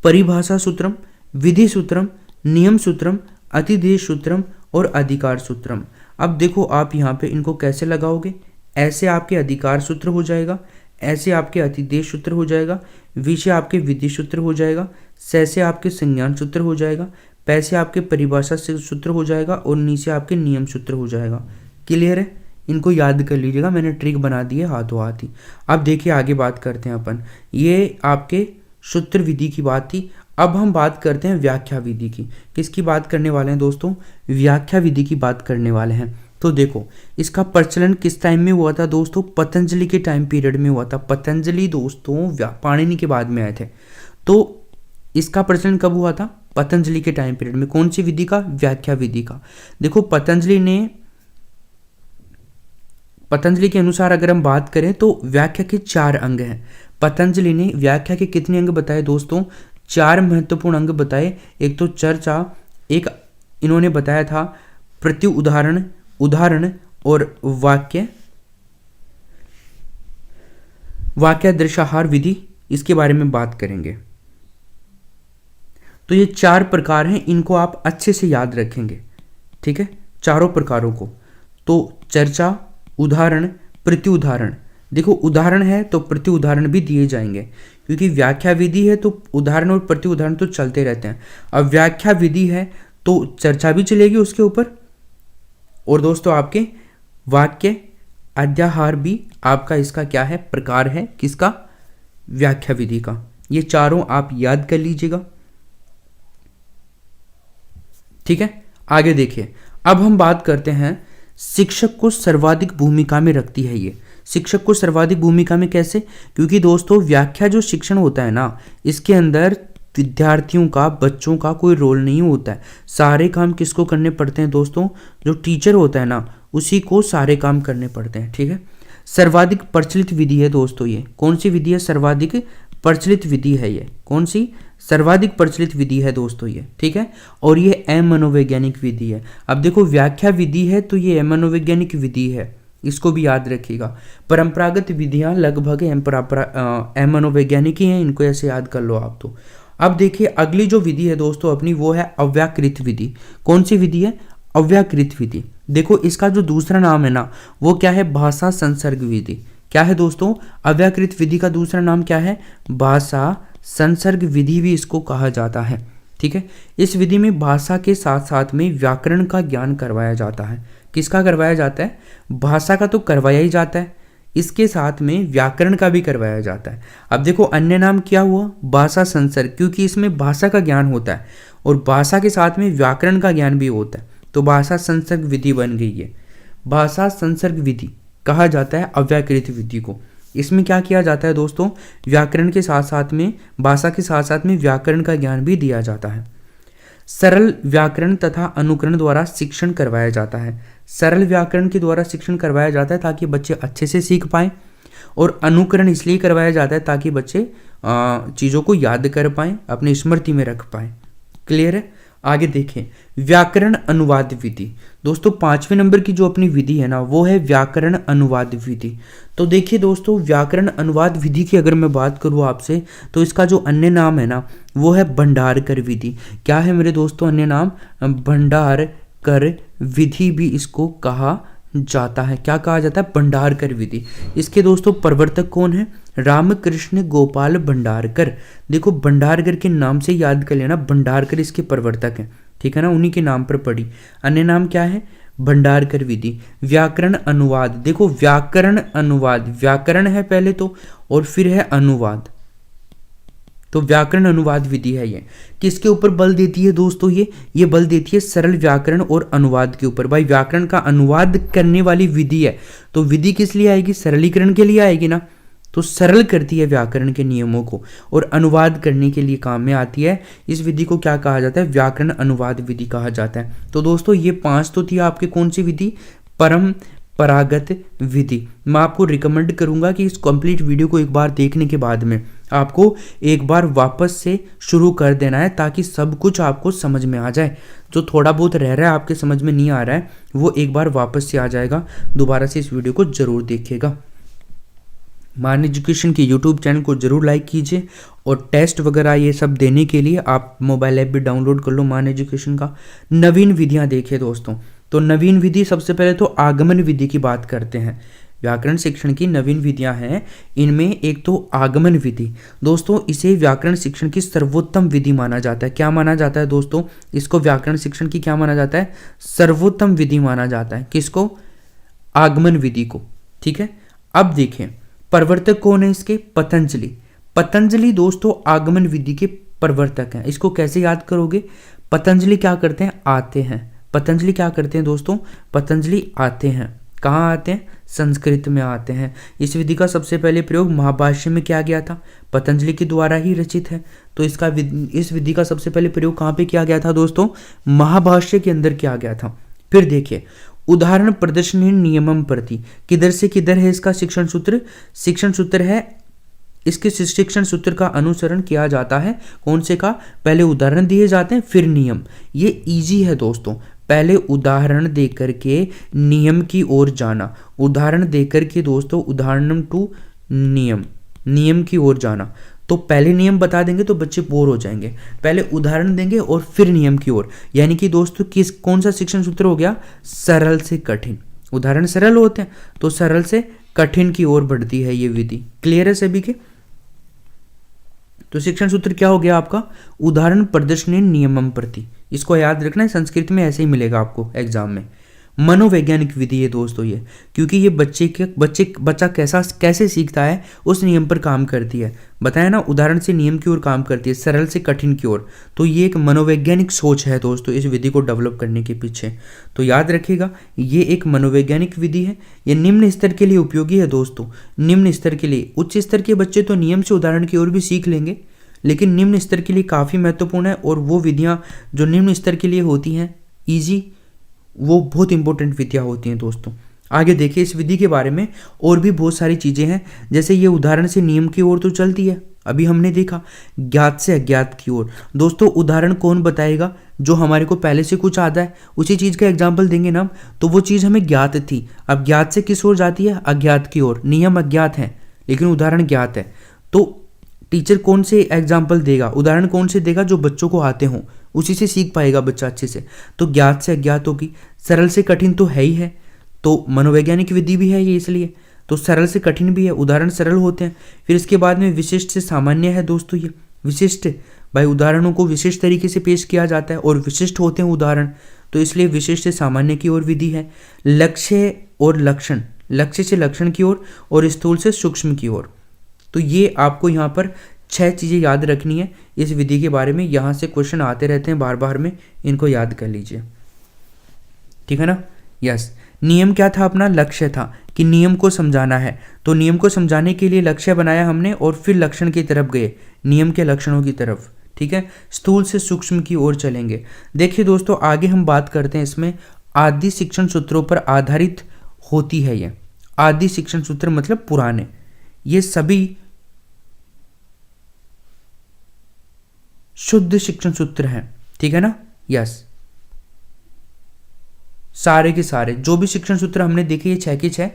परिभाषा सूत्रम, विधि सूत्रम, नियम सूत्रम, अतिदेश सूत्रम और अधिकार सूत्रम। अब देखो आप यहाँ पे इनको कैसे लगाओगे, ऐसे आपके अधिकार सूत्र हो जाएगा, ऐसे आपके अतिदेश सूत्र हो जाएगा, विषय आपके विधि सूत्र हो जाएगा, से आपके संज्ञान सूत्र हो जाएगा, पैसे आपके परिभाषा से सूत्र हो जाएगा और नीचे आपके नियम सूत्र हो जाएगा। क्लियर है, इनको याद कर लीजिएगा, मैंने ट्रिक बना दी है हाथों हाथ ही। अब देखिए आगे बात करते हैं अपन। ये आपके सूत्र विधि की बात थी। अब हम बात करते हैं व्याख्या विधि की। किसकी बात करने वाले हैं दोस्तों, व्याख्या विधि की बात करने वाले हैं। तो देखो इसका प्रचलन किस टाइम में हुआ था दोस्तों, पतंजलि के टाइम पीरियड में हुआ था। पतंजलि दोस्तों पाणिनि के बाद में आए थे, तो इसका प्रचलन कब हुआ था, पतंजलि के टाइम पीरियड में। कौन सी विधि का, व्याख्या विधि का। देखो पतंजलि के अनुसार अगर हम बात करें तो व्याख्या के 4 अंग हैं। पतंजलि ने व्याख्या के कितने अंग बताए दोस्तों, 4 महत्वपूर्ण अंग बताए। एक तो चर्चा, एक इन्होंने बताया था प्रति उदाहरण, उदाहरण और वाक्य दृश्याहार विधि, इसके बारे में बात करेंगे। तो ये 4 प्रकार हैं, इनको आप अच्छे से याद रखेंगे, ठीक है, चारों प्रकारों को। तो चर्चा, उदाहरण, प्रति उदाहरण। देखो उदाहरण है तो प्रति उदाहरण भी दिए जाएंगे, क्योंकि व्याख्या विधि है तो उदाहरण और प्रति उदाहरण तो चलते रहते हैं। अब व्याख्या विधि है तो चर्चा भी चलेगी उसके ऊपर, और दोस्तों आपके वाक्य अध्याहार भी आपका इसका क्या है, प्रकार है, किसका, व्याख्या विधि का। ये चारों आप याद कर लीजिएगा, ठीक है। आगे देखिए, अब हम बात करते हैं शिक्षक को सर्वाधिक भूमिका में रखती है। ये शिक्षक को सर्वाधिक भूमिका में कैसे, क्योंकि दोस्तों व्याख्या जो शिक्षण होता है ना, इसके अंदर विद्यार्थियों का, बच्चों का कोई रोल नहीं होता है। सारे काम किसको करने पड़ते हैं दोस्तों, जो टीचर होता है ना, उसी को सारे काम करने पड़ते हैं, ठीक है। सर्वाधिक प्रचलित विधि है दोस्तों ये। कौन सी विधि है, सर्वाधिक प्रचलित विधि है ये। कौन सी, सर्वाधिक प्रचलित विधि है दोस्तों ये, ठीक है। और ये अमनोवैज्ञानिक विधि है। अब देखो व्याख्या विधि है तो ये अमनोवैज्ञानिक विधि है, इसको भी याद रखिएगा। परंपरागत विधियां लगभग अमनोवैज्ञानिक ही हैं, इनको ऐसे याद कर लो आप तो। अब देखिए अगली जो विधि है दोस्तों अपनी, वो है अव्याकृत विधि। कौन सी विधि है, अव्याकृत विधि। देखो इसका जो दूसरा नाम है ना, वो क्या है, भाषा संसर्ग विधि। क्या है दोस्तों, अव्याकृत विधि का दूसरा नाम क्या है, भाषा संसर्ग विधि भी इसको कहा जाता है, ठीक है। इस विधि में भाषा के साथ साथ में व्याकरण का ज्ञान करवाया जाता है। किसका करवाया जाता है, भाषा का तो करवाया ही जाता है, इसके साथ में व्याकरण का भी करवाया जाता है। अब देखो अन्य नाम क्या हुआ, भाषा संसर्ग, क्योंकि इसमें भाषा का ज्ञान होता है और भाषा के साथ में व्याकरण का ज्ञान भी होता है, तो भाषा संसर्ग विधि बन गई है। भाषा संसर्ग विधि कहा जाता है अव्याकृत विधि को। इसमें क्या किया जाता है दोस्तों, व्याकरण के साथ साथ में, भाषा के साथ साथ में व्याकरण का ज्ञान भी दिया जाता है। सरल व्याकरण तथा अनुकरण द्वारा शिक्षण करवाया जाता है। सरल व्याकरण के द्वारा शिक्षण करवाया जाता है ताकि बच्चे अच्छे से सीख पाएँ, और अनुकरण इसलिए करवाया जाता है ताकि बच्चे चीज़ों को याद कर पाएँ, अपनी स्मृति में रख पाएँ। क्लियर है? आगे देखें, व्याकरण अनुवाद विधि। दोस्तों 5वें नंबर की जो अपनी विधि है ना, वो है व्याकरण अनुवाद विधि। तो देखिए दोस्तों, व्याकरण अनुवाद विधि की अगर मैं बात करूँ आपसे, तो इसका जो अन्य नाम है ना, वो है भंडारकर विधि। क्या है मेरे दोस्तों अन्य नाम? भंडारकर विधि भी इसको कहा जाता है। क्या कहा जाता है? भंडारकर विधि। इसके दोस्तों प्रवर्तक कौन है? रामकृष्ण गोपाल भंडारकर। देखो भंडारकर के नाम से याद कर लेना, भंडारकर इसके प्रवर्तक हैं, ठीक है ना, उन्हीं के नाम पर पढ़ी। अन्य नाम क्या है? भंडारकर विधि। व्याकरण अनुवाद, देखो व्याकरण अनुवाद, व्याकरण है पहले तो, और फिर है अनुवाद। तो व्याकरण अनुवाद विधि है ये। किसके ऊपर बल देती है दोस्तों? ये बल देती है सरल व्याकरण और अनुवाद के ऊपर। भाई व्याकरण का अनुवाद करने वाली विधि है, तो विधि किस लिए आएगी? सरलीकरण के लिए आएगी ना। तो सरल करती है व्याकरण के नियमों को और अनुवाद करने के लिए काम में आती है। इस विधि को क्या कहा जाता है? व्याकरण अनुवाद विधि कहा जाता है। तो दोस्तों ये 5 तो थी आपके कौन सी विधि? परंपरागत विधि। मैं आपको रिकमेंड करूंगा कि इस कंप्लीट वीडियो को एक बार देखने के बाद में आपको एक बार वापस से शुरू कर देना है, ताकि सब कुछ आपको समझ में आ जाए। जो थोड़ा बहुत रह रहा है आपके समझ में नहीं आ रहा है, वो एक बार वापस से आ जाएगा। दोबारा से इस वीडियो को जरूर देखिएगा। मान एजुकेशन के यूट्यूब चैनल को जरूर लाइक कीजिए, और टेस्ट वगैरह ये सब देने के लिए आप मोबाइल ऐप भी डाउनलोड कर लो मान एजुकेशन का। नवीन विधियां देखिए दोस्तों, तो नवीन विधि सबसे पहले तो आगमन विधि की बात करते हैं। व्याकरण शिक्षण की नवीन विधियां हैं, इनमें एक तो आगमन विधि। दोस्तों इसे व्याकरण शिक्षण की सर्वोत्तम विधि माना जाता है। क्या माना जाता है दोस्तों? इसको व्याकरण शिक्षण की क्या माना जाता है? सर्वोत्तम विधि माना जाता है। किसको? आगमन विधि को। ठीक है, अब देखें प्रवर्तक कौन है इसके? पतंजलि। पतंजलि दोस्तों आगमन विधि के प्रवर्तक हैं। इसको कैसे याद करोगे? पतंजलि क्या करते हैं? आते हैं। पतंजलि क्या करते हैं दोस्तों? पतंजलि आते हैं। कहाँ आते हैं? संस्कृत में आते हैं। इस विधि का सबसे पहले प्रयोग महाभाष्य में किया गया था, पतंजलि के द्वारा ही रचित है। तो इस विधि का सबसे पहले प्रयोग कहाँ पे किया गया था दोस्तों? महाभाष्य के अंदर किया गया था। फिर देखिए उदाहरण प्रदर्शनी नियमम प्रति, किधर से किधर है इसका शिक्षण सूत्र? शिक्षण सूत्र है, इसके शिक्षण सूत्र का अनुसरण किया जाता है। कौन से का? पहले उदाहरण दिए जाते हैं फिर नियम। ये इजी है दोस्तों, पहले उदाहरण देकर के नियम की ओर जाना। उदाहरण देकर के दोस्तों उदाहरण टू नियम, नियम की ओर जाना। तो पहले नियम बता देंगे तो बच्चे बोर हो जाएंगे, पहले उदाहरण देंगे और फिर नियम की ओर। यानी कि दोस्तों कौन सा शिक्षण सूत्र हो गया? सरल से कठिन। उदाहरण सरल होते हैं तो सरल से कठिन की ओर बढ़ती है ये विधि। क्लियर है सभी के? तो शिक्षण सूत्र क्या हो गया आपका? उदाहरण प्रदर्शनी नियमम प्रति। इसको याद रखना है, संस्कृत में ऐसे ही मिलेगा आपको एग्जाम में। मनोवैज्ञानिक विधि है दोस्तों ये, क्योंकि ये बच्चा कैसे सीखता है उस नियम पर काम करती है। बताया ना, उदाहरण से नियम की ओर काम करती है, सरल से कठिन की ओर। तो ये एक मनोवैज्ञानिक सोच है दोस्तों इस विधि को डेवलप करने के पीछे। तो याद रखिएगा ये एक मनोवैज्ञानिक विधि है। ये निम्न स्तर के लिए उपयोगी है दोस्तों, निम्न स्तर के लिए। उच्च स्तर के बच्चे तो नियम से उदाहरण की ओर भी सीख लेंगे, लेकिन निम्न स्तर के लिए काफ़ी महत्वपूर्ण है। और वो विधियाँ जो निम्न स्तर के लिए होती हैं ईजी, वो बहुत इंपॉर्टेंट विधियाँ होती हैं दोस्तों। आगे देखिए इस विधि के बारे में और भी बहुत सारी चीज़ें हैं, जैसे ये उदाहरण से नियम की ओर तो चलती है, अभी हमने देखा ज्ञात से अज्ञात की ओर। दोस्तों उदाहरण कौन बताएगा? जो हमारे को पहले से कुछ आता है उसी चीज़ का एग्जाम्पल देंगे ना, तो वो चीज़ हमें ज्ञात थी, अब ज्ञात से किस ओर जाती है? अज्ञात की ओर। नियम अज्ञात है लेकिन उदाहरण ज्ञात है, तो टीचर कौन से एग्जाम्पल देगा? उदाहरण कौन से देगा? जो बच्चों को आते हों, उसी से सीख पाएगा बच्चा अच्छे से। तो ज्ञात से अज्ञात होगी, सरल से कठिन तो है ही है, तो मनोवैज्ञानिक विधि भी है ये, इसलिए तो सरल से कठिन भी है, उदाहरण सरल होते हैं। फिर इसके बाद में विशिष्ट से सामान्य है दोस्तों। ये विशिष्ट, भाई उदाहरणों को विशिष्ट तरीके से पेश किया जाता है और विशिष्ट होते हैं उदाहरण, तो इसलिए विशिष्ट से सामान्य की ओर विधि है। लक्ष्य और लक्षण, लक्ष्य से लक्षण की ओर और स्थूल से सूक्ष्म की ओर। तो ये आपको यहाँ पर 6 चीज़ें याद रखनी है इस विधि के बारे में। यहाँ से क्वेश्चन आते रहते हैं बार बार में, इनको याद कर लीजिए, ठीक है ना? यस। नियम क्या था अपना? लक्ष्य था कि नियम को समझाना है, तो नियम को समझाने के लिए लक्ष्य बनाया हमने और फिर लक्षण की तरफ गए, नियम के लक्षणों की तरफ। ठीक है, स्थूल से सूक्ष्म की ओर चलेंगे। देखिए दोस्तों आगे हम बात करते हैं इसमें आदि शिक्षण सूत्रों पर आधारित होती है। ये आदि शिक्षण सूत्र मतलब पुराने, ये सभी शुद्ध शिक्षण सूत्र हैं, ठीक है ना। यस, सारे के सारे जो भी शिक्षण सूत्र हमने देखे ये 6 के 6,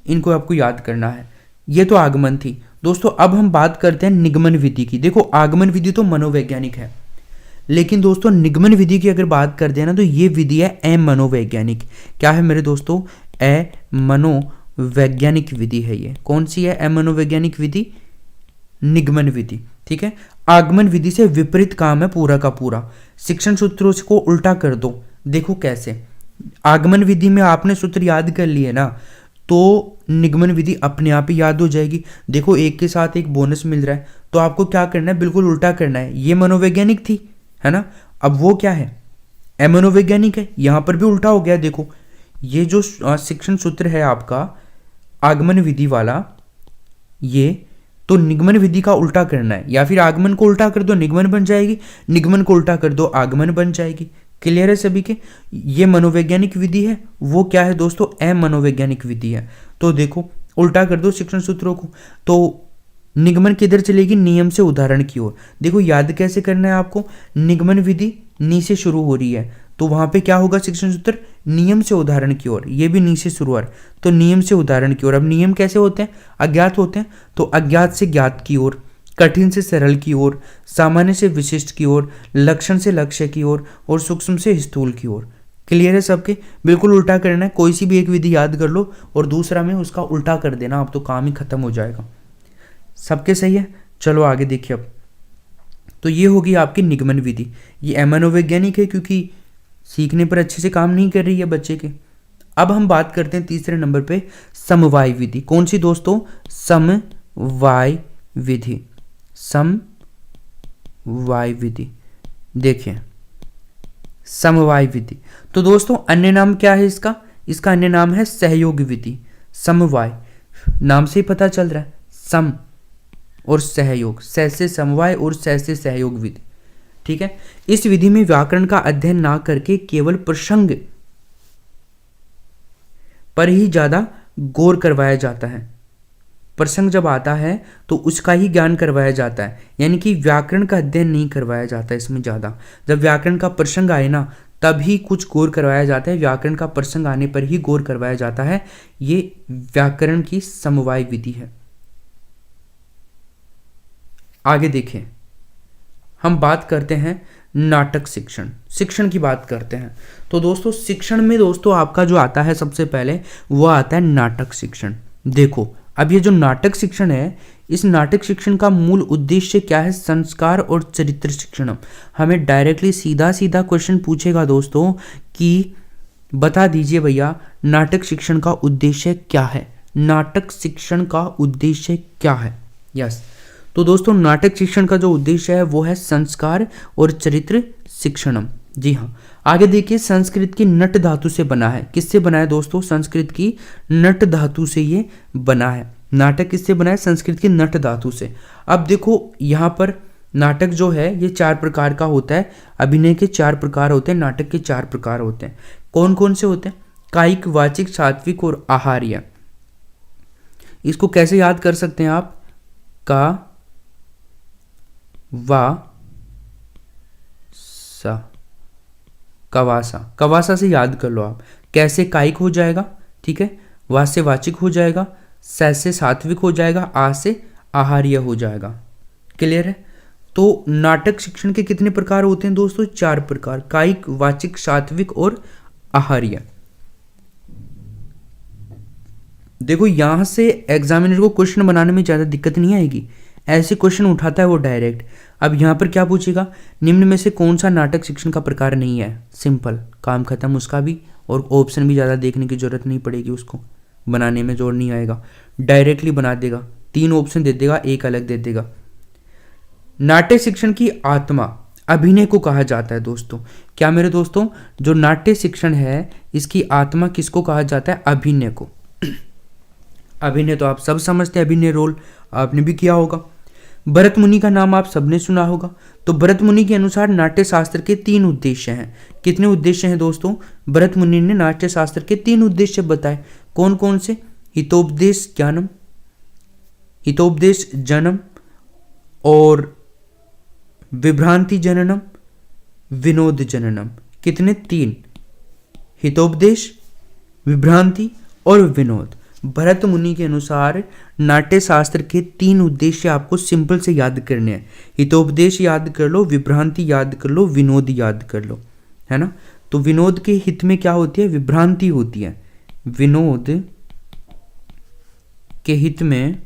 इनको आपको याद करना है। ये तो आगमन थी दोस्तों। अब हम बात करते हैं निगमन विधि की। देखो आगमन विधि तो मनोवैज्ञानिक है, लेकिन दोस्तों निगमन विधि की अगर बात करते हैं ना तो ये विधि है अमनोवैज्ञानिक। क्या है मेरे दोस्तों? अमनोवैज्ञानिक विधि है। ये कौन सी है अमनोवैज्ञानिक विधि? निगमन विधि, ठीक है। आगमन विधि से विपरीत काम है पूरा का पूरा। शिक्षण सूत्रों को उल्टा कर दो। देखो कैसे? आगमन विधि में आपने सूत्र याद कर लिए ना, तो निगमन विधि अपने आप ही याद हो जाएगी। देखो एक के साथ एक बोनस मिल रहा है, तो आपको क्या करना है? बिल्कुल उल्टा करना है। ये मनोवैज्ञानिक थी, है ना, अब वो क्या है? अमनोवैज्ञानिक है। यहां पर भी उल्टा हो गया। देखो ये जो शिक्षण सूत्र है आपका आगमन विधि वाला, ये तो निगमन विधि का उल्टा करना है। या फिर आगमन को उल्टा कर दो निगमन बन जाएगी, निगमन को उल्टा कर दो आगमन बन जाएगी। क्लियर है सभी के? ये मनोवैज्ञानिक विधि है, वो क्या है दोस्तों? अमनोवैज्ञानिक विधि है। तो देखो उल्टा कर दो शिक्षण सूत्रों को, तो निगमन किधर चलेगी? नियम से उदाहरण की ओर। देखो याद कैसे करना है आपको? निगमन विधि नी से शुरू हो रही है, तो वहां पे क्या होगा? शिक्षण सूत्र नियम से उदाहरण की ओर। ये भी नी से शुरू है, तो नियम से उदाहरण की ओर। अब नियम कैसे होते हैं? अज्ञात होते हैं, तो अज्ञात से ज्ञात की ओर, कठिन से सरल की ओर, सामान्य से विशिष्ट की ओर, लक्षण से लक्ष्य की ओर, और सूक्ष्म से स्थूल की ओर। क्लियर है सबके? बिल्कुल उल्टा करना है। कोई सी भी एक विधि याद कर लो और दूसरा में उसका उल्टा कर देना, अब तो काम ही खत्म हो जाएगा। सबके सही है? चलो आगे देखिए। अब तो ये होगी आपकी निगमन विधि। ये अमनोवैज्ञानिक है क्योंकि सीखने पर अच्छे से काम नहीं कर रही है बच्चे के। अब हम बात करते हैं तीसरे नंबर पे समवाय विधि। कौन सी दोस्तों? समवाय विधि। समवाय विधि देखिए, समवाय विधि तो दोस्तों अन्य नाम क्या है इसका? इसका अन्य नाम है सहयोग विधि। समवाय नाम से ही पता चल रहा है, सम और सहयोग, स से समवाय और स से सहयोग विधि, ठीक है। इस विधि में व्याकरण का अध्ययन ना करके केवल प्रसंग पर ही ज्यादा गौर करवाया जाता है। प्रसंग जब आता है तो उसका ही ज्ञान करवाया जाता है, यानी कि व्याकरण का अध्ययन नहीं करवाया जाता इसमें ज्यादा। जब व्याकरण का प्रसंग आए ना तभी कुछ गौर करवाया जाता है, व्याकरण का प्रसंग आने पर ही गौर करवाया जाता है। ये व्याकरण की समवाय विधि है। आगे देखें, हम बात करते हैं नाटक शिक्षण। शिक्षण की बात करते हैं तो दोस्तों शिक्षण में दोस्तों आपका जो आता है सबसे पहले वो आता है नाटक शिक्षण। देखो अब ये जो नाटक शिक्षण है, इस नाटक शिक्षण का मूल उद्देश्य क्या है? संस्कार और चरित्र शिक्षण। हमें डायरेक्टली सीधा सीधा क्वेश्चन पूछेगा दोस्तों कि बता दीजिए भैया नाटक शिक्षण का उद्देश्य क्या है? नाटक शिक्षण का उद्देश्य क्या है? यस, तो दोस्तों नाटक शिक्षण का जो उद्देश्य है वो है संस्कार और चरित्र शिक्षणम। जी हाँ, आगे देखिए, संस्कृत की नट धातु से बना है। किससे बना है दोस्तों? संस्कृत की नट धातु से ये बना है। नाटक किससे बना है? संस्कृत की नट धातु से। अब देखो यहाँ पर नाटक जो है ये 4 प्रकार का होता है। अभिनय के 4 प्रकार होते हैं, नाटक के 4 प्रकार होते हैं। कौन कौन से होते हैं? कायिक, वाचिक, सात्विक और आहार्य। इसको कैसे याद कर सकते हैं आप? का वा सा, कवासा, कवासा से याद कर लो आप। कैसे? कायिक हो जाएगा, ठीक है, वा से वाचिक हो जाएगा, स से सात्विक हो जाएगा, आ से आहार्य हो जाएगा। क्लियर है? तो नाटक शिक्षण के कितने प्रकार होते हैं दोस्तों? 4 प्रकार, कायिक, वाचिक, सात्विक और आहार्य। देखो यहां से एग्जामिनर को क्वेश्चन बनाने में ज्यादा दिक्कत नहीं आएगी, ऐसे क्वेश्चन उठाता है वो डायरेक्ट। अब यहाँ पर क्या पूछेगा? निम्न में से कौन सा नाटक शिक्षण का प्रकार नहीं है? सिंपल, काम खत्म उसका भी, और ऑप्शन भी ज़्यादा देखने की जरूरत नहीं पड़ेगी, उसको बनाने में जोर नहीं आएगा, डायरेक्टली बना देगा। 3 ऑप्शन दे देगा, एक अलग दे देगा। नाट्य शिक्षण की आत्मा अभिनय को कहा जाता है दोस्तों। क्या मेरे दोस्तों? जो नाट्य शिक्षण है इसकी आत्मा किसको कहा जाता है? अभिनय को। अभिनय तो आप सब समझते हैं, अभिनय रोल आपने भी किया होगा। भरत मुनि का नाम आप सबने सुना होगा। तो भरत मुनि के अनुसार नाट्य शास्त्र के 3 उद्देश्य हैं। कितने उद्देश्य हैं दोस्तों? भरत मुनि ने नाट्य शास्त्र के 3 उद्देश्य बताए। कौन कौन से? हितोपदेश ज्ञानम, हितोपदेश जनम और विभ्रांति जननम, विनोद जननम। कितने? 3। हितोपदेश, विभ्रांति और विनोद। भरत मुनि के अनुसार नाट्य शास्त्र के 3 उद्देश्य आपको सिंपल से याद करने हैं। हितोपदेश याद कर लो, विभ्रांति याद कर लो, विनोद याद कर लो, है ना। तो विनोद के हित में क्या होती है? विभ्रांति होती है। विनोद के हित में,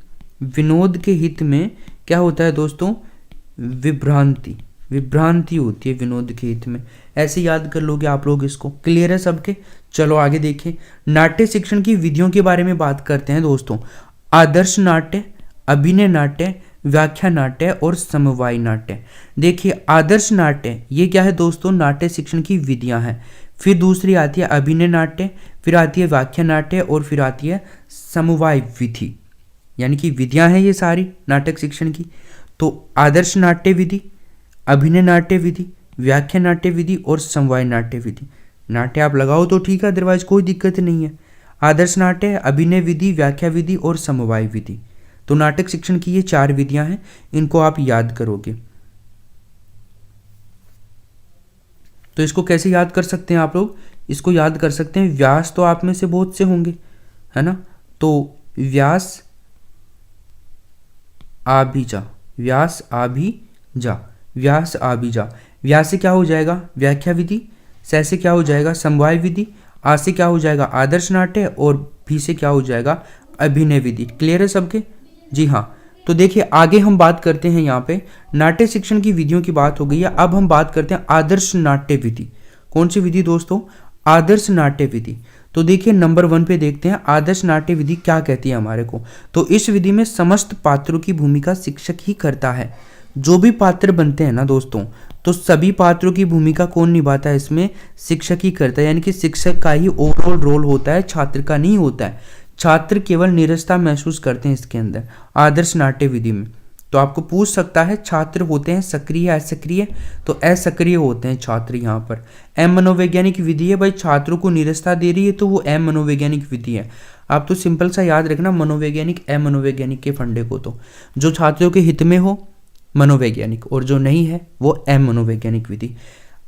विनोद के हित में क्या होता है दोस्तों? विभ्रांति, विभ्रांति होती है विनोद के हित में। ऐसे याद कर लोगे आप लोग इसको। क्लियर है सबके? चलो आगे देखिए। नाट्य शिक्षण की विधियों के बारे में बात करते हैं दोस्तों। आदर्श नाट्य, अभिनय नाट्य, व्याख्या नाट्य और समवायी नाट्य। देखिए आदर्श नाट्य ये क्या है दोस्तों? नाट्य शिक्षण की विधियां हैं। फिर दूसरी आती है अभिनय नाट्य, फिर आती है व्याख्या नाट्य और फिर आती है समवाय विधि, यानी कि विधियां हैं ये सारी नाटक शिक्षण की। तो आदर्श नाट्य विधि, अभिनय नाट्य विधि, व्याख्या नाट्य विधि और समवाय नाट्य विधि। नाट्य आप लगाओ तो ठीक है, अदरवाइज कोई दिक्कत नहीं है। आदर्श नाट्य, अभिनय विधि, व्याख्या विधि और समवाय विधि। तो नाटक शिक्षण की ये 4 विधियां हैं, इनको आप याद करोगे। तो इसको कैसे याद कर सकते हैं आप लोग? इसको याद कर सकते हैं, व्यास तो आप में से बहुत से होंगे, है ना। तो व्यास आभिजा, व्यास आभिजा, व्यास आभिजा। व्यास से क्या हो जाएगा? व्याख्या विधि, स से क्या हो जाएगा? समवाय विधि, आ से क्या हो जाएगा? आदर्श नाट्य और भी से क्या हो जाएगा? अभिनय विधि। क्लियर है सबके? जी हाँ। तो देखिए आगे हम बात करते हैं, यहाँ पे नाट्य शिक्षण की विधियों की बात हो गई है। अब हम बात करते हैं आदर्श नाट्य विधि। कौन सी विधि दोस्तों? आदर्श नाट्य विधि। तो देखिए नंबर 1 पे देखते हैं आदर्श नाट्य विधि क्या कहती है हमारे को। तो इस विधि में समस्त पात्रों की भूमिका शिक्षक ही करता है। जो भी पात्र बनते हैं ना दोस्तों, तो सभी पात्रों की भूमिका कौन निभाता है? इसमें शिक्षक ही करता है, यानी कि शिक्षक का ही ओवरऑल रोल होता है, छात्र का नहीं होता है। छात्र केवल नीरसता महसूस करते हैं इसके अंदर आदर्श नाट्य विधि में। तो आपको पूछ सकता है छात्र होते हैं सक्रिय असक्रिय? तो असक्रिय होते हैं छात्र यहाँ पर। एम मनोवैज्ञानिक विधि है भाई, छात्रों को नीरसता दे रही है तो वो एम मनोवैज्ञानिक विधि है। आप तो सिंपल सा याद रखना मनोवैज्ञानिक एम मनोवैज्ञानिक के फंडे को। तो जो छात्रों के हित में हो मनोवैज्ञानिक, और जो नहीं है वो एम मनोवैज्ञानिक विधि।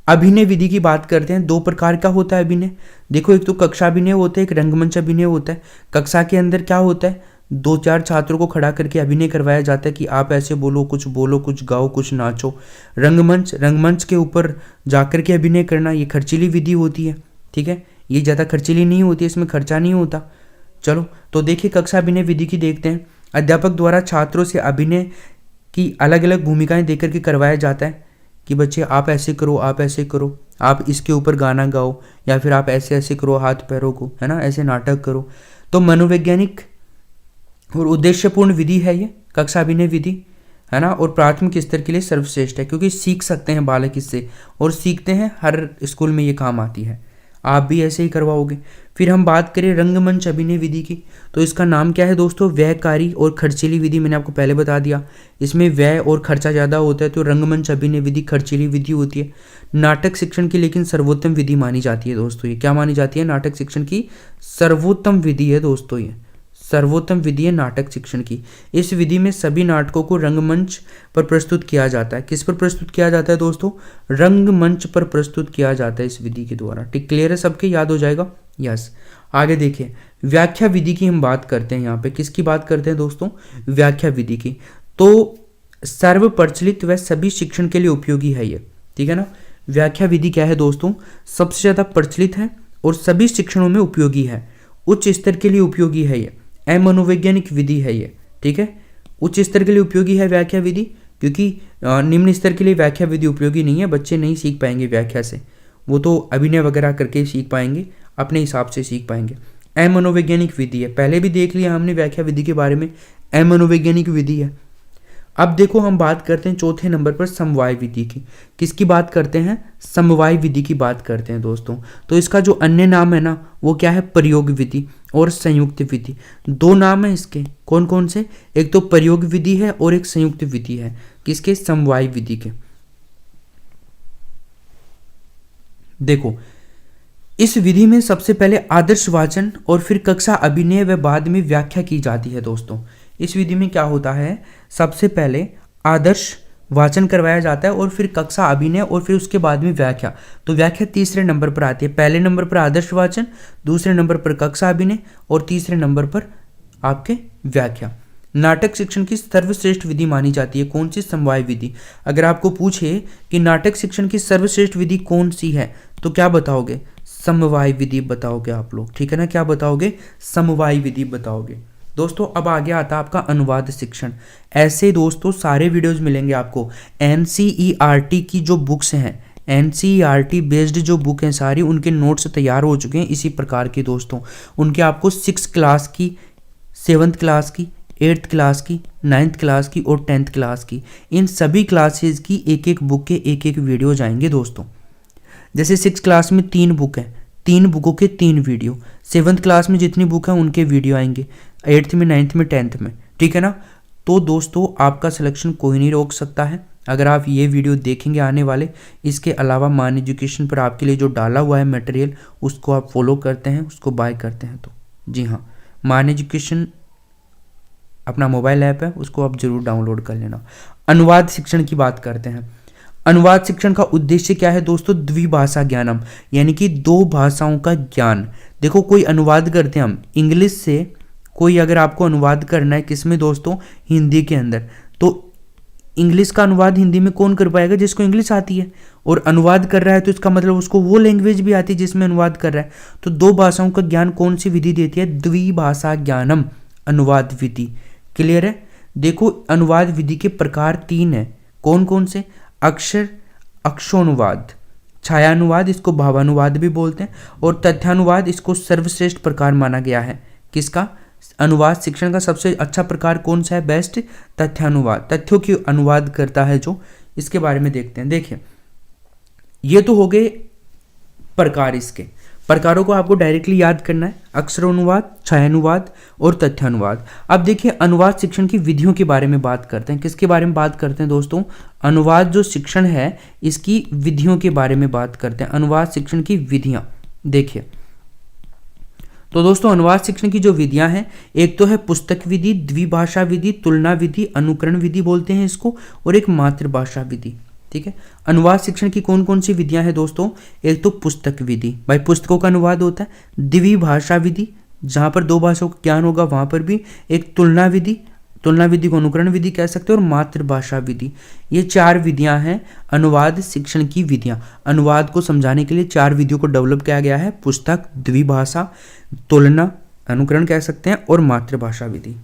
अभिनय विधि की बात करते हैं। 2 प्रकार का होता है अभिनय। देखो एक तो कक्षा अभिनय होता है, एक रंगमंच अभिनय होता है। कक्षा के अंदर क्या होता है? 2-4 छात्रों को खड़ा करके अभिनय करवाया जाता है कि आप ऐसे बोलो, कुछ गाओ, कुछ नाचो। रंगमंच, रंगमंच के ऊपर जाकर के अभिनय करना, ये खर्चीली विधि होती है। ठीक है, ये ज़्यादा खर्चीली नहीं होती, इसमें खर्चा नहीं होता। चलो तो देखिए कक्षा अभिनय विधि की देखते हैं। अध्यापक द्वारा छात्रों से अभिनय की अलग अलग भूमिकाएं देकर के करवाया जाता है कि बच्चे आप ऐसे करो, आप ऐसे करो, आप इसके ऊपर गाना गाओ, या फिर आप ऐसे ऐसे करो हाथ पैरों को, है ना, ऐसे नाटक करो। तो मनोवैज्ञानिक और उद्देश्यपूर्ण विधि है ये कक्षा अभिनय विधि, है ना, और प्राथमिक स्तर के लिए सर्वश्रेष्ठ है क्योंकि सीख सकते हैं बालक इससे, और सीखते हैं, हर स्कूल में ये काम आती है। आप भी ऐसे ही करवाओगे। फिर हम बात करें रंगमंच अभिनय विधि की, तो इसका नाम क्या है दोस्तों? व्ययकारी और खर्चीली विधि। मैंने आपको पहले बता दिया, इसमें व्यय और खर्चा ज़्यादा होता है, तो रंगमंच अभिनय विधि खर्चीली विधि होती है। नाटक शिक्षण की लेकिन सर्वोत्तम विधि मानी जाती है दोस्तों। ये क्या मानी जाती है? नाटक शिक्षण की सर्वोत्तम विधि है दोस्तों, ये सर्वोत्तम विधि है नाटक शिक्षण की। इस विधि में सभी नाटकों को रंगमंच पर प्रस्तुत किया जाता है। किस पर प्रस्तुत किया जाता है दोस्तों? रंगमंच पर प्रस्तुत किया जाता है इस विधि के द्वारा। ठीक, क्लियर है सबके? याद हो जाएगा? यस। आगे देखिए व्याख्या विधि की हम बात करते हैं। यहाँ पे किसकी बात करते हैं दोस्तों? व्याख्या विधि की। तो सर्व प्रचलित व सभी शिक्षण के लिए उपयोगी है ये, ठीक है ना। व्याख्या विधि क्या है दोस्तों? सबसे ज़्यादा प्रचलित है और सभी शिक्षणों में उपयोगी है, उच्च स्तर के लिए उपयोगी है ये। मनोवैज्ञानिक विधि है ये, ठीक है। उच्च स्तर के लिए उपयोगी है व्याख्या विधि, क्योंकि निम्न स्तर के लिए व्याख्या विधि उपयोगी नहीं है, बच्चे नहीं सीख पाएंगे व्याख्या से, वो तो अभिनय वगैरह करके सीख पाएंगे, अपने हिसाब से सीख पाएंगे। मनोवैज्ञानिक विधि है, पहले भी देख लिया हमने व्याख्या विधि के बारे में, मनोवैज्ञानिक विधि है। अब देखो हम बात करते हैं चौथे नंबर पर समवाय विधि की। किसकी बात करते हैं? समवाय विधि की बात करते हैं दोस्तों। तो इसका जो अन्य नाम है ना वो क्या है? प्रयोग विधि और संयुक्त विधि। दो नाम है इसके, कौन कौन से? एक तो प्रयोग विधि है और एक संयुक्त विधि है। किसके? समवाय विधि के। देखो इस विधि में सबसे पहले आदर्श वाचन और फिर कक्षा अभिनय व बाद में व्याख्या की जाती है दोस्तों। इस विधि में क्या होता है? सबसे पहले आदर्श वाचन करवाया जाता है और फिर कक्षा अभिनय और फिर उसके बाद में व्याख्या। तो व्याख्या तीसरे नंबर पर आती है। पहले नंबर पर आदर्श वाचन, दूसरे नंबर पर कक्षा अभिनय और तीसरे नंबर पर आपके व्याख्या। नाटक शिक्षण की सर्वश्रेष्ठ विधि मानी जाती है कौन सी? समवाय विधि। अगर आपको पूछे कि नाटक शिक्षण की सर्वश्रेष्ठ विधि कौन सी है तो क्या बताओगे? समवाय विधि बताओगे आप लोग, ठीक है ना? क्या बताओगे? समवाय विधि बताओगे। दोस्तों अब आगे आता है आपका अनुवाद शिक्षण। ऐसे दोस्तों सारे वीडियोज मिलेंगे आपको। NCERT की जो बुक्स हैं, NCERT बेस्ड जो बुक हैं सारी, उनके नोट्स तैयार हो चुके हैं इसी प्रकार के दोस्तों। उनके आपको 6th क्लास की, 7th क्लास की, 8th क्लास की, 9th क्लास की और 10th क्लास की, इन सभी क्लासेज की एक एक बुक के एक एक वीडियो जाएंगे दोस्तों। जैसे 6th क्लास में 3 बुक हैं, 3 बुकों के 3 वीडियो। 7th क्लास में जितनी बुक है उनके वीडियो आएंगे, 8th में, 9th में, 10th में, ठीक है ना? तो दोस्तों आपका सिलेक्शन कोई नहीं रोक सकता है अगर आप ये वीडियो देखेंगे आने वाले। इसके अलावा मान एजुकेशन पर आपके लिए जो डाला हुआ है मटेरियल, उसको आप फॉलो करते हैं, उसको बाय करते हैं तो जी हाँ, मान एजुकेशन अपना मोबाइल ऐप है, उसको आप जरूर डाउनलोड कर लेना। अनुवाद शिक्षण की बात करते हैं। अनुवाद शिक्षण का उद्देश्य क्या है दोस्तों? द्विभाषा ज्ञानम, यानी कि 2 भाषाओं का ज्ञान। देखो कोई अनुवाद करते हैं हम इंग्लिश से, कोई अगर आपको अनुवाद करना है किसमें दोस्तों? हिंदी के अंदर, तो इंग्लिश का अनुवाद हिंदी में कौन कर पाएगा? जिसको इंग्लिश आती है। और अनुवाद कर रहा है तो इसका मतलब उसको वो लैंग्वेज भी आती है जिसमें अनुवाद कर रहा है। तो 2 भाषाओं का ज्ञान कौन सी विधि देती है? द्विभाषा ज्ञानम अनुवाद विधि। क्लियर है? देखो अनुवाद विधि के प्रकार 3 है। कौन कौन से? अक्षरानुवाद, छायानुवाद, इसको भावानुवाद भी बोलते हैं, और तथ्यानुवाद, इसको सर्वश्रेष्ठ प्रकार माना गया है। किसका? अनुवाद शिक्षण का सबसे अच्छा प्रकार कौन सा है? बेस्ट तथ्यानुवाद, तथ्यों की अनुवाद करता है जो। इसके बारे में देखते हैं। देखिए ये तो हो गए प्रकार। इसके प्रकारों को आपको डायरेक्टली याद करना है, अक्षरानुवाद, छायानुवाद और तथ्यानुवाद। अब देखिए अनुवाद शिक्षण की विधियों के बारे में बात करते हैं। किसके बारे में बात करते हैं दोस्तों? अनुवाद जो शिक्षण है इसकी विधियों के बारे में बात करते हैं। अनुवाद शिक्षण की विधियां देखिए तो दोस्तों अनुवाद शिक्षण की जो विधियां हैं, एक तो है पुस्तक विधि, द्विभाषा विधि, तुलना विधि, अनुकरण विधि बोलते हैं इसको, और एक मातृभाषा विधि। ठीक है। अनुवाद शिक्षण की कौन कौन सी विधियां हैं दोस्तों? एक तो पुस्तक विधि, भाई पुस्तकों का अनुवाद होता है। द्विभाषा विधि, जहां पर 2 भाषाओं का ज्ञान होगा वहां पर भी। एक तुलना विधि, तुलना विधि को अनुकरण विधि कह सकते हो, और मातृभाषा विधि। ये 4 विधियां हैं अनुवाद शिक्षण की विधियां। अनुवाद को समझाने के लिए 4 विधियों को डेवलप किया गया है। पुस्तक, द्विभाषा, तुलना, अनुकरण कह सकते हैं, और मातृभाषा विधि।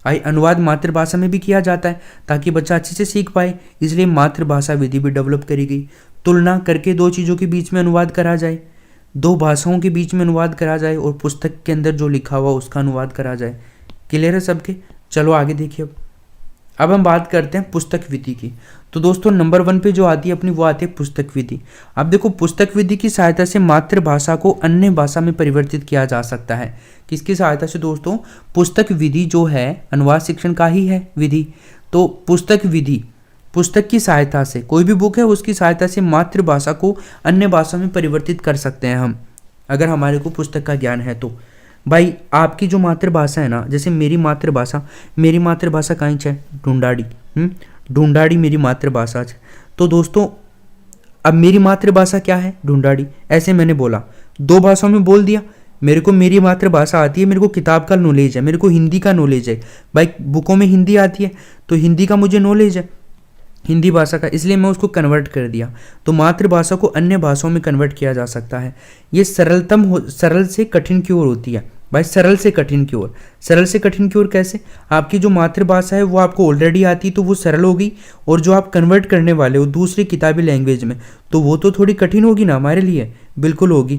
अनुवाद मातृभाषा में भी किया जाता है ताकि बच्चा अच्छे से सीख पाए, इसलिए मातृभाषा विधि भी डेवलप करी गई। तुलना करके 2 चीज़ों के बीच में अनुवाद करा जाए, 2 भाषाओं के बीच में अनुवाद करा जाए, और पुस्तक के अंदर जो लिखा हुआ उसका अनुवाद करा जाए। क्लियर है सबके? चलो आगे देखिए। अब हम बात करते हैं पुस्तक विधि की। तो दोस्तों नंबर 1 पे जो आती है अपनी, वो आती है पुस्तक विधि। अब देखो पुस्तक विधि की सहायता से मातृभाषा को अन्य भाषा में परिवर्तित किया जा सकता है। किसकी सहायता से दोस्तों? पुस्तक विधि जो है अनुवाद शिक्षण का ही है विधि। तो पुस्तक विधि, पुस्तक की सहायता से, कोई भी बुक है उसकी सहायता से मातृभाषा को अन्य भाषा में परिवर्तित कर सकते हैं हम, अगर हमारे को पुस्तक का ज्ञान है तो। भाई आपकी जो मातृभाषा है ना, जैसे मेरी मातृभाषा कहीं है ढूंढाड़ी, ढूंढाड़ी मेरी मातृभाषा है। तो दोस्तों अब मेरी मातृभाषा क्या है? ढूंढाड़ी। ऐसे मैंने बोला, 2 भाषाओं में बोल दिया। मेरे को मेरी मातृभाषा आती है, मेरे को किताब का नॉलेज है, मेरे को हिंदी का नॉलेज है। भाई बुकों में हिंदी आती है तो हिंदी का मुझे नॉलेज है, हिंदी भाषा का, इसलिए मैं उसको कन्वर्ट कर दिया। तो मातृभाषा को अन्य भाषाओं में कन्वर्ट किया जा सकता है। ये सरल से कठिन की ओर होती है। भाई सरल से कठिन की ओर, सरल से कठिन की ओर कैसे? आपकी जो मातृभाषा है वो आपको ऑलरेडी आती है तो वो सरल होगी, और जो आप कन्वर्ट करने वाले हो दूसरी किताबी लैंग्वेज में तो वो तो थोड़ी कठिन होगी ना हमारे लिए। बिल्कुल होगी।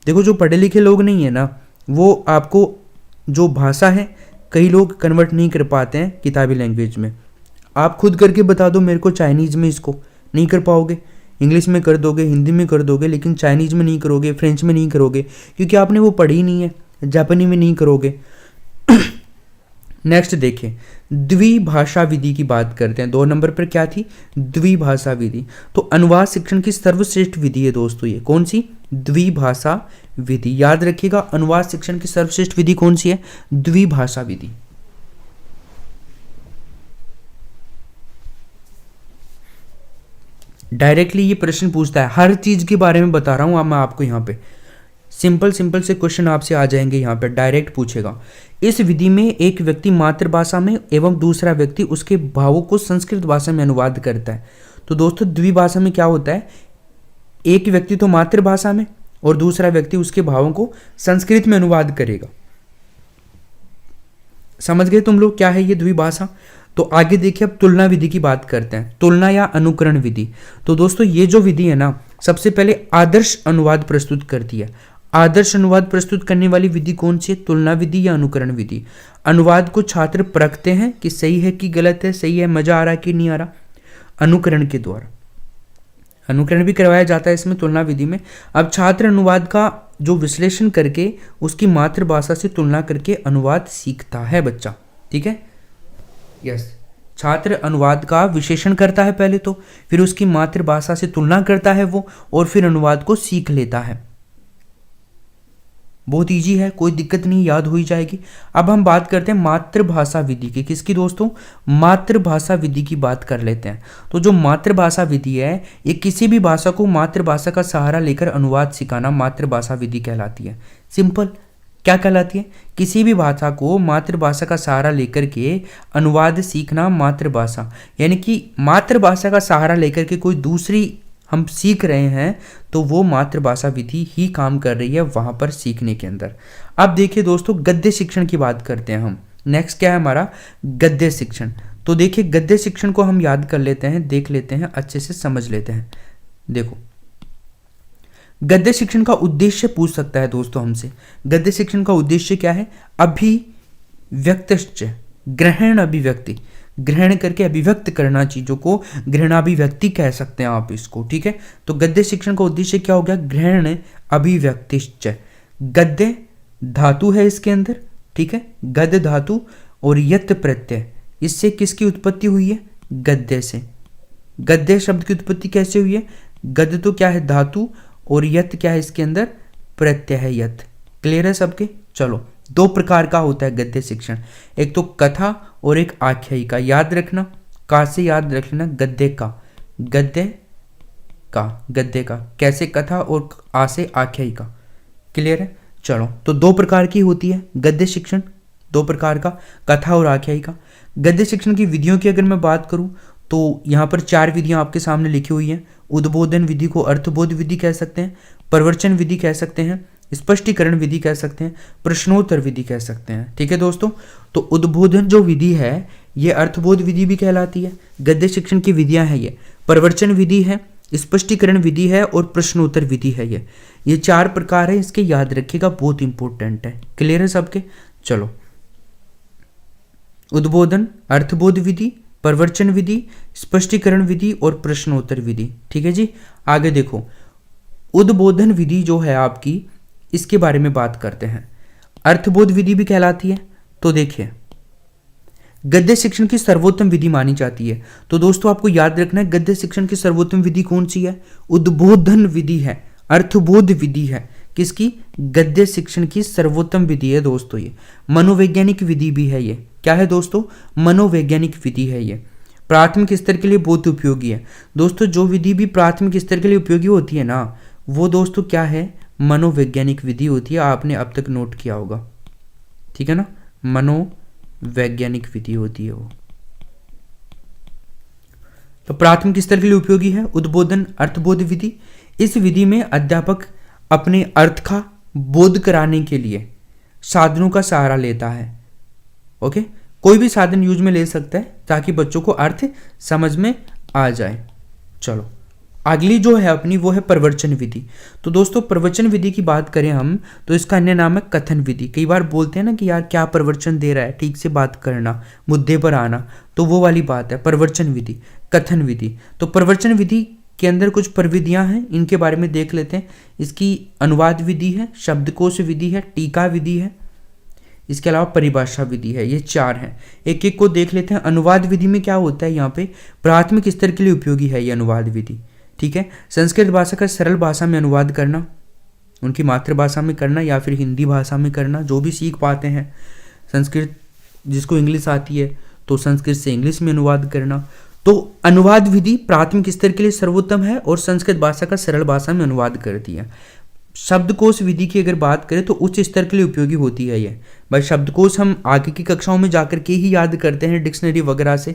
देखो जो पढ़े लिखे लोग नहीं है ना, वो आपको जो भाषा है कई लोग कन्वर्ट नहीं कर पाते हैं किताबी लैंग्वेज में। आप खुद करके बता दो मेरे को चाइनीज़ में इसको, नहीं कर पाओगे। इंग्लिश में कर दोगे, हिंदी में कर दोगे, लेकिन चाइनीज़ में नहीं करोगे, फ्रेंच में नहीं करोगे, क्योंकि आपने वो पढ़ी नहीं है। जापानी में नहीं करोगे। नेक्स्ट देखें, द्विभाषा विधि की बात करते हैं। 2 नंबर पर क्या थी? द्विभाषा विधि। तो अनुवाद शिक्षण की सर्वश्रेष्ठ विधि है दोस्तों, ये कौन सी? द्विभाषा विधि। याद रखिएगा, अनुवाद शिक्षण की सर्वश्रेष्ठ विधि कौन सी है? द्विभाषा विधि। डायरेक्टली ये प्रश्न पूछता है, हर चीज के बारे में बता रहा हूं अब मैं आपको। यहाँ पे सिंपल से क्वेश्चन आपसे आ जाएंगे, यहाँ पे डायरेक्ट पूछेगा। इस विधि में एक व्यक्ति मातृभाषा में एवं दूसरा व्यक्ति उसके भावों को संस्कृत भाषा में अनुवाद करता है। तो दोस्तों द्विभाषा में क्या होता है? एक व्यक्ति तो मातृभाषा में और दूसरा व्यक्ति उसके भावों को संस्कृत में अनुवाद करेगा। समझ गए तुम लोग क्या है ये द्विभाषा? तो आगे देखिए, अब तुलना विधि की बात करते हैं, तुलना या अनुकरण विधि। तो दोस्तों ये जो विधि है ना, सबसे पहले आदर्श अनुवाद प्रस्तुत करती है। आदर्श अनुवाद प्रस्तुत करने वाली विधि कौन सी है? तुलना विधि या अनुकरण विधि। अनुवाद को छात्र परखते हैं कि सही है कि गलत है, सही है, मजा आ रहा है कि नहीं आ रहा, अनुकरण के द्वारा। अनुकरण भी करवाया जाता है इसमें, तुलना विधि में। अब छात्र अनुवाद का जो विश्लेषण करके उसकी मातृभाषा से तुलना करके अनुवाद सीखता है बच्चा, ठीक है। यस, छात्र अनुवाद का विश्लेषण करता है पहले तो, फिर उसकी मातृभाषा से तुलना करता है वो, और फिर अनुवाद को सीख लेता है। बहुत इजी है, कोई दिक्कत नहीं, याद हो ही जाएगी। अब हम बात करते हैं मातृभाषा विधि की। किसकी दोस्तों? मातृभाषा विधि की बात कर लेते हैं। तो जो मातृभाषा विधि है, ये किसी भी भाषा को मातृभाषा का सहारा लेकर अनुवाद सिखाना मातृभाषा विधि कहलाती है। सिंपल, क्या कहलाती है? किसी भी भाषा को मातृभाषा का सहारा लेकर के अनुवाद सीखना मातृभाषा, यानी कि मातृभाषा का सहारा लेकर के कोई दूसरी हम सीख रहे हैं तो वो मातृभाषा विधि ही काम कर रही है वहाँ पर सीखने के अंदर। अब देखिए दोस्तों, गद्य शिक्षण की बात करते हैं हम। नेक्स्ट क्या है हमारा? गद्य शिक्षण। तो देखिए, गद्य शिक्षण को हम याद कर लेते हैं, देख लेते हैं, अच्छे से समझ लेते हैं। देखो, गद्य शिक्षण का उद्देश्य पूछ सकता है दोस्तों हमसे। गद्य शिक्षण का उद्देश्य क्या है? अभिव्यक्तश्च, ग्रहण अभिव्यक्ति, ग्रहण करके अभिव्यक्त करना, चीजों को ग्रहणाभिव्यक्ति कह सकते हैं आप इसको, ठीक है। तो गद्य शिक्षण का उद्देश्य क्या हो गया? ग्रहण अभिव्यक्तिश्च। गद्य धातु है इसके अंदर, ठीक है, गद्य धातु, और यत प्रत्यय, इससे किसकी उत्पत्ति हुई है? गद्य से। गद्य शब्द की उत्पत्ति कैसे हुई है? गद्य तो क्या है? धातु, और यत क्या है इसके अंदर? प्रत्यय है, यत। क्लियर है सबके? चलो, 2 प्रकार का होता है गद्य शिक्षण, एक तो कथा और एक आख्यायिका। याद रखना, का से याद रख लेना, गद्य का, गद्य का, गद्य का, कैसे? कथा, और आ से आख्यायिका। क्लियर है? चलो, तो 2 प्रकार की होती है गद्य शिक्षण, 2 प्रकार का, कथा और आख्यायिका। गद्य शिक्षण की विधियों की अगर मैं बात करूं तो यहाँ पर 4 विधियां आपके सामने लिखी हुई हैं। उद्बोधन विधि को अर्थबोध विधि कह सकते हैं, प्रवचन विधि कह सकते हैं, स्पष्टीकरण विधि कह सकते हैं, प्रश्नोत्तर विधि कह सकते हैं, ठीक है दोस्तों। तो उद्बोधन जो विधि है ये अर्थबोध विधि भी कहलाती है। गद्य शिक्षण की विधियां हैं ये, प्रवचन विधि है, स्पष्टीकरण विधि है, और प्रश्नोत्तर विधि है। ये 4 प्रकार है, इसके याद रखिएगा, बहुत इंपॉर्टेंट है। क्लियर है सबके? चलो, उद्बोधन, अर्थबोध विधि, प्रवचन विधि, स्पष्टीकरण विधि और प्रश्नोत्तर विधि, ठीक है जी। आगे देखो, उद्बोधन विधि जो है आपकी, इसके बारे में बात करते हैं। अर्थबोध विधि भी कहलाती है। तो देखिए, गद्य शिक्षण की सर्वोत्तम विधि मानी जाती है। तो दोस्तों आपको याद रखना है, गद्य शिक्षण की सर्वोत्तम विधि कौन सी है? उद्बोधन विधि है, अर्थबोध विधि है। किसकी? गद्य शिक्षण की सर्वोत्तम विधि है दोस्तों ये। मनोवैज्ञानिक विधि भी है ये। क्या है दोस्तों? मनोवैज्ञानिक विधि है ये। प्राथमिक स्तर के लिए बहुत उपयोगी है दोस्तों। जो विधि भी प्राथमिक स्तर के लिए उपयोगी होती है ना, वो दोस्तों क्या है? मनोवैज्ञानिक विधि होती है। आपने अब तक नोट किया होगा, ठीक है ना, मनोवैज्ञानिक विधि होती है वो। तो प्राथमिक स्तर के लिए उपयोगी है उद्बोधन अर्थबोध विधि। इस विधि में अध्यापक अपने अर्थ का बोध कराने के लिए साधनों का सहारा लेता है। ओके, कोई भी साधन यूज में ले सकता है ताकि बच्चों को अर्थ समझ में आ जाए। चलो अगली जो है अपनी वो है प्रवचन विधि। तो दोस्तों प्रवचन विधि की बात करें हम तो इसका अन्य नाम है कथन विधि। कई बार बोलते हैं ना कि यार क्या प्रवचन दे रहा है, ठीक से बात करना, मुद्दे पर आना, तो वो वाली बात है प्रवचन विधि, कथन विधि। तो प्रवचन विधि के अंदर कुछ प्रविधियां हैं, इनके बारे में देख लेते हैं। इसकी अनुवाद विधि है, शब्दकोश विधि है, टीका विधि है, इसके अलावा परिभाषा विधि है। ये 4 हैं, एक एक को देख लेते हैं। अनुवाद विधि में क्या होता है, यहाँ पे प्राथमिक स्तर के लिए उपयोगी है ये अनुवाद विधि। ठीक है, संस्कृत भाषा का सरल भाषा में अनुवाद करना, उनकी मातृभाषा में करना या फिर हिंदी भाषा में करना, जो भी सीख पाते हैं। संस्कृत जिसको इंग्लिश आती है तो संस्कृत से इंग्लिश में अनुवाद करना। तो अनुवाद विधि प्राथमिक स्तर के लिए सर्वोत्तम है और संस्कृत भाषा का सरल भाषा में अनुवाद करती है। शब्दकोश विधि की अगर बात करें तो उच्च स्तर के लिए उपयोगी होती है ये। भाई शब्दकोश हम आगे की कक्षाओं में जाकर के ही याद करते हैं डिक्शनरी वगैरह से,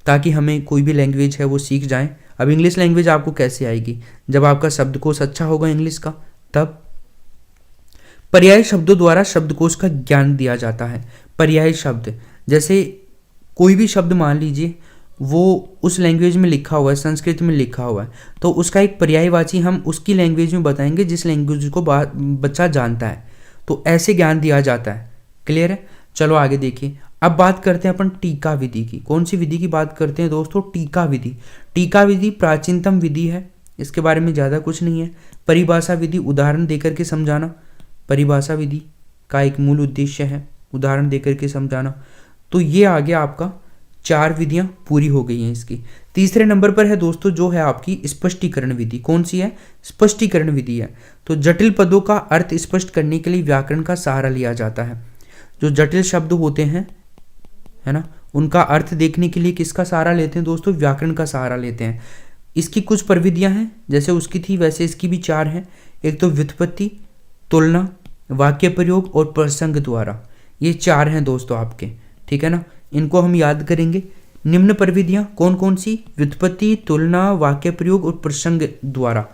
ताकि हमें कोई भी लैंग्वेज है वो सीख जाएं। अब इंग्लिश लैंग्वेज आपको कैसे आएगी, जब आपका शब्दकोश अच्छा होगा इंग्लिश का तब। पर्याय शब्दों द्वारा शब्दकोश का ज्ञान दिया जाता है। पर्याय शब्द, जैसे कोई भी शब्द मान लीजिए वो उस लैंग्वेज में लिखा हुआ है, संस्कृत में लिखा हुआ है, तो उसका एक पर्यायवाची हम उसकी लैंग्वेज में बताएंगे जिस लैंग्वेज को बच्चा जानता है। तो ऐसे ज्ञान दिया जाता है। क्लियर है, चलो आगे देखिए। अब बात करते हैं अपन टीका विधि की। कौन सी विधि की बात करते हैं दोस्तों, टीका विधि। टीका विधि प्राचीनतम विधि है, इसके बारे में ज़्यादा कुछ नहीं है। परिभाषा विधि, उदाहरण देकर के समझाना, परिभाषा विधि का एक मूल उद्देश्य है उदाहरण देकर के समझाना। तो ये आ गया आपका 4 विधियां पूरी हो गई हैं इसकी। तीसरे नंबर पर है दोस्तों जो है आपकी स्पष्टीकरण विधि। कौन सी है, स्पष्टीकरण विधि है। तो जटिल पदों का अर्थ स्पष्ट करने के लिए व्याकरण का सहारा लिया जाता है। जो जटिल शब्द होते हैं, है ना, उनका अर्थ देखने के लिए किसका सहारा लेते हैं दोस्तों, व्याकरण का सहारा लेते हैं। इसकी कुछ प्रविधियां हैं, जैसे उसकी थी वैसे इसकी भी 4 हैं। एक तो व्युत्पत्ति, तुलना, वाक्य प्रयोग और प्रसंग द्वारा। ये 4 हैं दोस्तों आपके, ठीक है ना, इनको हम याद करेंगे। निम्न प्रविधियां कौन कौन सी, व्युत्पत्ति, तुलना, वाक्य प्रयोग और प्रसंग द्वारा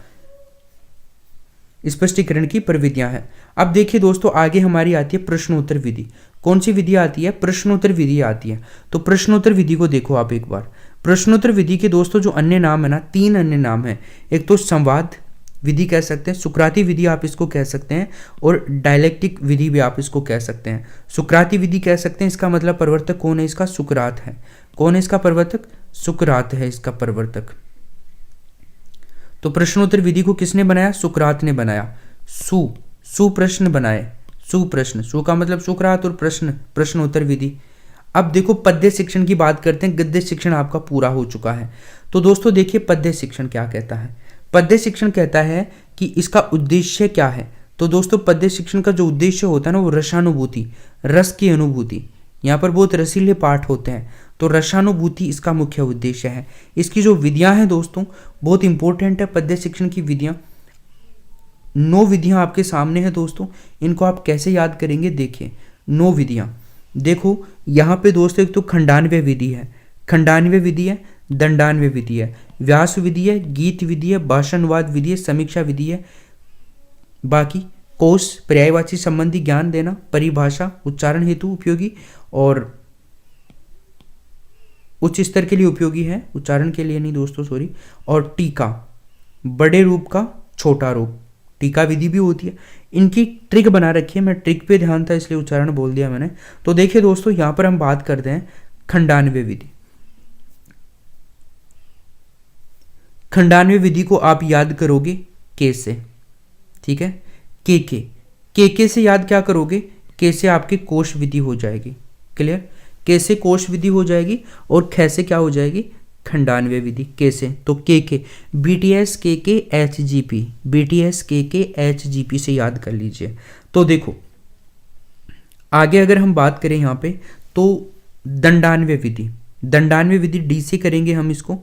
स्पष्टीकरण की प्रविधियां हैं। अब देखिए दोस्तों आगे हमारी आती है प्रश्नोत्तर विधि। कौन सी विधि आती है, प्रश्नोत्तर विधि आती है। तो प्रश्नोत्तर विधि को देखो आप एक बार। प्रश्नोत्तर विधि के दोस्तों जो अन्य नाम है ना, 3 अन्य नाम है। एक तो संवाद विधि कह सकते हैं, सुकराती विधि आप इसको कह सकते हैं, और डायलेक्टिक विधि भी आप इसको कह सकते हैं। सुकराती विधि कह सकते हैं, इसका मतलब प्रवर्तक कौन है, इसका सुकरात है। कौन है इसका प्रवर्तक, सुकरात है इसका प्रवर्तक। तो प्रश्नोत्तर विधि को किसने बनाया, सुकरात ने बनाया। सुप्रश्न बनाए, सुप्रश्न, सु का मतलब सुकरात और प्रश्न, प्रश्नोत्तर विधि। अब देखो पद्य शिक्षण की बात करते हैं। गद्य शिक्षण आपका पूरा हो चुका है। तो दोस्तों देखिए पद्य शिक्षण क्या कहता है। पद्य शिक्षण कहता है कि इसका उद्देश्य क्या है। तो दोस्तों पद्य शिक्षण का जो उद्देश्य होता है ना वो रसानुभूति, रस की अनुभूति। यहाँ पर बहुत रसीले पाठ होते हैं, तो रसानुभूति इसका मुख्य उद्देश्य है। इसकी जो विधियां हैं दोस्तों बहुत इंपॉर्टेंट है पद्य शिक्षण की विधियां। 9 विधियां आपके सामने हैं दोस्तों, इनको आप कैसे याद करेंगे देखिए। 9 विधियां देखो यहाँ पे दोस्तों, एक तो खंडान्वय विधि है, खंडान्वय विधि है, दंडान्वय विधि है, व्यास विधि है, गीत विधि है, भाषानुवाद विधि है, समीक्षा विधि है। बाकी कोश, पर्यायवाची संबंधी ज्ञान देना, परिभाषा, उच्चारण हेतु उपयोगी और उच्च स्तर के लिए उपयोगी है, उच्चारण के लिए नहीं दोस्तों सॉरी। और टीका, बड़े रूप का छोटा रूप, टीका विधि भी होती है। इनकी ट्रिक बना रखी है, मैं ट्रिक पे ध्यान था इसलिए उच्चारण बोल दिया मैंने। तो देखिए दोस्तों यहाँ पर हम बात करते हैं खंडान्वय विधि। खंडान्वय विधि को आप याद करोगे के से, ठीक है, के से याद क्या करोगे, के से आपकी कोश विधि हो जाएगी। क्लियर, के से कोश विधि हो जाएगी और ख से क्या हो जाएगी, खंडान्वय विधि। के से तो के BTS के HGP, BTS के HGP से याद कर लीजिए। तो देखो आगे अगर हम बात करें यहाँ पे तो दंडान्वय विधि, दंडान्वय विधि डी से करेंगे हम इसको,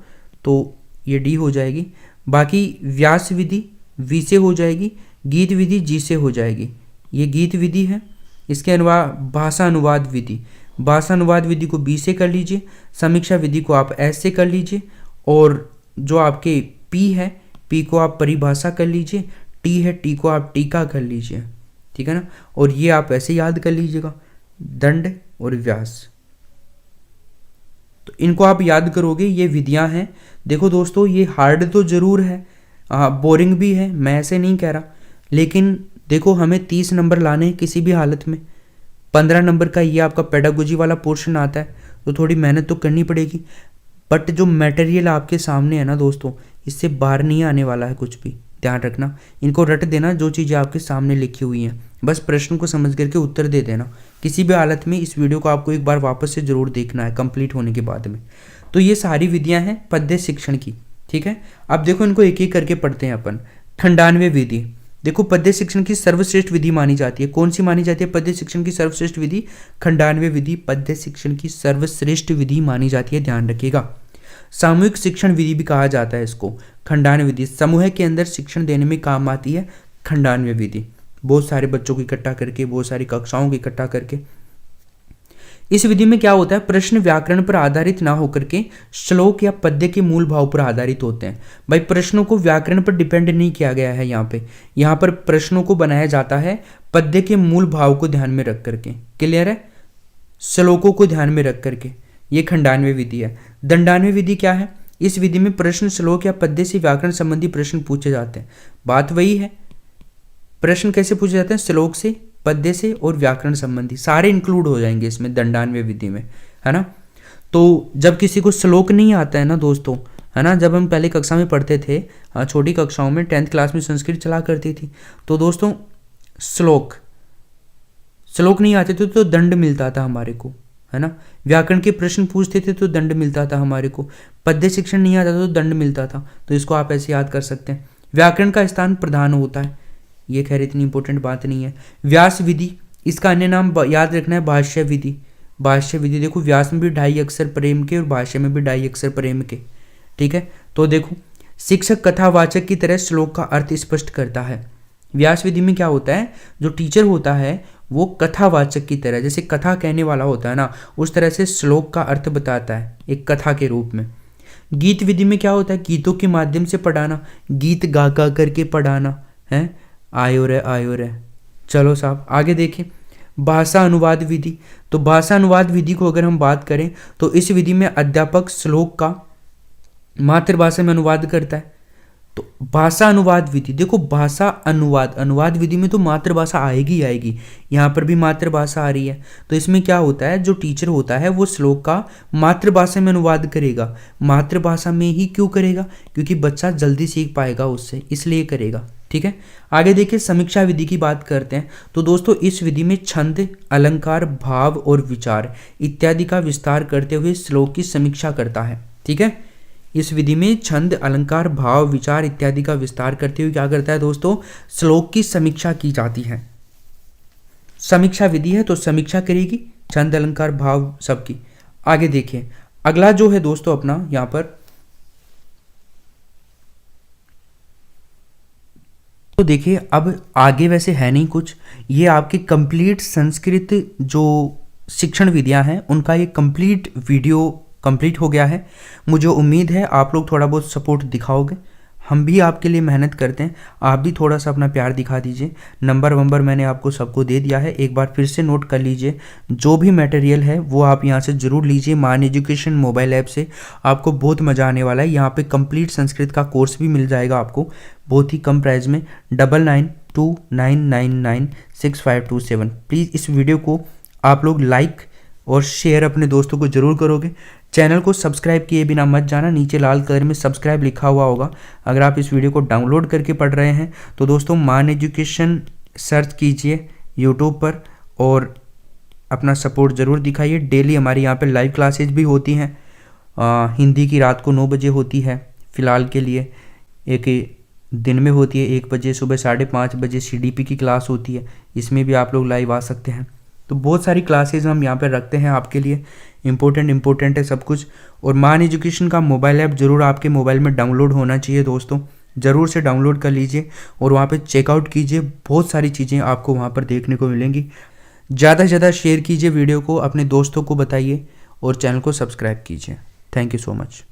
तो ये डी हो जाएगी। बाकी व्यास विधि वी से हो जाएगी, गीत विधि जी से हो जाएगी, ये गीत विधि है। इसके अलावा भाषा अनुवाद विधि, भाषा अनुवाद विधि को बी से कर लीजिए, समीक्षा विधि को आप एस से कर लीजिए, और जो आपके पी है पी को आप परिभाषा कर लीजिए, टी है टी को आप टीका कर लीजिए, ठीक है ना। और ये आप ऐसे याद कर लीजिएगा, दंड और व्यास। तो इनको आप याद करोगे, ये विधियां हैं। देखो दोस्तों, ये हार्ड तो ज़रूर है, बोरिंग भी है, मैं ऐसे नहीं कह रहा, लेकिन देखो हमें 30 नंबर लाने हैं किसी भी हालत में। 15 नंबर का ये आपका पेडागोजी वाला पोर्शन आता है, तो थोड़ी मेहनत तो करनी पड़ेगी। बट जो मटेरियल आपके सामने है ना दोस्तों, इससे बाहर नहीं आने वाला है कुछ भी, ध्यान रखना। इनको रट देना जो चीज़ें आपके सामने लिखी हुई हैं, बस प्रश्न को समझ करके उत्तर दे देना। किसी भी हालत में इस वीडियो को आपको एक बार वापस से ज़रूर देखना है कंप्लीट होने के बाद में। तो ये सारी विधियां हैं पद्य शिक्षण की, ठीक है। अब देखो इनको एक एक करके पढ़ते हैं अपन। खंडान्वय विधि, देखो पद्य शिक्षण की सर्वश्रेष्ठ विधि मानी जाती है। कौन सी मानी जाती है पद्य शिक्षण की सर्वश्रेष्ठ विधि? खंडान्वय विधि पद्य शिक्षण की सर्वश्रेष्ठ विधि मानी जाती है, ध्यान रखिएगा। सामूहिक शिक्षण विधि भी कहा जाता है इसको। खंडान्वय विधि समूह के अंदर शिक्षण देने में काम आती है खंडान्वय विधि, बहुत सारे बच्चों को इकट्ठा करके, बहुत सारी कक्षाओं को इकट्ठा करके। इस विधि में क्या होता है, प्रश्न व्याकरण पर आधारित ना होकर के श्लोक या पद्य के मूल भाव पर आधारित होते हैं। भाई प्रश्नों को व्याकरण पर डिपेंड नहीं किया गया है यहाँ पर प्रश्नों को बनाया जाता है पद्य के मूल भाव को ध्यान में रख करके। क्लियर है? श्लोकों को ध्यान में रख करके, ये खंडान्वय विधि है। दंडान्वय विधि क्या है? इस विधि में प्रश्न श्लोक या पद्य से व्याकरण संबंधी प्रश्न पूछे जाते हैं। बात वही है, प्रश्न कैसे पूछे जाते हैं? श्लोक से, पद्य से और व्याकरण संबंधी सारे इंक्लूड हो जाएंगे इसमें दंडान्वय विधि में, है ना। तो जब किसी को श्लोक नहीं आता है ना दोस्तों, है ना, जब हम पहले कक्षा में पढ़ते थे, छोटी कक्षाओं में 10th क्लास में संस्कृत चला करती थी, तो दोस्तों श्लोक नहीं आते थे तो दंड मिलता था हमारे को, है ना। व्याकरण के प्रश्न पूछते थे तो दंड मिलता था हमारे को। पद्य शिक्षण नहीं आता तो दंड मिलता था। तो इसको आप ऐसे याद कर सकते हैं। व्याकरण का स्थान प्रधान होता है, ये खैर इतनी इंपॉर्टेंट बात नहीं है। व्यास विधि, इसका अन्य नाम याद रखना है भाष्य विधि। भाष्य विधि देखो, व्यास में भी 2.5 अक्षर प्रेम के और भाष्य में भी 2.5 अक्षर प्रेम के, ठीक है। तो देखो, शिक्षक कथावाचक की तरह श्लोक का अर्थ स्पष्ट करता है। व्यास विधि में क्या होता है, जो टीचर होता है वो कथावाचक की तरह, जैसे कथा कहने वाला होता है ना, उस तरह से श्लोक का अर्थ बताता है एक कथा के रूप में। गीत विधि में क्या होता है, गीतों के माध्यम से पढ़ाना, गीत गा गा करके पढ़ाना है। आयो रे। चलो साहब आगे देखें। भाषा अनुवाद विधि, तो भाषा अनुवाद विधि को अगर हम बात करें तो इस विधि में अध्यापक श्लोक का मातृभाषा में अनुवाद करता है। तो भाषा अनुवाद विधि, देखो भाषा अनुवाद विधि में तो मातृभाषा आएगी, यहाँ पर भी मातृभाषा आ रही है। तो इसमें क्या होता है, जो टीचर होता है वो श्लोक का मातृभाषा में अनुवाद करेगा। मातृभाषा में ही क्यों करेगा? क्योंकि बच्चा जल्दी सीख पाएगा उससे, इसलिए करेगा, ठीक है। आगे देखिए, समीक्षा विधि की बात करते हैं। तो दोस्तों इस विधि में छंद, अलंकार, भाव और विचार इत्यादि का विस्तार करते हुए श्लोक की समीक्षा करता है, ठीक है। इस विधि में छंद, अलंकार, भाव, विचार इत्यादि का विस्तार करते हुए क्या करता है दोस्तों, श्लोक की समीक्षा की जाती है। समीक्षा विधि है तो समीक्षा करेगी छंद, अलंकार, भाव सबकी। आगे देखिए, अगला जो है दोस्तों अपना यहाँ पर, तो देखिए अब आगे वैसे है नहीं कुछ, ये आपके कंप्लीट संस्कृत जो शिक्षण विधियां हैं उनका ये कंप्लीट वीडियो कंप्लीट हो गया है। मुझे उम्मीद है आप लोग थोड़ा बहुत सपोर्ट दिखाओगे, हम भी आपके लिए मेहनत करते हैं, आप भी थोड़ा सा अपना प्यार दिखा दीजिए। नंबर मैंने आपको सबको दे दिया है, एक बार फिर से नोट कर लीजिए। जो भी मटेरियल है वो आप यहाँ से ज़रूर लीजिए, मान एजुकेशन मोबाइल ऐप से, आपको बहुत मज़ा आने वाला है। यहाँ पे कंप्लीट संस्कृत का कोर्स भी मिल जाएगा आपको बहुत ही कम प्राइस में, 9929996527। प्लीज़ इस वीडियो को आप लोग लाइक और शेयर अपने दोस्तों को ज़रूर करोगे। चैनल को सब्सक्राइब किए बिना मत जाना, नीचे लाल कलर में सब्सक्राइब लिखा हुआ होगा। अगर आप इस वीडियो को डाउनलोड करके पढ़ रहे हैं तो दोस्तों मान एजुकेशन सर्च कीजिए यूट्यूब पर और अपना सपोर्ट ज़रूर दिखाइए। डेली हमारी यहाँ पर लाइव क्लासेज भी होती हैं, हिंदी की रात को 9 बजे होती है फ़िलहाल के लिए, एक दिन में होती है 1 बजे, सुबह 5:30 बजे CDP की क्लास होती है, इसमें भी आप लोग लाइव आ सकते हैं। तो बहुत सारी क्लासेज हम यहाँ पर रखते हैं आपके लिए, इम्पोर्टेंट है सब कुछ। और मान एजुकेशन का मोबाइल ऐप ज़रूर आपके मोबाइल में डाउनलोड होना चाहिए दोस्तों, ज़रूर से डाउनलोड कर लीजिए और वहाँ पे चेकआउट कीजिए, बहुत सारी चीज़ें आपको वहाँ पर देखने को मिलेंगी। ज़्यादा से ज़्यादा शेयर कीजिए वीडियो को, अपने दोस्तों को बताइए और चैनल को सब्सक्राइब कीजिए। Thank you so much.